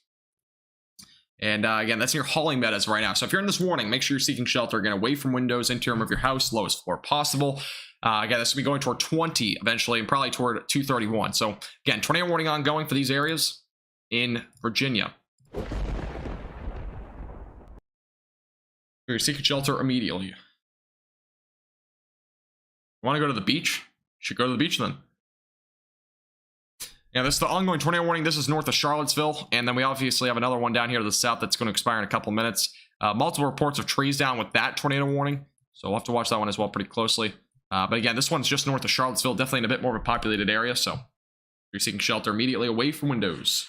And again, that's near Hollymed as right now. So if you're in this warning, make sure you're seeking shelter. Again, away from windows, interior of your house, lowest floor possible. Again, this will be going toward 20 eventually, and probably toward 231. So again, tornado warning ongoing for these areas in Virginia. You're seeking shelter immediately. Want to go to the beach? Should go to the beach then. Yeah, this is the ongoing tornado warning. This is north of Charlottesville, and then we obviously have another one down here to the south that's going to expire in a couple minutes. Multiple reports of trees down with that tornado warning, so we'll have to watch that one as well pretty closely. But again, this one's just north of Charlottesville, definitely in a bit more of a populated area, so you're seeking shelter immediately away from windows.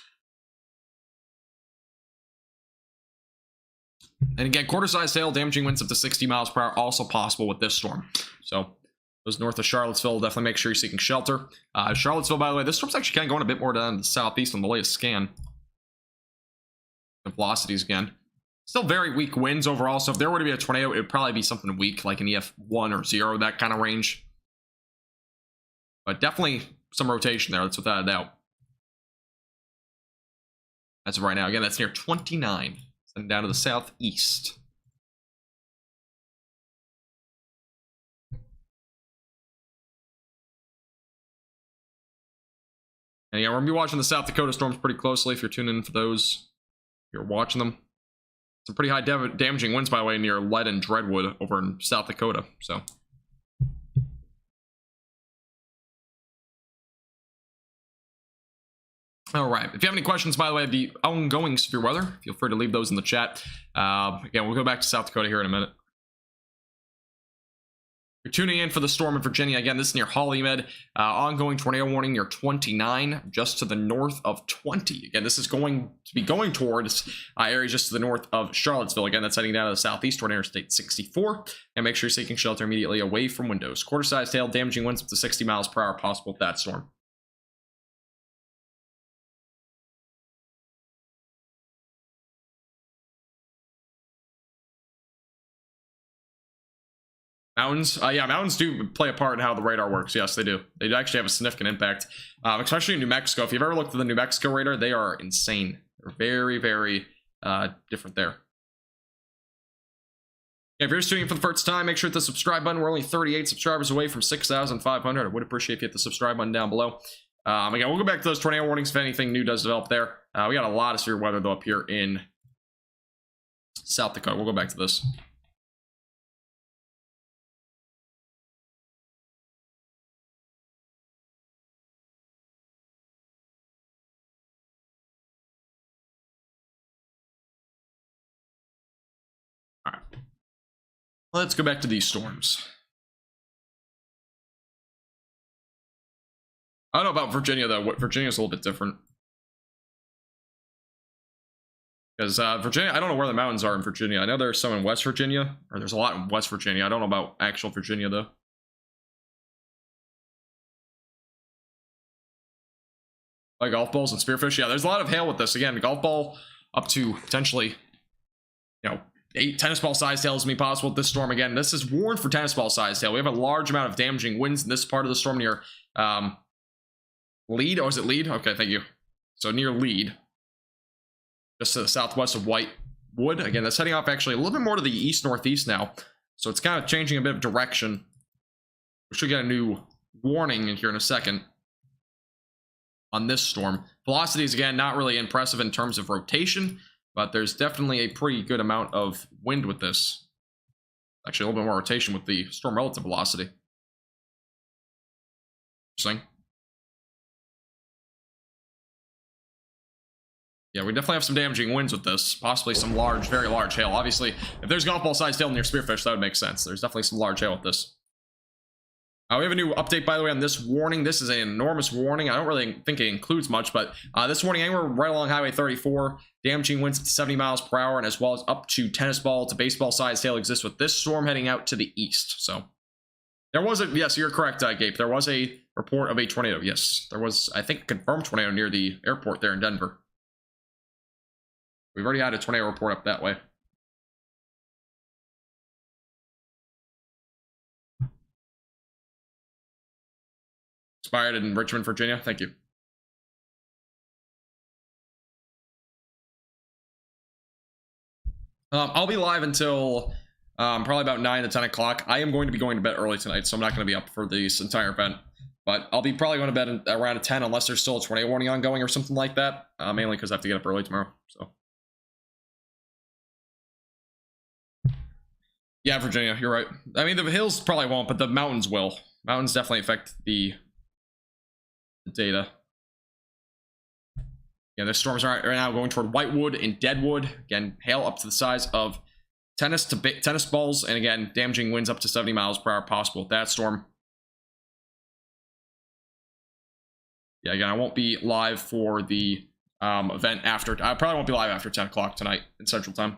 And again, quarter-sized hail, damaging winds up to 60 miles per hour, also possible with this storm. So those north of Charlottesville, definitely make sure you're seeking shelter. Charlottesville, by the way, this storm's actually kind of going a bit more down to the southeast on the latest scan. The velocities again. Still very weak winds overall, so if there were to be a tornado, it would probably be something weak, like an EF1 or 0, that kind of range. But definitely some rotation there, that's without a doubt. As of right now, again, that's near 29. And down to the southeast. And yeah, we're going to be watching the South Dakota storms pretty closely if you're tuning in for those. If you're watching them. Some pretty high damaging winds, by the way, near Lead and Dreadwood over in South Dakota. So. All right. If you have any questions, by the way, of the ongoing severe weather, feel free to leave those in the chat. Again, we'll go back to South Dakota here in a minute. You're tuning in for the storm in Virginia. Again, this is near Hollymed. Ongoing tornado warning near 29, just to the north of 20. Again, this is going to be going towards areas just to the north of Charlottesville. Again, that's heading down to the southeast toward Interstate 64. And make sure you're seeking shelter immediately away from windows. Quarter-sized hail, damaging winds up to 60 miles per hour possible with that storm. Mountains, yeah, mountains do play a part in how the radar works. Yes, they do. They do actually have a significant impact, especially in New Mexico. If you've ever looked at the New Mexico radar, they are insane. They're very, very different there. If you're just tuning in for the first time, make sure to hit the subscribe button. We're only 38 subscribers away from 6,500. I would appreciate if you hit the subscribe button down below. Again, we'll go back to those tornado warnings if anything new does develop there. We got a lot of severe weather, though, up here in South Dakota. We'll go back to this. All right. Let's go back to these storms. I don't know about Virginia, though. Virginia's a little bit different. Because Virginia, I don't know where the mountains are in Virginia. I know there's some in West Virginia, or there's a lot in West Virginia. I don't know about actual Virginia, though. Like golf balls and spearfish. Yeah, there's a lot of hail with this. Again, golf ball up to potentially, 8 tennis ball size hail is going to be possible with this storm. Again, this is warned for tennis ball size hail. We have a large amount of damaging winds in this part of the storm near Lead. Oh, is it Lead? Okay, thank you. So near Lead, just to the southwest of Whitewood. Again, that's heading off actually a little bit more to the east-northeast now. So it's kind of changing a bit of direction. We should get a new warning in here in a second on this storm. Velocities, again, not really impressive in terms of rotation, but there's definitely a pretty good amount of wind with this. Actually, a little bit more rotation with the storm relative velocity. Interesting. Yeah, we definitely have some damaging winds with this. Possibly some large, very large hail. Obviously, if there's golf ball sized hail near spearfish, that would make sense. There's definitely some large hail with this. We have a new update, by the way, on this warning. This is an enormous warning. I don't really think it includes much, but this warning anywhere right along Highway 34, damaging winds to 70 miles per hour, and as well as up to tennis ball to baseball sized hail exists with this storm heading out to the east. So there was a, yes, you're correct, Gabe. There was a report of a tornado. Yes, there was, I think, a confirmed tornado near the airport there in Denver. We've already had a tornado report up that way. Expired in Richmond, Virginia. Thank you. I'll be live until probably about 9 to 10 o'clock. I am going to be going to bed early tonight, so I'm not going to be up for this entire event. But I'll be probably going to bed around 10 unless there's still a tornado warning ongoing or something like that. Mainly because I have to get up early tomorrow. So. Yeah, Virginia, you're right. I mean, the hills probably won't, but the mountains will. Mountains definitely affect the data. Yeah, the storms are right now going toward Whitewood and Deadwood. Again, hail up to the size of tennis balls, and again, damaging winds up to 70 miles per hour possible with that storm. Yeah, again, I won't be live for the event after. I probably won't be live after 10 o'clock tonight in Central Time.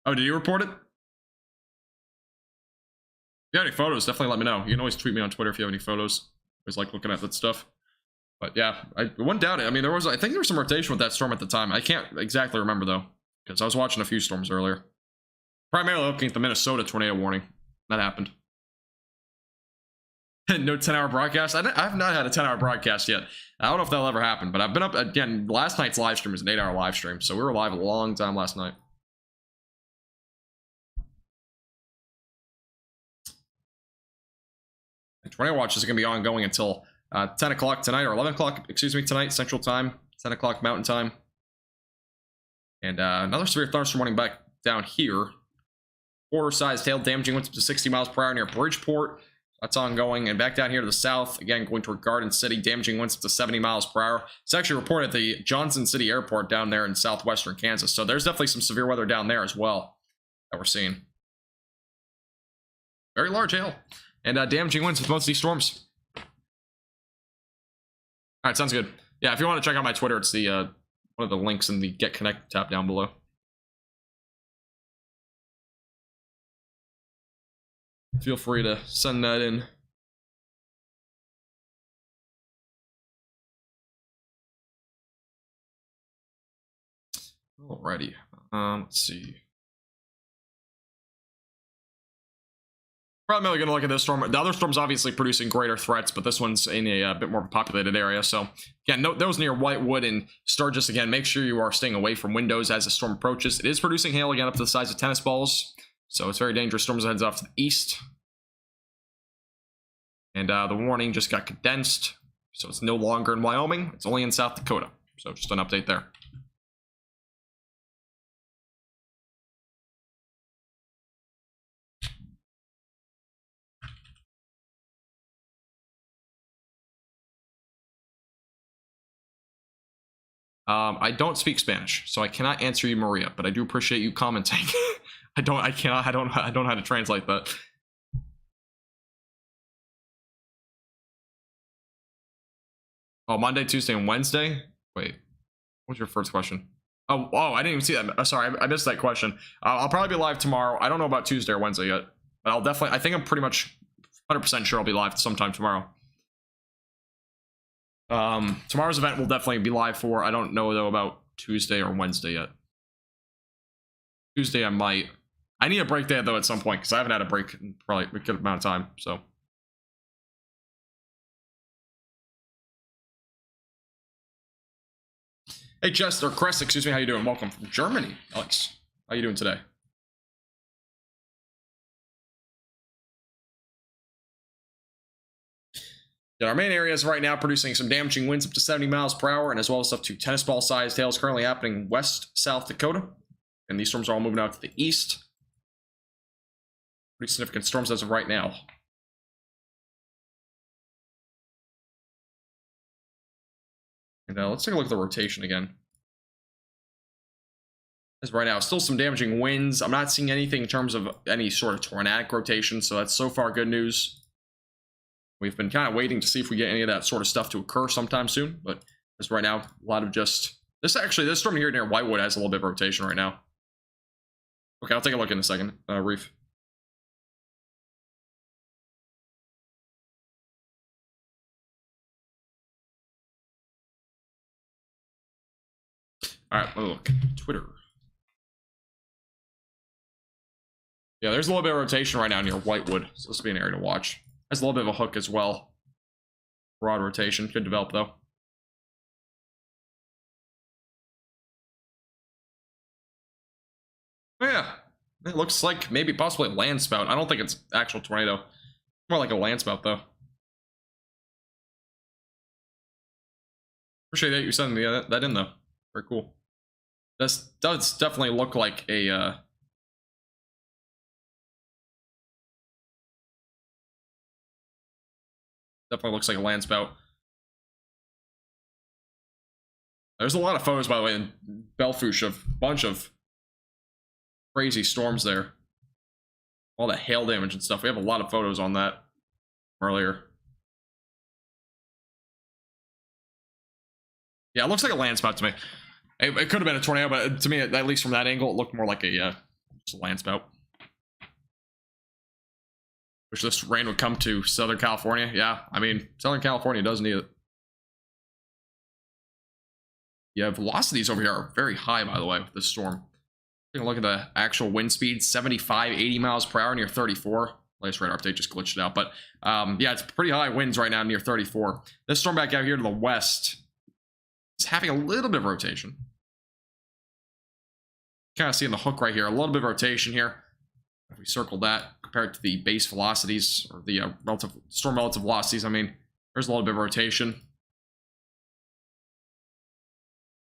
Oh, did you report it? If you have any photos, definitely let me know. You can always tweet me on Twitter if you have any photos. I always like looking at that stuff. But yeah, I wouldn't doubt it. I mean, I think there was some rotation with that storm at the time. I can't exactly remember, though, because I was watching a few storms earlier. Primarily looking at the Minnesota tornado warning. That happened. No 10-hour broadcast? I have not had a 10-hour broadcast yet. I don't know if that'll ever happen, but I've been up, again, last night's live stream was an 8-hour live stream, so we were live a long time last night. Tornado watch is going to be ongoing until 10 o'clock tonight, or 11 o'clock, excuse me, tonight, Central Time, 10 o'clock Mountain Time. And another severe thunderstorm warning back down here. Quarter-sized hail, damaging winds up to 60 miles per hour near Bridgeport. That's ongoing. And back down here to the south, again, going toward Garden City, damaging winds up to 70 miles per hour. It's actually reported at the Johnson City Airport down there in southwestern Kansas. So there's definitely some severe weather down there as well that we're seeing. Very large hail. And damaging winds with most of these storms. All right, sounds good. Yeah, if you want to check out my Twitter, it's the one of the links in the Get Connected tab down below. Feel free to send that in. Alrighty. Let's see. Probably going to look at this storm. The other storm's obviously producing greater threats, but this one's in a bit more populated area. So, again, note those near Whitewood and Sturgis. Again, make sure you are staying away from windows as the storm approaches. It is producing hail again up to the size of tennis balls, so it's very dangerous. Storms heads off to the east. And the warning just got condensed, so it's no longer in Wyoming. It's only in South Dakota. So just an update there. I don't speak Spanish, so I cannot answer you, Maria, but I do appreciate you commenting. I don't know how to translate that. Oh, Monday, Tuesday, and Wednesday? Wait, what was your first question? Oh, I didn't even see that. Sorry, I missed that question. I'll probably be live tomorrow. I don't know about Tuesday or Wednesday yet, but I think I'm pretty much 100% sure I'll be live sometime tomorrow. Tomorrow's event will definitely be live for. I don't know though about Tuesday or Wednesday yet. Tuesday I might. I need a break day though at some point because I haven't had a break in probably a good amount of time. So. Hey Jess or Crest, excuse me, how you doing? Welcome from Germany, Alex. How you doing today? Yeah, our main area is right now producing some damaging winds up to 70 miles per hour and as well as up to tennis ball sized hails currently happening west South Dakota. And these storms are all moving out to the east. Pretty significant storms as of right now. And let's take a look at the rotation again. As right now, still some damaging winds. I'm not seeing anything in terms of any sort of tornadic rotation, so that's so far good news. We've been kind of waiting to see if we get any of that sort of stuff to occur sometime soon, but as right now, a lot of just this storm here near Whitewood has a little bit of rotation right now. Okay, I'll take a look in a second, Reef. All right, look, Twitter. Yeah, there's a little bit of rotation right now near Whitewood, so this will be an area to watch. Has a little bit of a hook as well. Broad rotation, could develop though. Oh yeah, it looks like maybe possibly a land spout. I don't think it's actual tornado. More like a land spout though. Appreciate that you sending that in though. Very cool. This does definitely look like a definitely looks like a land spout. There's a lot of photos, by the way, in Belfouche of a bunch of crazy storms there. All the hail damage and stuff. We have a lot of photos on that earlier. Yeah, it looks like a land spout to me. It could have been a tornado, but to me, at least from that angle, it looked more like a land spout. Wish this rain would come to Southern California. Yeah, I mean, Southern California does need it. Yeah, velocities over here are very high, by the way, with this storm. Taking a look at the actual wind speed, 75, 80 miles per hour near 34. Latest radar update just glitched it out, but yeah, it's pretty high winds right now near 34. This storm back out here to the west is having a little bit of rotation. Kind of seeing the hook right here, a little bit of rotation here. If we circle that compared to the base velocities or the storm relative velocities, I mean, there's a little bit of rotation.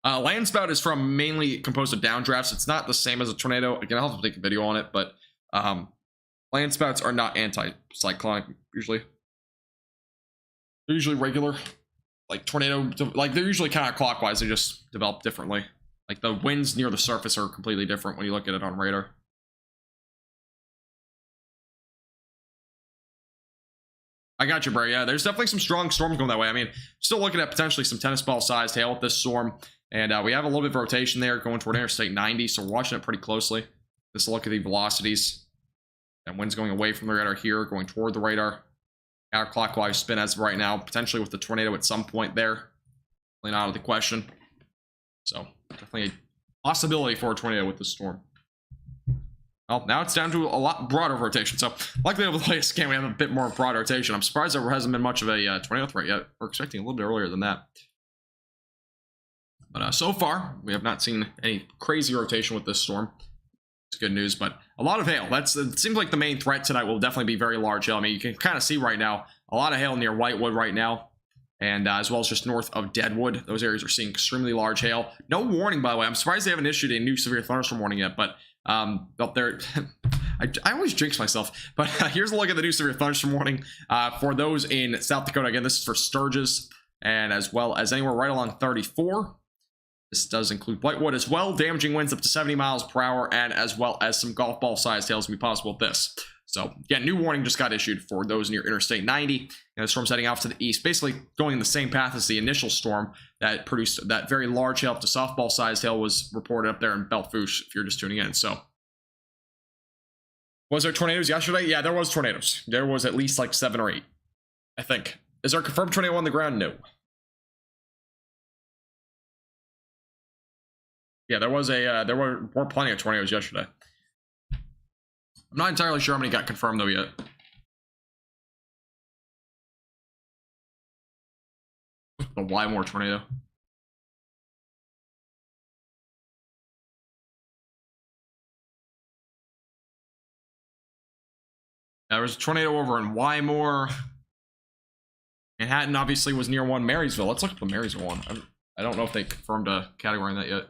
Land spout is from mainly composed of downdrafts. It's not the same as a tornado. Again, I'll have to take a video on it, but land spouts are not anti-cyclonic usually. They're usually regular, like tornado. Like they're usually kind of clockwise. They just develop differently. Like the winds near the surface are completely different when you look at it on radar. I got you, bro. Yeah, there's definitely some strong storms going that way. I mean, still looking at potentially some tennis ball sized hail with this storm. And we have a little bit of rotation there going toward Interstate 90. So we're watching it pretty closely. Just look at the velocities. And winds going away from the radar here, going toward the radar. Counterclockwise spin as of right now. Potentially with the tornado at some point there. Really not out of the question. So definitely possibility for a tornado with this storm. Well, now it's down to a lot broader rotation. So, likely over the latest game, we have a bit more broad rotation. I'm surprised there hasn't been much of a tornado threat yet. We're expecting a little bit earlier than that. But so far, we have not seen any crazy rotation with this storm. It's good news, but a lot of hail. It seems like the main threat tonight will definitely be very large hail. I mean, you can kind of see right now, a lot of hail near Whitewood right now. And as well as just north of Deadwood. Those areas are seeing extremely large hail. No warning, by the way. I'm surprised they haven't issued a new severe thunderstorm warning yet, but up there, I always jinx myself. But here's a look at the new severe thunderstorm warning for those in South Dakota. Again, this is for Sturgis and as well as anywhere right along 34. This does include Whitewood as well. Damaging winds up to 70 miles per hour and as well as some golf ball sized hails can be possible with this. So, again, new warning just got issued for those near Interstate 90. And the storm's heading off to the east, basically going in the same path as the initial storm that produced that very large hail up to softball-sized hail was reported up there in Belfouche, if you're just tuning in. So, was there tornadoes yesterday? Yeah, there was tornadoes. There was at least like 7 or 8, I think. Is there a confirmed tornado on the ground? No. Yeah, there were plenty of tornadoes yesterday. I'm not entirely sure how many got confirmed though yet. The Wymore tornado. There was a tornado over in Wymore. Manhattan obviously was near one. Marysville. Let's look at the Marysville one. I don't know if they confirmed a category on that yet.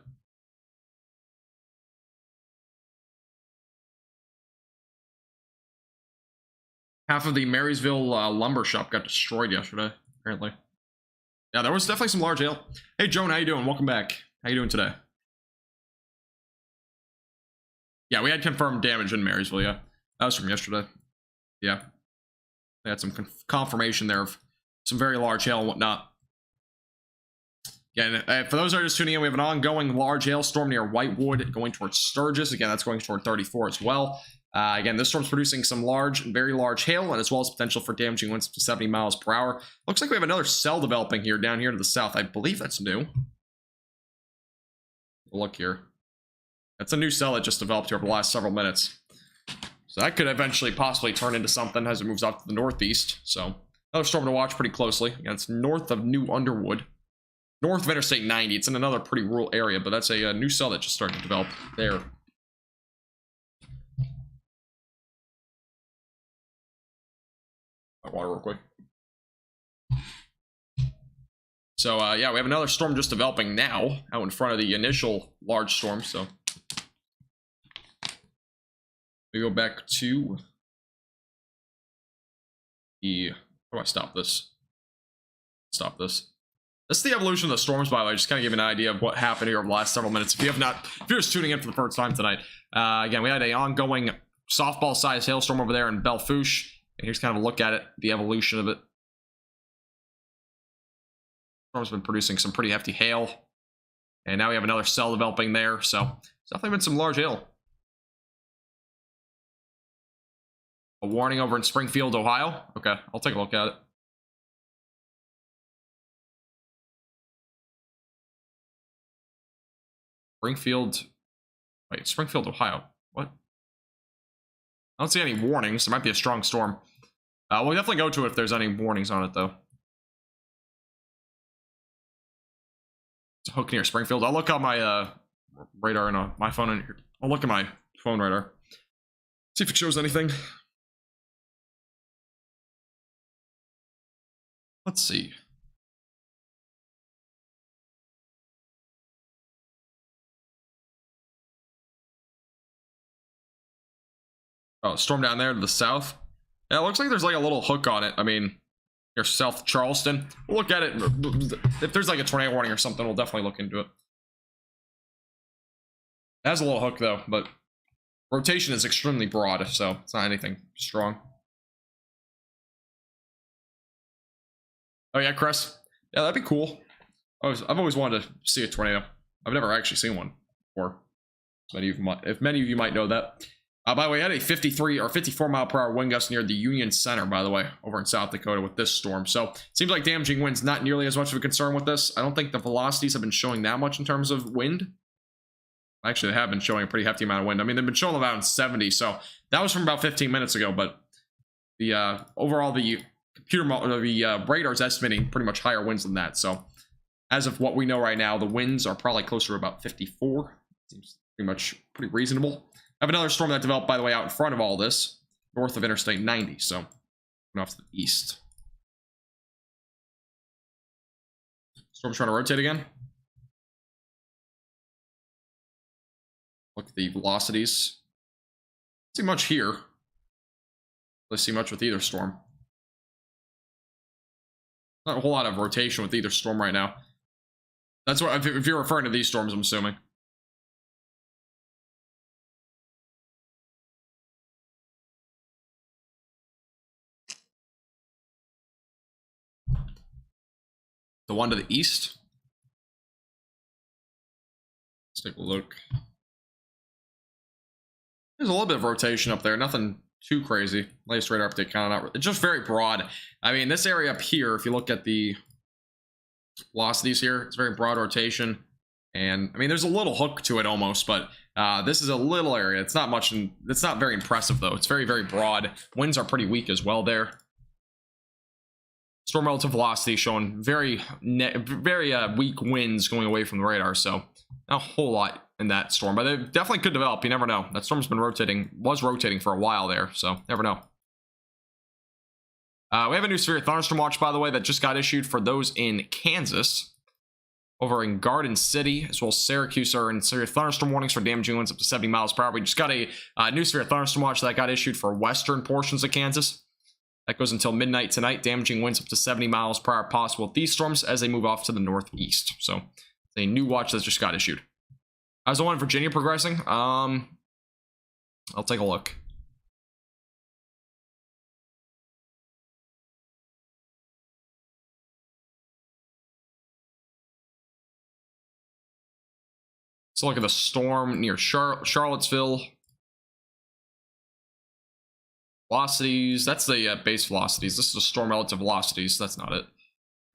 Half of the Marysville lumber shop got destroyed yesterday, apparently. Yeah, there was definitely some large hail. Hey, Joan, how you doing? Welcome back. How you doing today? Yeah, we had confirmed damage in Marysville, yeah. That was from yesterday. Yeah. They had some confirmation there of some very large hail and whatnot. Again, for those who are just tuning in, we have an ongoing large hailstorm near Whitewood going towards Sturgis. Again, that's going toward 34 as well. Again, this storm's producing some large, very large hail, and as well as potential for damaging winds up to 70 miles per hour. Looks like we have another cell developing here, down here to the south. I believe that's new. Look here. That's a new cell that just developed here over the last several minutes. So that could eventually possibly turn into something as it moves out to the northeast. So another storm to watch pretty closely. Again, it's north of New Underwood. North of Interstate 90. It's in another pretty rural area, but that's a new cell that just started to develop there. Water real quick. So yeah, we have another storm just developing now out in front of the initial large storm. So we go back to the, how do I stop this? Stop this. This is the evolution of the storms, by the way. Just kind of give you an idea of what happened here over the last several minutes. If you're just tuning in for the first time tonight, again, we had a ongoing softball-sized hailstorm over there in Belfouche. And here's kind of a look at it, the evolution of it. Storm's been producing some pretty hefty hail. And now we have another cell developing there. So it's definitely been some large hail. A warning over in Springfield, Ohio. Okay, I'll take a look at it. Springfield, Ohio. What? I don't see any warnings. There might be a strong storm. We'll definitely go to it if there's any warnings on it, though. It's a hook near Springfield. I'll look on my radar and my phone. And I'll look at my phone radar. See if it shows anything. Let's see. Oh, storm down there to the south. Yeah, it looks like there's like a little hook on it. I mean, near South Charleston. We'll look at it. If there's like a tornado warning or something, we'll definitely look into it. It has a little hook though, but rotation is extremely broad, so it's not anything strong. Oh yeah, Cress. Yeah, that'd be cool. I've always wanted to see a tornado. I've never actually seen one before. If many of you might know that. By the way, I had a 53 or 54 mile per hour wind gust near the Union Center, by the way, over in South Dakota with this storm. So it seems like damaging winds not nearly as much of a concern with this. I don't think the velocities have been showing that much in terms of wind. Actually, they have been showing a pretty hefty amount of wind. I mean, they've been showing about 70, so that was from about 15 minutes ago, but the overall, the radar is estimating pretty much higher winds than that. So as of what we know right now, the winds are probably closer to about 54. Seems pretty reasonable. I have another storm that developed, by the way, out in front of all this, north of Interstate 90, so off to the east. Storm's trying to rotate again. Look at the velocities. Don't see much here. Don't see much with either storm. Not a whole lot of rotation with either storm right now. That's what, if you're referring to these storms, I'm assuming. The one to the east. Let's take a look. There's a little bit of rotation up there. Nothing too crazy. Latest radar update kind of not. It's just very broad. I mean, this area up here, if you look at the velocities here, it's very broad rotation. And I mean, there's a little hook to it almost, but this is a little area. It's not much. It's not very impressive though. It's very, very broad. Winds are pretty weak as well there. Storm relative velocity showing very weak winds going away from the radar, so not a whole lot in that storm, but it definitely could develop. You never know. That storm's been was rotating for a while there, so never know. We have a new severe thunderstorm watch, by the way, that just got issued for those in Kansas. Over in Garden City, as well as Syracuse, are in severe thunderstorm warnings for damaging winds up to 70 miles per hour. We just got a new severe thunderstorm watch that got issued for western portions of Kansas. That goes until midnight tonight, damaging winds up to 70 miles per hour possible with these storms as they move off to the northeast. So, it's a new watch that just got issued. How's the one in Virginia progressing? I'll take a look. Let's look at the storm near Charlottesville. Velocities, that's the base velocities. This is the storm relative velocities. That's not it.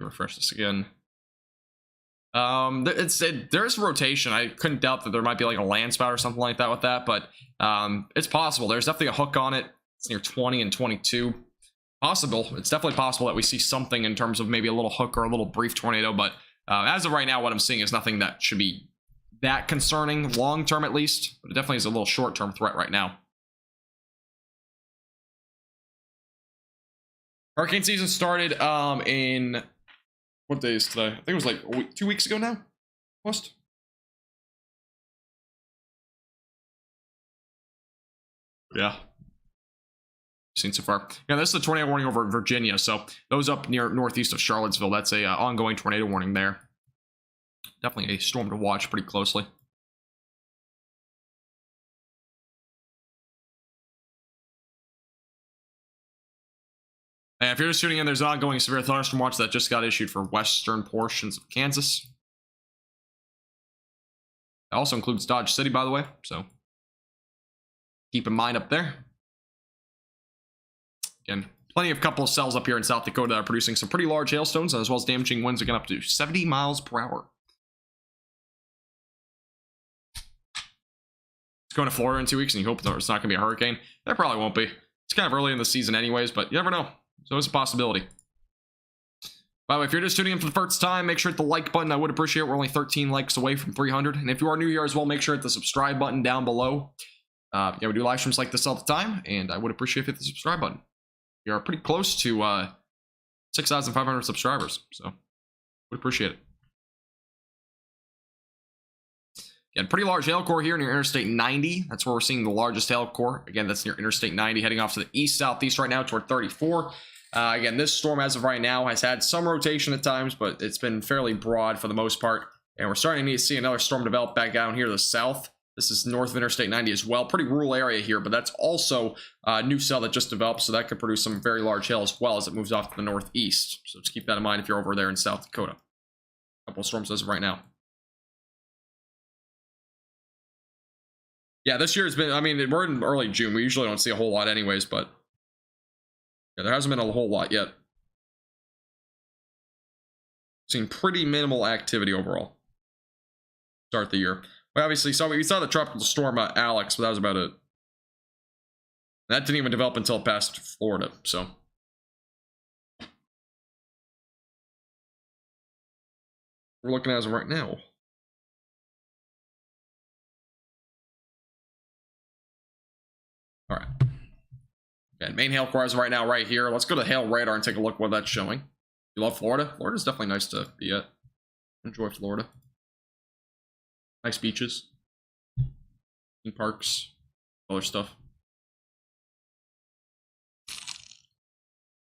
Refresh this again. There's rotation. I couldn't doubt that there might be like a land spout or something like that with that, but it's possible. There's definitely a hook on it. It's near 20 and 22. Possible. It's definitely possible that we see something in terms of maybe a little hook or a little brief tornado, but as of right now, what I'm seeing is nothing that should be that concerning long term at least, but it definitely is a little short term threat right now. Hurricane season started in what day is today? I think it was like 2 weeks ago now. Almost. Yeah. Seen so far. Yeah, this is a tornado warning over Virginia. So those up near northeast of Charlottesville, that's a ongoing tornado warning there. Definitely a storm to watch pretty closely. And if you're just tuning in, there's an ongoing severe thunderstorm watch that just got issued for western portions of Kansas. It also includes Dodge City, by the way, so keep in mind up there. Again, plenty of couple of cells up here in South Dakota that are producing some pretty large hailstones, as well as damaging winds again up to 70 miles per hour. It's going to Florida in 2 weeks, and you hope that it's not going to be a hurricane. There probably won't be. It's kind of early in the season anyways, but you never know. So it's a possibility. By the way, if you're just tuning in for the first time, make sure to hit the like button. I would appreciate it. We're only 13 likes away from 300. And if you are new here as well, make sure to hit the subscribe button down below. Yeah, we do live streams like this all the time, and I would appreciate if you hit the subscribe button. We are pretty close to 6,500 subscribers, so would appreciate it. Again, pretty large hail core here near Interstate 90. That's where we're seeing the largest hail core. Again, that's near Interstate 90, heading off to the east-southeast right now toward 34. Again, this storm as of right now has had some rotation at times, but it's been fairly broad for the most part. And we're starting to see another storm develop back down here to the south. This is north of Interstate 90 as well. Pretty rural area here, but that's also a new cell that just developed, so that could produce some very large hail as well as it moves off to the northeast. So just keep that in mind if you're over there in South Dakota. A couple of storms as of right now. Yeah, this year has been, I mean, we're in early June. We usually don't see a whole lot anyways, but yeah, there hasn't been a whole lot yet. Seen pretty minimal activity overall. Start the year. We obviously saw, we saw the tropical storm Alex, but that was about it. That didn't even develop until past Florida, so. We're looking as of right now. All right. And main hail core as of right now, right here. Let's go to hail radar and take a look what that's showing. You love Florida? Florida's definitely nice to be at. Enjoy Florida. Nice beaches. Theme parks. Other stuff.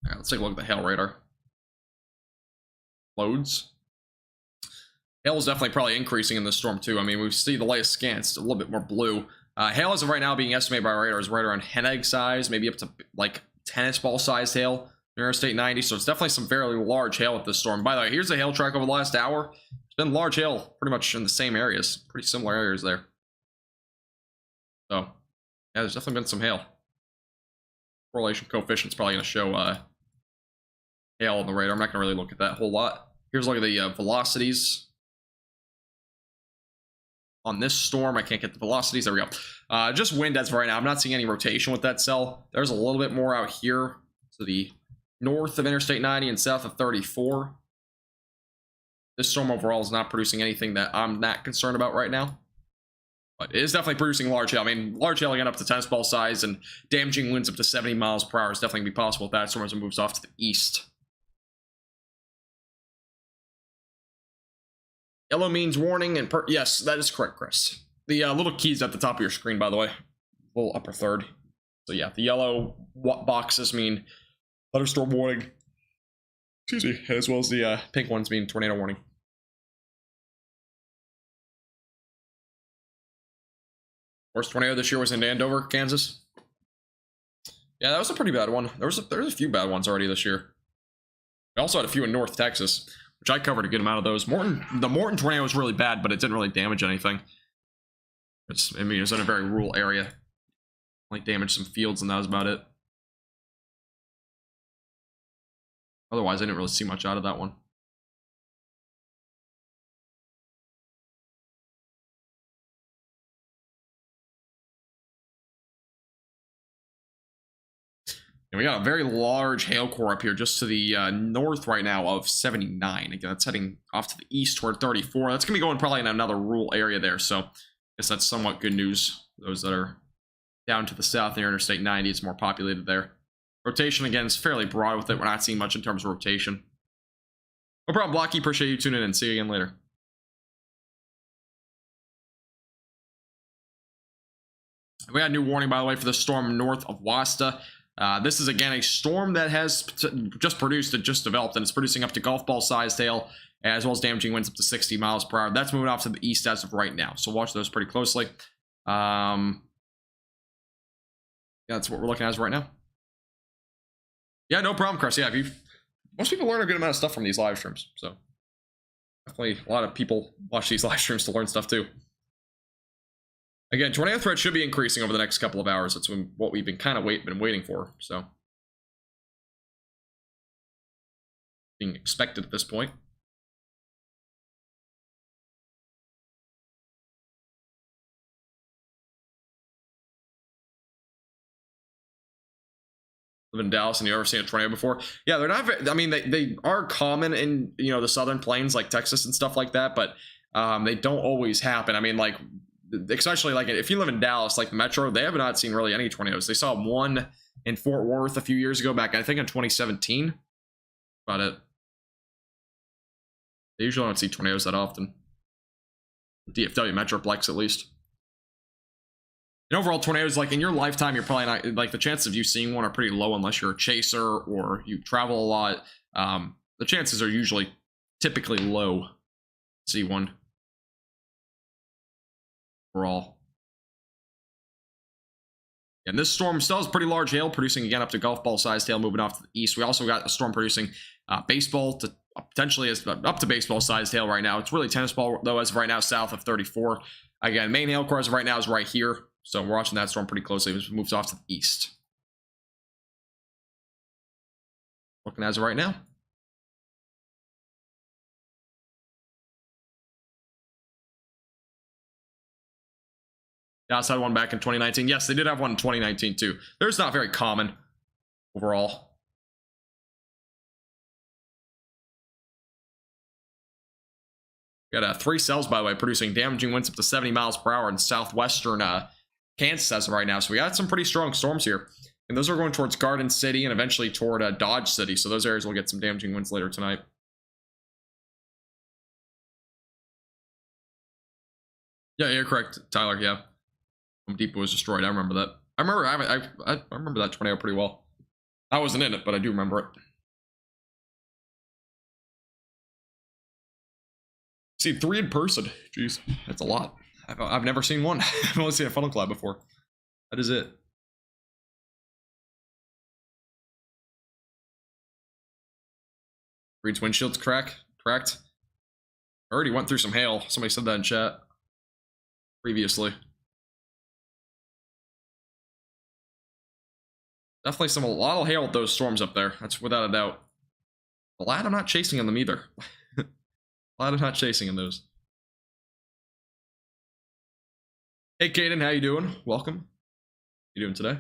All right, let's take a look at the hail radar. Loads. Hail is definitely probably increasing in this storm too. I mean, we see the latest scans, a little bit more blue. Hail as of right now being estimated by radar is right around hen egg size, maybe up to like tennis ball sized hail near Interstate 90. So it's definitely some fairly large hail with this storm. By the way, here's the hail track over the last hour. It's been large hail pretty much in the same areas, pretty similar areas there. So yeah, there's definitely been some hail. Correlation coefficient's probably going to show hail on the radar. I'm not going to really look at that a whole lot. Here's a look at the velocities. On this storm, I can't get the velocities. There we go. Just wind as of right now. I'm not seeing any rotation with that cell. There's a little bit more out here to the north of Interstate 90 and south of 34. This storm overall is not producing anything that I'm that concerned about right now. But it is definitely producing large hail. I mean, large hail again up to tennis ball size and damaging winds up to 70 miles per hour is definitely going to be possible if that storm as it moves off to the east. Yellow means warning, and yes, that is correct, Chris. The little keys at the top of your screen, by the way, little upper third. So yeah, the yellow boxes mean thunderstorm warning. Excuse me, as well as the pink ones mean tornado warning. Worst tornado this year was in Andover, Kansas. Yeah, that was a pretty bad one. There was a few bad ones already this year. We also had a few in North Texas, which I covered a good amount of those. The Morton tornado was really bad, but it didn't really damage anything. I mean, it was in a very rural area. Like damaged some fields, and that was about it. Otherwise, I didn't really see much out of that one. And we got a very large hail core up here just to the north right now of 79. Again, that's heading off to the east toward 34. That's going to be going probably in another rural area there. So I guess that's somewhat good news. Those that are down to the south near Interstate 90, it's more populated there. Rotation, again, is fairly broad with it. We're not seeing much in terms of rotation. No problem, Blocky. Appreciate you tuning in. See you again later. We got a new warning, by the way, for the storm north of Wasta. This is, again, a storm that has just produced, it just developed, and it's producing up to golf ball sized hail, as well as damaging winds up to 60 miles per hour. That's moving off to the east as of right now, so watch those pretty closely. Yeah, that's what we're looking at as right now. Yeah, no problem, Chris. Yeah, most people learn a good amount of stuff from these live streams, so definitely a lot of people watch these live streams to learn stuff too. Again, tornado threat should be increasing over the next couple of hours. That's what we've been kind of waiting for. So, being expected at this point. Live in Dallas, and you ever seen a tornado before? Yeah, they're not very, I mean, they are common in, you know, the southern plains like Texas and stuff like that, but they don't always happen. I mean, like, especially like if you live in Dallas, like the metro, they have not seen really any tornadoes. They saw one in Fort Worth a few years ago, back I think in 2017. About it. They usually don't see tornadoes that often. DFW Metroplex, at least. And overall, tornadoes, like in your lifetime, you're probably not, like the chances of you seeing one are pretty low unless you're a chaser or you travel a lot. The chances are usually typically low to see one. Overall. And this storm still has pretty large hail, producing again up to golf ball sized hail moving off to the east. We also got a storm producing baseball to potentially up to baseball sized hail right now. It's really tennis ball though as of right now south of 34. Again, main hail core as of right now is right here. So we're watching that storm pretty closely as it moves off to the east. Looking as of right now. Dallas had one back in 2019. Yes, they did have one in 2019 too. They're just not very common overall. Got 3 cells, by the way, producing damaging winds up to 70 miles per hour in southwestern Kansas as of right now. So we got some pretty strong storms here. And those are going towards Garden City and eventually toward Dodge City. So those areas will get some damaging winds later tonight. Yeah, you're correct, Tyler. Yeah. Home Depot was destroyed. I remember that. I remember that tornado pretty well. I wasn't in it, but I do remember it. Seen 3 in person. Jeez, that's a lot. I've never seen one. I've only seen a funnel cloud before. That is it. Reed's windshield's correct. I already went through some hail. Somebody said that in chat previously. Definitely a lot of hail with those storms up there. That's without a doubt. Glad I'm not chasing in them either. Glad I'm not chasing in those. Hey, Caden, how you doing? Welcome. How you doing today?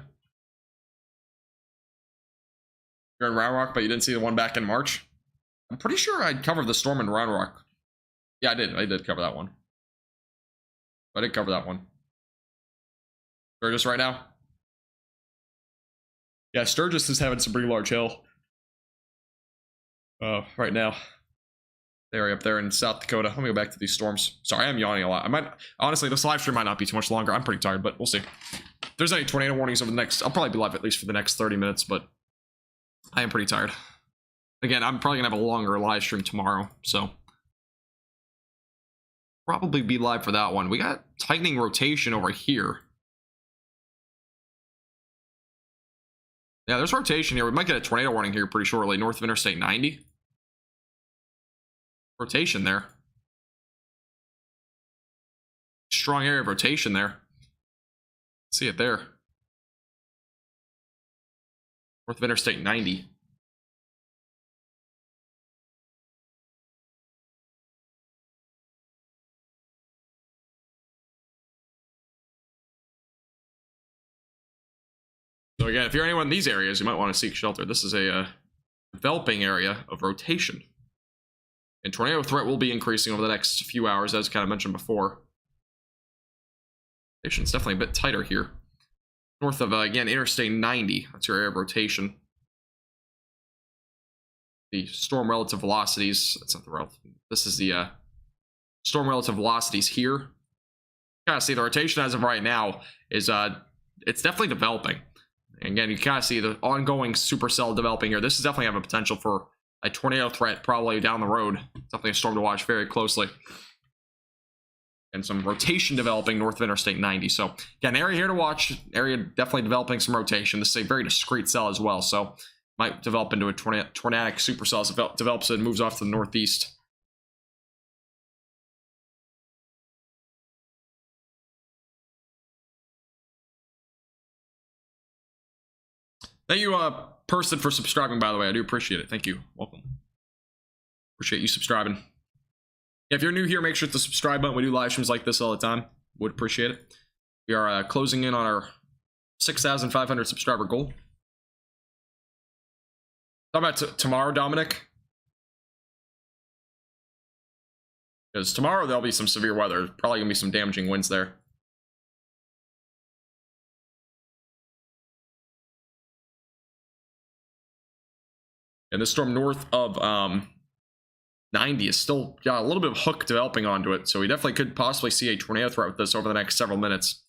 You're in Round Rock, but you didn't see the one back in March? I'm pretty sure I covered the storm in Round Rock. Yeah, I did cover that one. I did cover that one. Sturgis right now? Yeah, Sturgis is having some pretty large hail. Right now. The area up there in South Dakota. Let me go back to these storms. Sorry, I'm yawning a lot. Honestly, this live stream might not be too much longer. I'm pretty tired, but we'll see. If there's any tornado warnings over the next, I'll probably be live at least for the next 30 minutes, but I am pretty tired. Again, I'm probably gonna have a longer live stream tomorrow, so probably be live for that one. We got tightening rotation over here. Yeah, there's rotation here. We might get a tornado warning here pretty shortly, north of Interstate 90. Rotation there. Strong area of rotation there. See it there. North of Interstate 90. So again, if you're anyone in these areas, you might want to seek shelter. This is a developing area of rotation. And tornado threat will be increasing over the next few hours, as kind of mentioned before. Rotation's definitely a bit tighter here. North of, again, Interstate 90. That's your area of rotation. The storm relative velocities. That's not the relative. This is the storm relative velocities here. Kind of see the rotation as of right now is it's definitely developing. And again, you kind of see the ongoing supercell developing here. This is definitely have a potential for a tornado threat probably down the road. Definitely a storm to watch very closely. And some rotation developing north of Interstate 90. So again, area here to watch. Area definitely developing some rotation. This is a very discrete cell as well. So might develop into a tornadic supercell as it develops and moves off to the northeast. Thank you, person, for subscribing, by the way. I do appreciate it. Thank you. Welcome. Appreciate you subscribing. Yeah, if you're new here, make sure to hit the subscribe button. We do live streams like this all the time. Would appreciate it. We are closing in on our 6,500 subscriber goal. Talk about tomorrow, Dominic. Because tomorrow there'll be some severe weather. Probably going to be some damaging winds there. And this storm north of 90 is still got a little bit of hook developing onto it. So we definitely could possibly see a tornado threat with this over the next several minutes.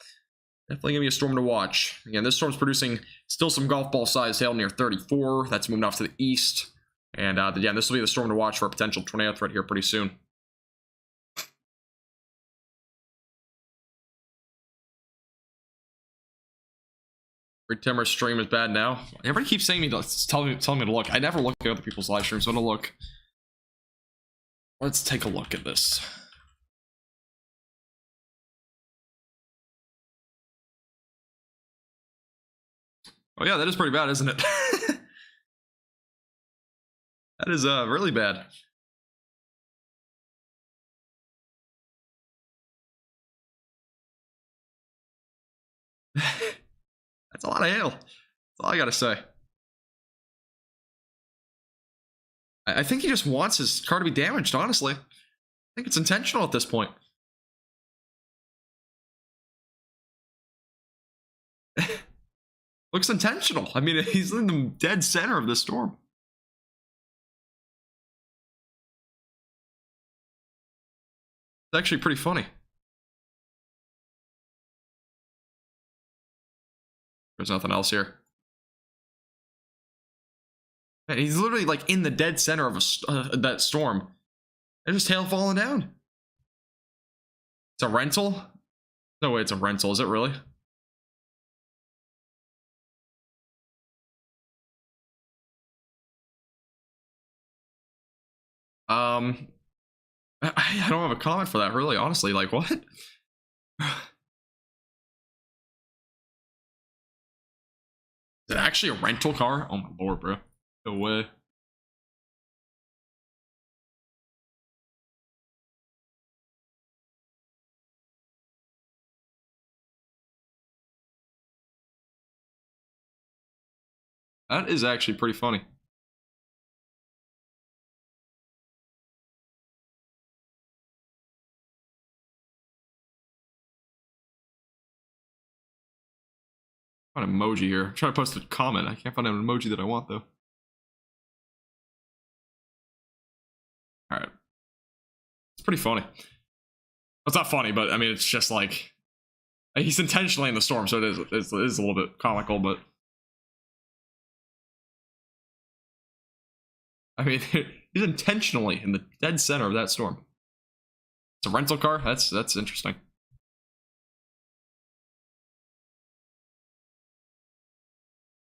Definitely going to be a storm to watch. Again, this storm's producing still some golf ball sized hail near 34. That's moving off to the east. And again, this will be the storm to watch for a potential tornado threat here pretty soon. Rick Timmer's stream is bad now. Everybody keeps saying telling me to look. I never look at other people's live streams. I'm gonna look. Let's take a look at this. Oh yeah, that is pretty bad, isn't it? That is really bad. That's a lot of hail. That's all I gotta say. I think he just wants his car to be damaged, honestly. I think it's intentional at this point. Looks intentional. I mean, he's in the dead center of the storm. It's actually pretty funny. There's nothing else here. Man, he's literally like in the dead center of that storm. There's just hail falling down. It's a rental? No way it's a rental. Is it really? I don't have a comment for that, really, honestly. Like, what? Is it actually a rental car? Oh my lord, bro. No way. That is actually pretty funny. Find an emoji here. I'm trying to post a comment. I can't find an emoji that I want, though. Alright. It's pretty funny. It's not funny, but I mean, it's just like... He's intentionally in the storm, so it is a little bit comical, but... I mean, he's intentionally in the dead center of that storm. It's a rental car? That's interesting.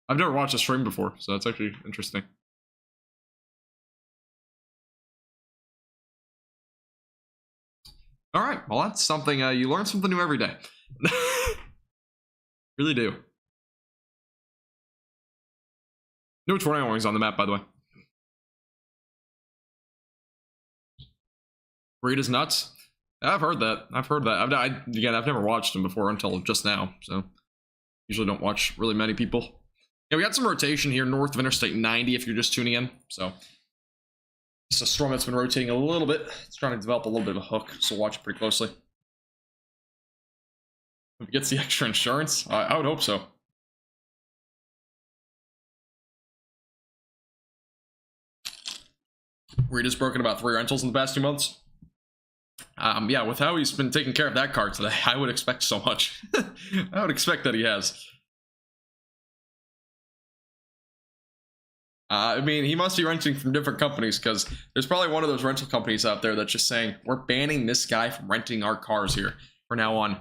I've never watched a stream before, so that's actually interesting. All right, well, that's something, you learn something new every day. Really do. No tornado warnings on the map, by the way. Reed is nuts. I've heard that. Again, I've never watched him before until just now, so usually don't watch really many people. Yeah, we got some rotation here north of Interstate 90 if you're just tuning in. So it's a storm that's been rotating a little bit. It's trying to develop a little bit of a hook, so watch it pretty closely. If it gets the extra insurance, I would hope so. Reed has broken about 3 rentals in the past 2 months. Yeah, with how he's been taking care of that car today, I would expect so much. I would expect that he has. I mean, he must be renting from different companies, because there's probably one of those rental companies out there that's just saying, we're banning this guy from renting our cars here from now on.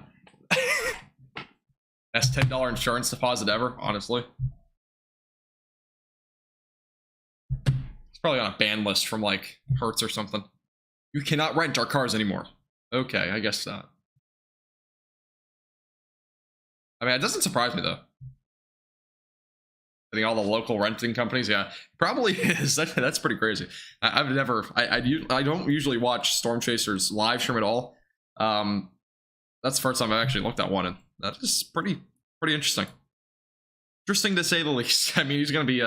Best $10 insurance deposit ever, honestly. He's probably on a ban list from, like, Hertz or something. You cannot rent our cars anymore. Okay, I guess not. I mean, it doesn't surprise me, though. I think all the local renting companies, yeah, probably is. That's pretty crazy. I've never, I don't usually watch Storm Chasers live stream at all. That's the first time I've actually looked at one, and that is pretty interesting. Interesting to say the least. I mean, he's gonna be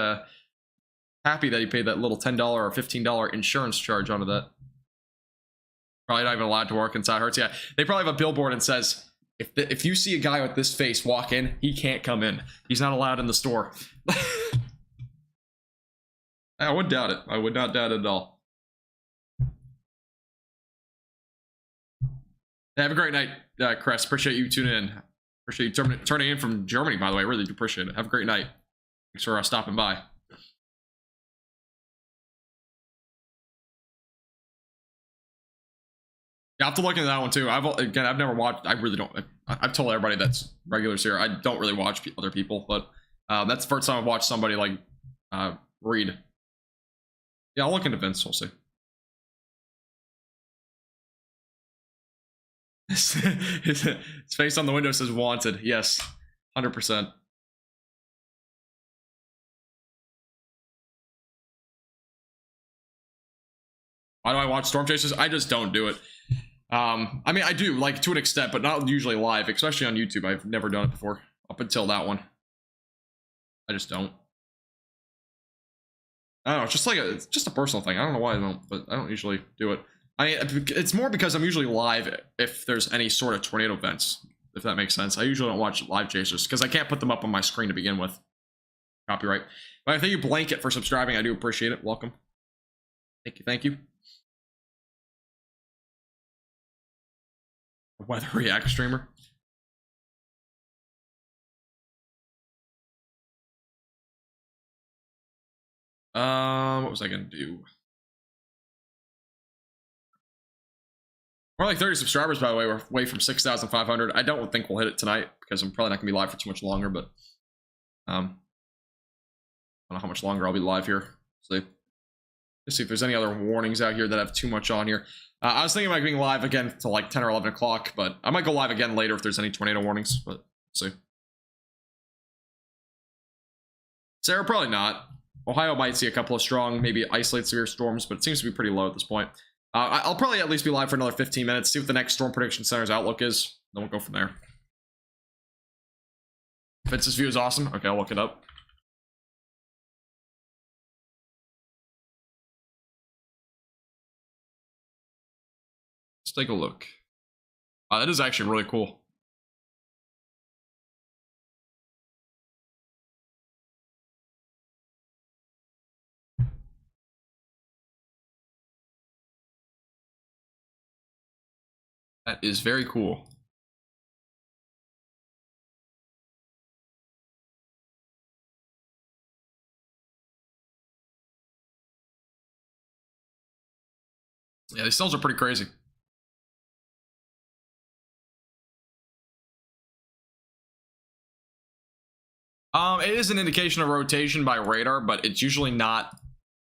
happy that he paid that little $10 or $15 insurance charge onto that. Probably not even allowed to work inside Hertz. Yeah, they probably have a billboard and says, if you see a guy with this face walk in, he can't come in. He's not allowed in the store. I wouldn't doubt it. I would not doubt it at all. Have a great night, Crest. Appreciate you tuning in. Appreciate you turning in from Germany, by the way. Really do appreciate it. Have a great night. Thanks for stopping by. Yeah, I have to look into that one too. I've never watched. I really don't. I've told everybody that's regulars here. I don't really watch other people, but that's the first time I've watched somebody like Reed. Yeah, I'll look into Vince. We'll see. His face on the window says "wanted." Yes, 100%. Why do I watch Storm Chasers? I just don't do it. I mean, I do, like, to an extent, but not usually live, especially on YouTube. I've never done it before. up until that one. I just don't. I don't know, it's just a personal thing. I don't know why I don't, but I don't usually do it. It's more because I'm usually live if there's any sort of tornado events, if that makes sense. I usually don't watch live chasers because I can't put them up on my screen to begin with. Copyright. But I thank you, Blanket, for subscribing. I do appreciate it. Welcome. Thank you. Thank you. Weather react streamer. What was I gonna do? We're like 30 subscribers, by the way. We're away from 6,500. I don't think we'll hit it tonight because I'm probably not gonna be live for too much longer. But I don't know how much longer I'll be live here. So let's see if there's any other warnings out here that have too much on here. I was thinking about being live again till like 10 or 11 o'clock, but I might go live again later if there's any tornado warnings. But let's see. Sarah, probably not. Ohio might see a couple of strong, maybe isolated severe storms, but it seems to be pretty low at this point. I'll probably at least be live for another 15 minutes, see what the next Storm Prediction Center's outlook is. Then we'll go from there. Vince's view is awesome. Okay, I'll look it up. Let's take a look. That is actually really cool. That is very cool. Yeah, these cells are pretty crazy. It is an indication of rotation by radar, but it's usually not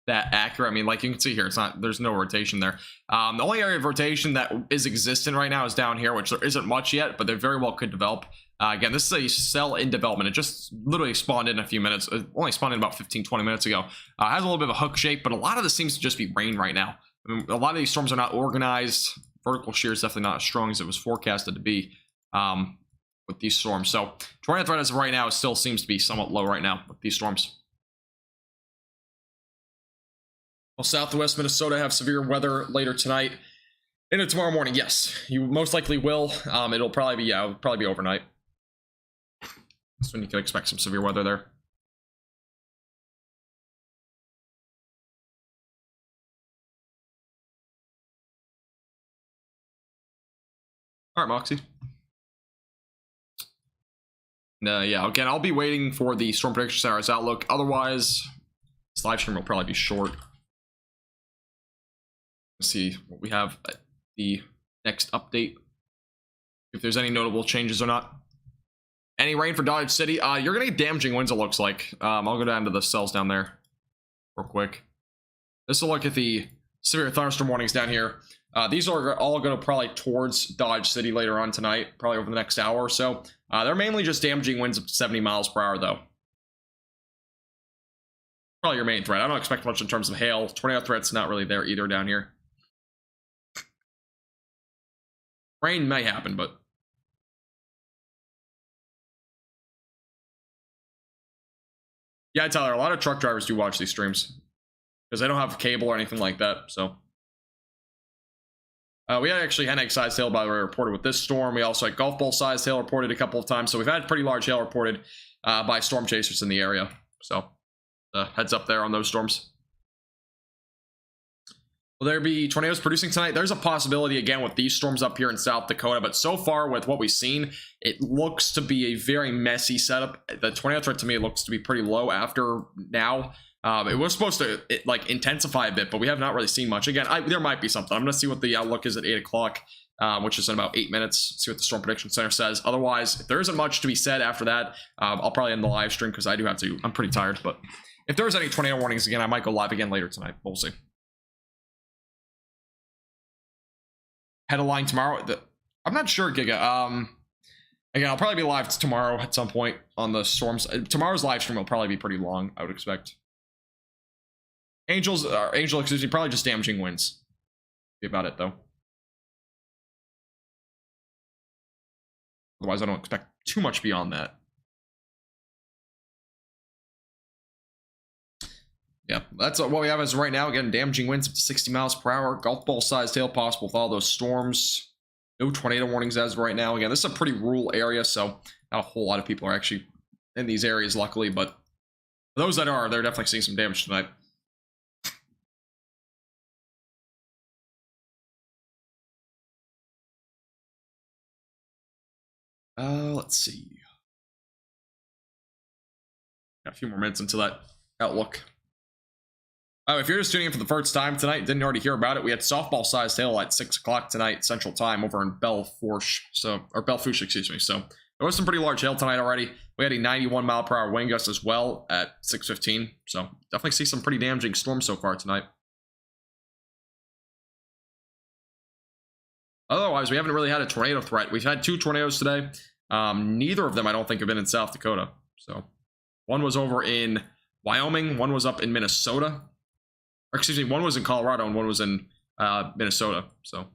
that accurate. I mean, like you can see here, there's no rotation there. The only area of rotation that is existent right now is down here, which there isn't much yet, but they very well could develop. Again, this is a cell in development. It just literally spawned in a few minutes. It only spawned in about 15-20 minutes ago. It has a little bit of a hook shape, but a lot of this seems to just be rain right now. I mean, a lot of these storms are not organized. Vertical shear is definitely not as strong as it was forecasted to be with these storms. So tornado threat as of right now still seems to be somewhat low right now with these storms. Will Southwest Minnesota have severe weather later tonight into tomorrow morning? Yes, you most likely will. It'll probably be overnight. That's when you can expect some severe weather there. All right, Moxie. Yeah, again, I'll be waiting for the Storm Prediction Center's outlook. Otherwise, this live stream will probably be short. Let's see what we have at the next update. If there's any notable changes or not. Any rain for Dodge City? You're gonna get damaging winds, it looks like. I'll go down to the cells down there real quick. This will look at the severe thunderstorm warnings down here. These are all going to probably towards Dodge City later on tonight, probably over the next hour or so. They're mainly just damaging winds up to 70 miles per hour, though. Probably your main threat. I don't expect much in terms of hail. Tornado threat's not really there either down here. Rain may happen, but... yeah, Tyler, a lot of truck drivers do watch these streams. Because they don't have cable or anything like that, so... we had actually NTXWC hail, by the way, reported with this storm. We also had golf ball sized hail reported a couple of times. So we've had pretty large hail reported by storm chasers in the area. So heads up there on those storms. Will there be tornadoes producing tonight? There's a possibility again with these storms up here in South Dakota. But so far with what we've seen, it looks to be a very messy setup. The tornado threat to me looks to be pretty low after now. It was supposed to like intensify a bit, but we have not really seen much. Again, there might be something. I'm going to see what the outlook is at 8 o'clock, which is in about 8 minutes. See what the Storm Prediction Center says. Otherwise, if there isn't much to be said after that, I'll probably end the live stream because I do have to. I'm pretty tired, but if there's any tornado warnings again, I might go live again later tonight. We'll see. Headline tomorrow. I'm not sure, Giga. Again, I'll probably be live tomorrow at some point on the storms. Tomorrow's live stream will probably be pretty long, I would expect. Angel, excuse me, probably just damaging winds. Be about it, though. Otherwise, I don't expect too much beyond that. Yeah, that's what we have as right now. Again, damaging winds up to 60 miles per hour. Golf ball sized hail possible with all those storms. No tornado warnings as of right now. Again, this is a pretty rural area, so not a whole lot of people are actually in these areas, luckily. But for those that are, they're definitely seeing some damage tonight. Let's see. Got a few more minutes until that outlook. Oh, if you're just tuning in for the first time tonight, didn't already hear about it, we had softball sized hail at 6 o'clock tonight Central Time over in Belfouche, excuse me. So there was some pretty large hail tonight already. We had a 91 mile per hour wind gust as well at 6:15. So definitely see some pretty damaging storms so far tonight. Otherwise, we haven't really had a tornado threat. We've had 2 tornadoes today. Neither of them, I don't think, have been in South Dakota. So one was over in Wyoming, one was up in Minnesota. Or excuse me, one was in Colorado and one was in Minnesota. So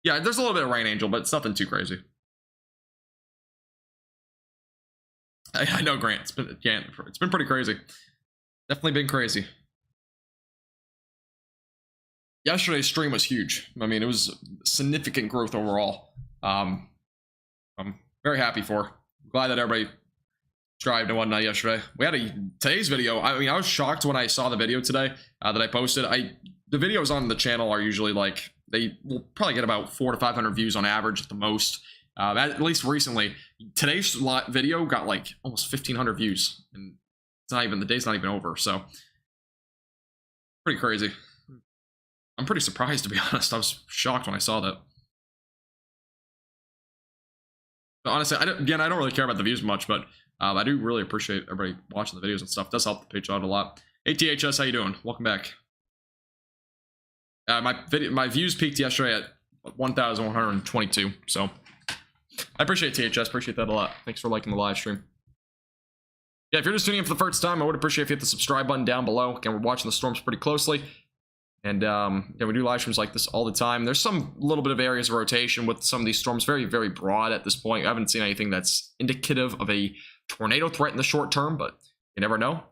yeah, there's a little bit of rain, Angel, but it's nothing too crazy. I know, Grant. It's been pretty crazy. Definitely been crazy. Yesterday's stream was huge. I mean, it was significant growth overall. I'm very happy for. Glad that everybody subscribed and whatnot yesterday. We had today's video. I mean, I was shocked when I saw the video today that I posted. The videos on the channel are usually like, they will probably get about 400 to 500 views on average at the most. At least recently. Today's video got like almost 1,500 views, and it's not even, the day's not even over. So pretty crazy. I'm pretty surprised, to be honest. I was shocked when I saw that. But honestly, I don't really care about the views much, but I do really appreciate everybody watching the videos and stuff. It does help the page out a lot. ATHS, how you doing? Welcome back. My views peaked yesterday at 1,122. So I appreciate THS. Appreciate that a lot. Thanks for liking the live stream. Yeah, if you're just tuning in for the first time, I would appreciate if you hit the subscribe button down below. Again, we're watching the storms pretty closely. And yeah, we do live streams like this all the time. There's some little bit of areas of rotation with some of these storms, very, very broad at this point. I haven't seen anything that's indicative of a tornado threat in the short term, but you never know.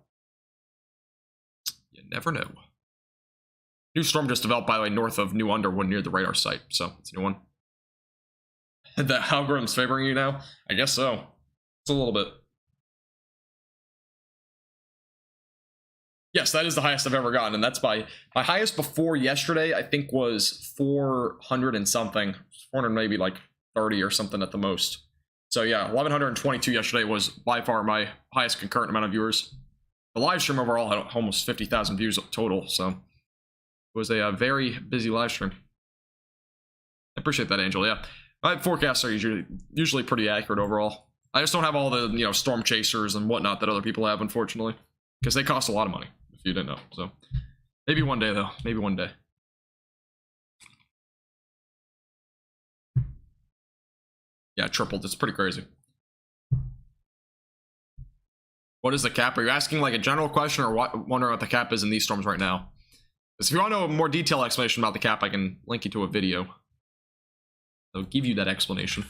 You never know. New storm just developed, by the way, north of New Underwood near the radar site. So it's a new one. The algorithm's favoring you now? I guess so. It's a little bit. Yes, that is the highest I've ever gotten, and that's by my highest before yesterday, I think, was 400 and something, 400 maybe like 30 or something at the most. So yeah, 1,122 yesterday was by far my highest concurrent amount of viewers. The live stream overall had almost 50,000 views total, so it was a very busy live stream. I appreciate that, Angel. Yeah, my forecasts are usually pretty accurate overall. I just don't have all the storm chasers and whatnot that other people have, unfortunately, because they cost a lot of money. If you didn't know, so maybe one day, though. Maybe one day. Yeah, tripled. It's pretty crazy. What is the cap? Are you asking like a general question, or wondering what the cap is in these storms right now? Because if you want to know a more detailed explanation about the cap, I can link you to a video. I'll give you that explanation.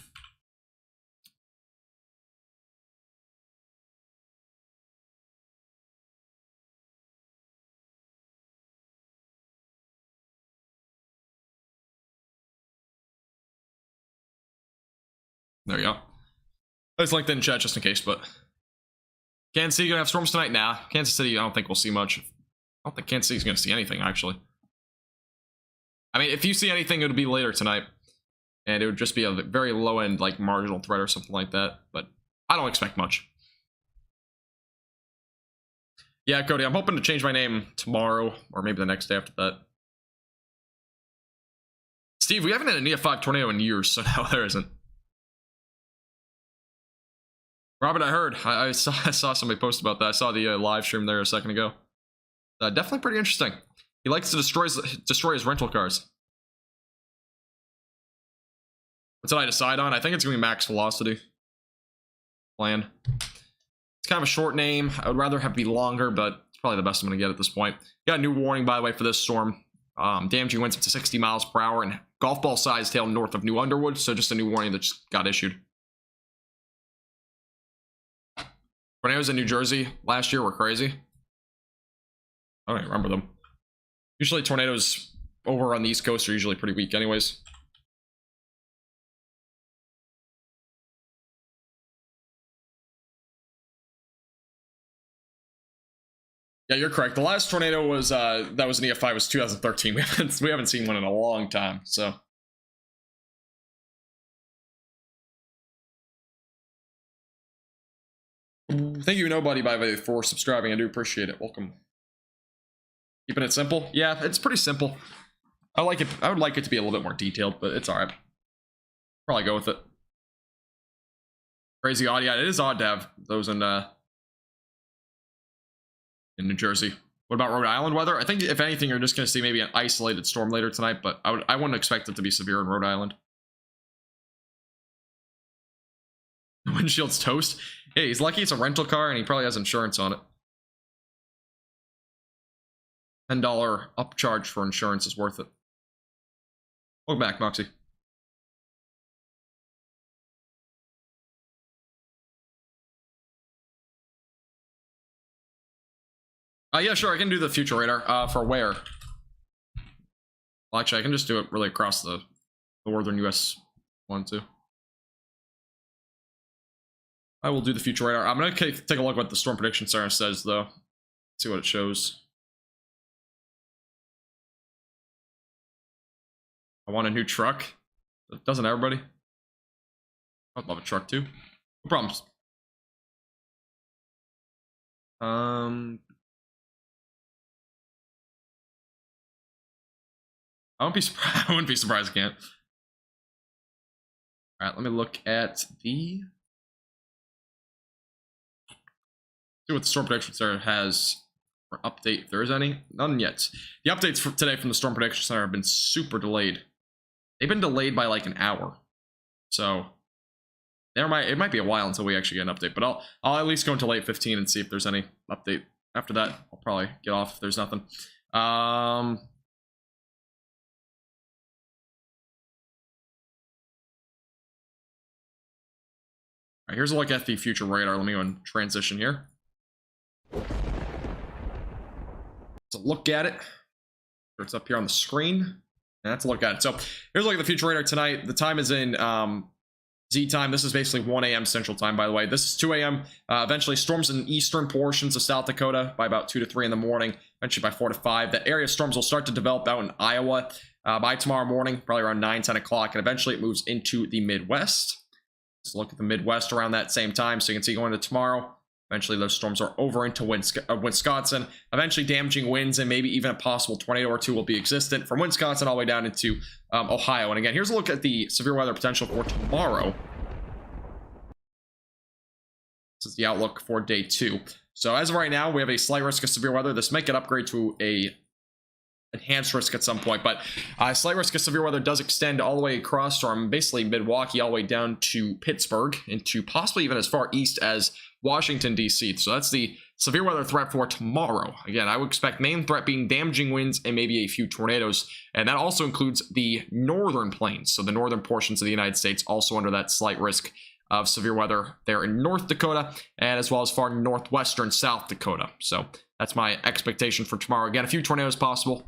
There you go. It's linked in chat just in case, but Kansas City gonna have storms tonight? Nah. Kansas City, I don't think we'll see much. I don't think Kansas City's gonna see anything, actually. I mean, if you see anything, it would be later tonight. And it would just be a very low-end, like, marginal threat or something like that. But I don't expect much. Yeah, Cody, I'm hoping to change my name tomorrow, or maybe the next day after that. Steve, we haven't had an EF5 tornado in years, so no, there isn't. Robert, I heard. I saw somebody post about that. I saw the live stream there a second ago. Definitely pretty interesting. He likes to destroy his rental cars. What did I decide on? I think it's going to be max velocity. Plan. It's kind of a short name. I would rather have it be longer, but it's probably the best I'm going to get at this point. Got a new warning, by the way, for this storm. Damaging winds up to 60 miles per hour and golf ball sized hail north of New Underwood. So just a new warning that just got issued. Tornadoes in New Jersey last year were crazy. I don't even remember them. Usually tornadoes over on the East Coast are usually pretty weak anyways. Yeah, you're correct. The last tornado was that was an EF5 was 2013. We haven't seen one in a long time. So thank you, nobody, by the way, for subscribing. I do appreciate it. Welcome. Keeping it simple. Yeah, it's pretty simple. I like it. I would like it to be a little bit more detailed, but it's all right. Probably go with it. Crazy odd. Yeah, it is odd to have those in New Jersey. What about Rhode Island weather? I think if anything, you're just going to see maybe an isolated storm later tonight, but I wouldn't expect it to be severe in Rhode Island. The windshield's toast. Hey, he's lucky it's a rental car and he probably has insurance on it. $10 upcharge for insurance is worth it. Welcome back, Moxie. Yeah, sure, I can do the future radar. For where? Well, actually, I can just do it really across the northern US one, too. I will do the future radar. I'm going to take a look at what the Storm Prediction Center says, though. See what it shows. I want a new truck. Doesn't everybody? I'd love a truck, too. No problems. I wouldn't be surprised I can't. All right, let me look at the... See what the Storm Prediction Center has for update, if there is any. None yet. The updates for today from the Storm Prediction Center have been super delayed. They've been delayed by like an hour. So it might be a while until we actually get an update, but I'll at least go into late 15 and see if there's any update. After that, I'll probably get off if there's nothing. All right, here's a look at the future radar. Let me go and transition here. So look at it. It's up here on the screen. And that's a look at it. So here's a look at the future radar tonight. The time is in Z time. This is basically 1 a.m. Central time, by the way. This is 2 a.m. Eventually storms in eastern portions of South Dakota by about 2 to 3 in the morning. Eventually by 4 to 5. The area of storms will start to develop out in Iowa by tomorrow morning, probably around 9, 10 o'clock. And eventually it moves into the Midwest. Let's look at the Midwest around that same time. So you can see going to tomorrow. Eventually, those storms are over into Wisconsin. Eventually, damaging winds and maybe even a possible tornado or two will be existent from Wisconsin all the way down into Ohio. And again, here's a look at the severe weather potential for tomorrow. This is the outlook for day 2. So as of right now, we have a slight risk of severe weather. This might get upgraded to a enhanced risk at some point, but slight risk of severe weather does extend all the way across from basically Milwaukee all the way down to Pittsburgh and to possibly even as far east as Washington, D.C. So that's the severe weather threat for tomorrow. Again, I would expect main threat being damaging winds and maybe a few tornadoes, and that also includes the northern plains, so the northern portions of the United States also under that slight risk of severe weather there in North Dakota, and as well as far northwestern South Dakota. So that's my expectation for tomorrow. Again, a few tornadoes possible,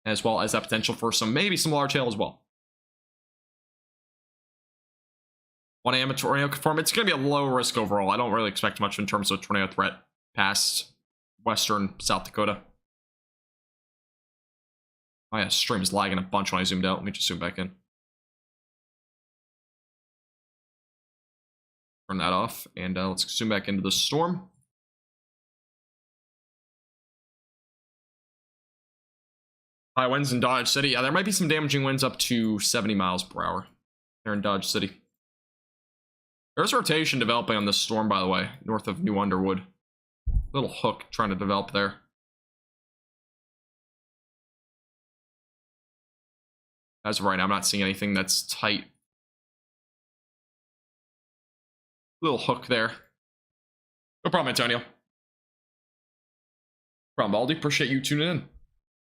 as well as that potential for maybe some large hail as well. 1 a.m. tornado confirmed. It's going to be a low risk overall. I don't really expect much in terms of tornado threat past western South Dakota. Oh yeah, stream is lagging a bunch when I zoomed out. Let me just zoom back in. Turn that off, and let's zoom back into the storm. High winds in Dodge City. Yeah, there might be some damaging winds up to 70 miles per hour there in Dodge City. There's rotation developing on this storm, by the way, north of New Underwood. Little hook trying to develop there. As of right now, I'm not seeing anything that's tight. Little hook there. No problem, Antonio. No problem, Baldy. Appreciate you tuning in.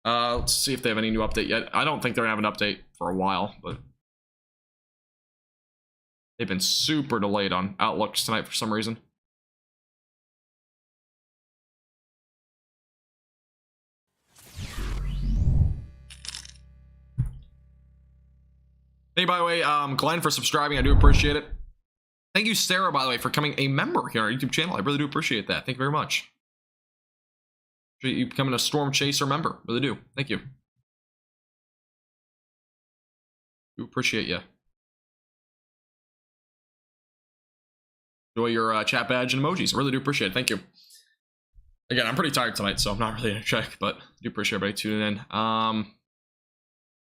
Let's see if they have any new update yet. I don't think they're gonna have an update for a while, but they've been super delayed on outlooks tonight for some reason. Hey, by the way, Glenn, for subscribing. I do appreciate it. Thank you, Sarah, by the way, for becoming a member here on our YouTube channel. I really do appreciate that. Thank you very much. Appreciate you becoming a Storm Chaser member. Really do. Thank you. Do appreciate you. Enjoy your chat badge and emojis. I really do appreciate it. Thank you. Again, I'm pretty tired tonight, so I'm not really gonna check, but I do appreciate everybody tuning in.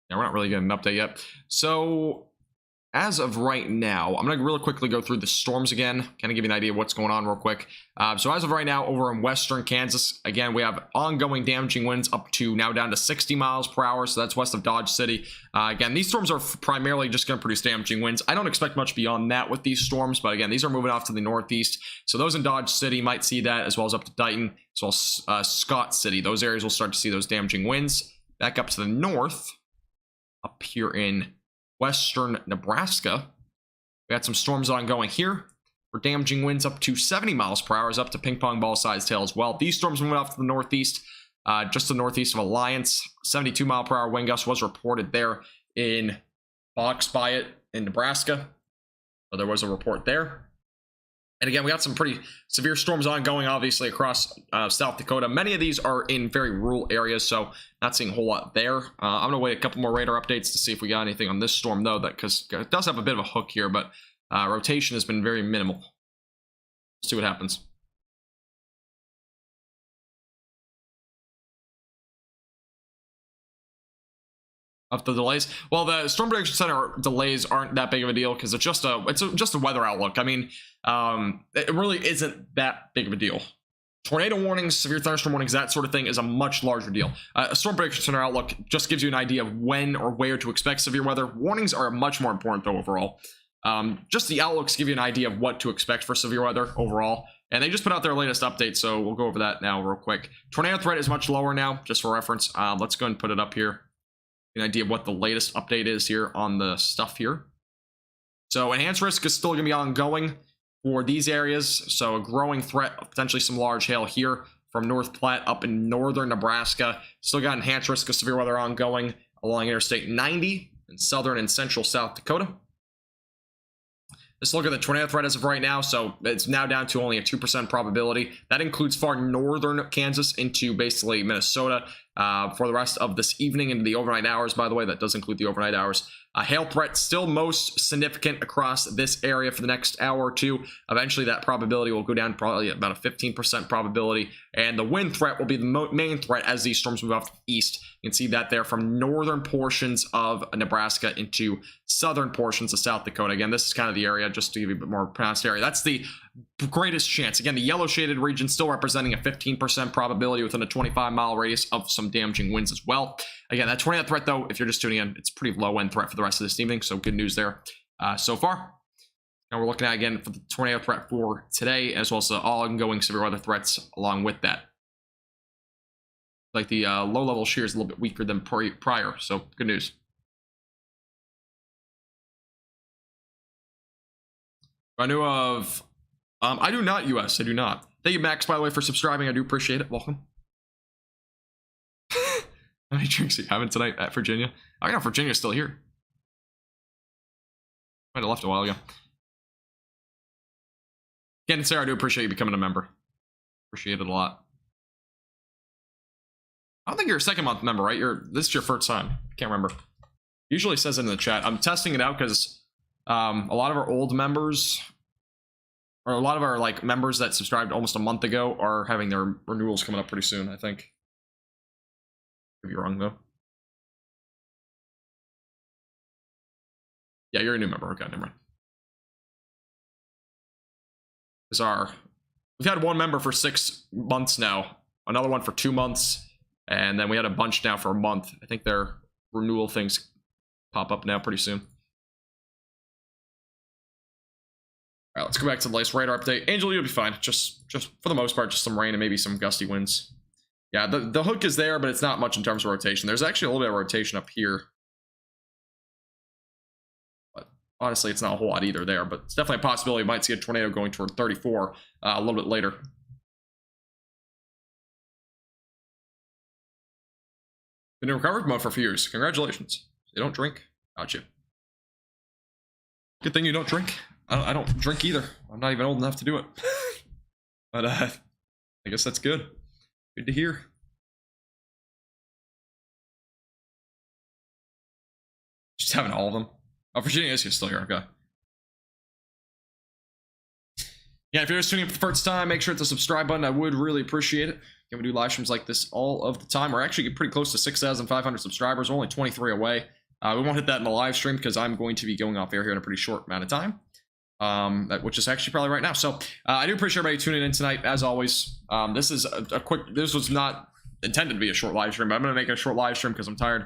Yeah, we're not really getting an update yet. So as of right now, I'm going to really quickly go through the storms again, kind of give you an idea of what's going on real quick. So as of right now, over in western Kansas, again, we have ongoing damaging winds up to now down to 60 miles per hour. So that's west of Dodge City. Again, these storms are primarily just going to produce damaging winds. I don't expect much beyond that with these storms, but again, these are moving off to the northeast. So those in Dodge City might see that, as well as up to Dighton, as well as Scott City. Those areas will start to see those damaging winds. Back up to the north, up here in western Nebraska, we got some storms ongoing here for damaging winds up to 70 miles per hour, up to ping pong ball size tail as well. These storms moving off to the northeast, just to the northeast of Alliance. 72 mile per hour wind gust was reported there in Fox Bayet in Nebraska. So there was a report there. And again, we got some pretty severe storms ongoing, obviously, across South Dakota. Many of these are in very rural areas, so not seeing a whole lot there. I'm going to wait a couple more radar updates to see if we got anything on this storm, though, because it does have a bit of a hook here, but rotation has been very minimal. Let's see what happens. Of the delays, well, the Storm Prediction Center delays aren't that big of a deal because it's just a weather outlook. I mean, it really isn't that big of a deal. Tornado warnings, severe thunderstorm warnings, that sort of thing is a much larger deal. A Storm Prediction Center outlook just gives you an idea of when or where to expect severe weather. Warnings are much more important, though, overall. Just the outlooks give you an idea of what to expect for severe weather overall. And they just put out their latest update, so we'll go over that now real quick. Tornado threat is much lower now, just for reference. Let's go ahead and put it up here. An idea of what the latest update is here on the stuff here. So enhanced risk is still going to be ongoing for these areas. So a growing threat of potentially some large hail here from North Platte up in northern Nebraska. Still got enhanced risk of severe weather ongoing along Interstate 90 in southern and central South Dakota. Let's look at the tornado threat as of right now. So it's now down to only a 2% probability. That includes far northern Kansas into basically Minnesota for the rest of this evening into the overnight hours, by the way. That does include the overnight hours. Hail threat still most significant across this area for the next hour or two. Eventually, that probability will go down probably about a 15% probability. And the wind threat will be the main threat as these storms move off east. You can see that there from northern portions of Nebraska into southern portions of South Dakota. Again, this is kind of the area, just to give you a bit more pronounced area. That's the greatest chance. Again, the yellow shaded region still representing a 15% probability within a 25-mile radius of some damaging winds as well. Again, that tornado threat, though, if you're just tuning in, it's pretty low end threat for the rest of this evening. So good news there so far. Now we're looking at, again, for the tornado threat for today, as well as the ongoing severe weather threats along with that. Like the low level shear is a little bit weaker than prior. So good news. I knew of... I do not, US. I do not. Thank you, Max, by the way, for subscribing. I do appreciate it. Welcome. How many drinks are you having tonight at Virginia? I know Virginia's still here. Might have left a while ago. Again, Sarah, I do appreciate you becoming a member. Appreciate it a lot. I don't think you're a second month member, right? This is your first time. Can't remember. Usually says it in the chat. I'm testing it out because a lot of our old members, or a lot of our like members that subscribed almost a month ago, are having their renewals coming up pretty soon, I think. Could be wrong though. Yeah, you're a new member. Okay, never mind. We've had one member for 6 months now, another one for 2 months, and then we had a bunch now for a month. I think their renewal things pop up now pretty soon. All right, let's go back to the latest radar update. Angel, you'll be fine. Just for the most part, just some rain and maybe some gusty winds. Yeah, the hook is there, but it's not much in terms of rotation. There's actually a little bit of rotation up here. But honestly, it's not a whole lot either there, but it's definitely a possibility we might see a tornado going toward 34 a little bit later. Been in recovery mode for a few years. Congratulations. They don't drink. Gotcha. Good thing you don't drink. I don't drink either. I'm not even old enough to do it. But I guess that's good. Good to hear. Just having all of them. Oh, Virginia is still here. Okay. Yeah, if you're just tuning in for the first time, make sure to hit the subscribe button. I would really appreciate it. And we do live streams like this all of the time. We're actually getting pretty close to 6,500 subscribers. We're only 23 away. We won't hit that in the live stream because I'm going to be going off air here in a pretty short amount of time, which is actually probably right now. So I do appreciate everybody tuning in tonight. As always, this is a quick. This was not intended to be a short live stream, but I'm going to make it a short live stream because I'm tired,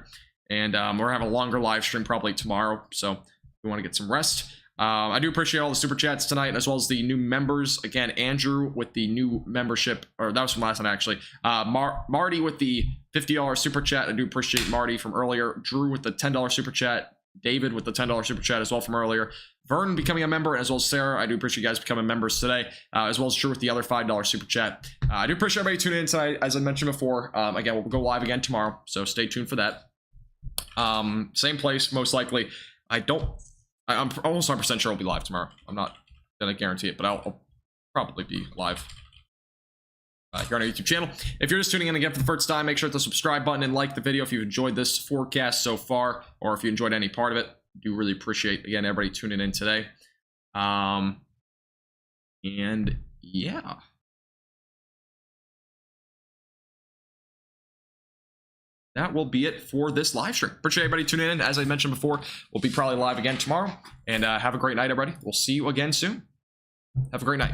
and we're having a longer live stream probably tomorrow. So we want to get some rest. I do appreciate all the super chats tonight, as well as the new members. Again, Andrew with the new membership, or that was from last night actually. Marty with the $50 super chat. I do appreciate Marty from earlier. Drew with the $10 super chat. David with the $10 super chat as well from earlier. Vern becoming a member, as well as Sarah. I do appreciate you guys becoming members today, as well as Drew with the other $5 super chat. I do appreciate everybody tuning in tonight. As I mentioned before, again, we'll go live again tomorrow, so stay tuned for that. Same place, most likely. I'm almost 100% sure I'll be live tomorrow. I'm not gonna guarantee it, but I'll probably be live here on our YouTube channel. If you're just tuning in again for the first time, make sure to hit the subscribe button and like the video if you've enjoyed this forecast so far, or if you enjoyed any part of it. I do really appreciate, again, everybody tuning in today. And yeah. That will be it for this live stream. Appreciate everybody tuning in. As I mentioned before, we'll be probably live again tomorrow. And have a great night, everybody. We'll see you again soon. Have a great night.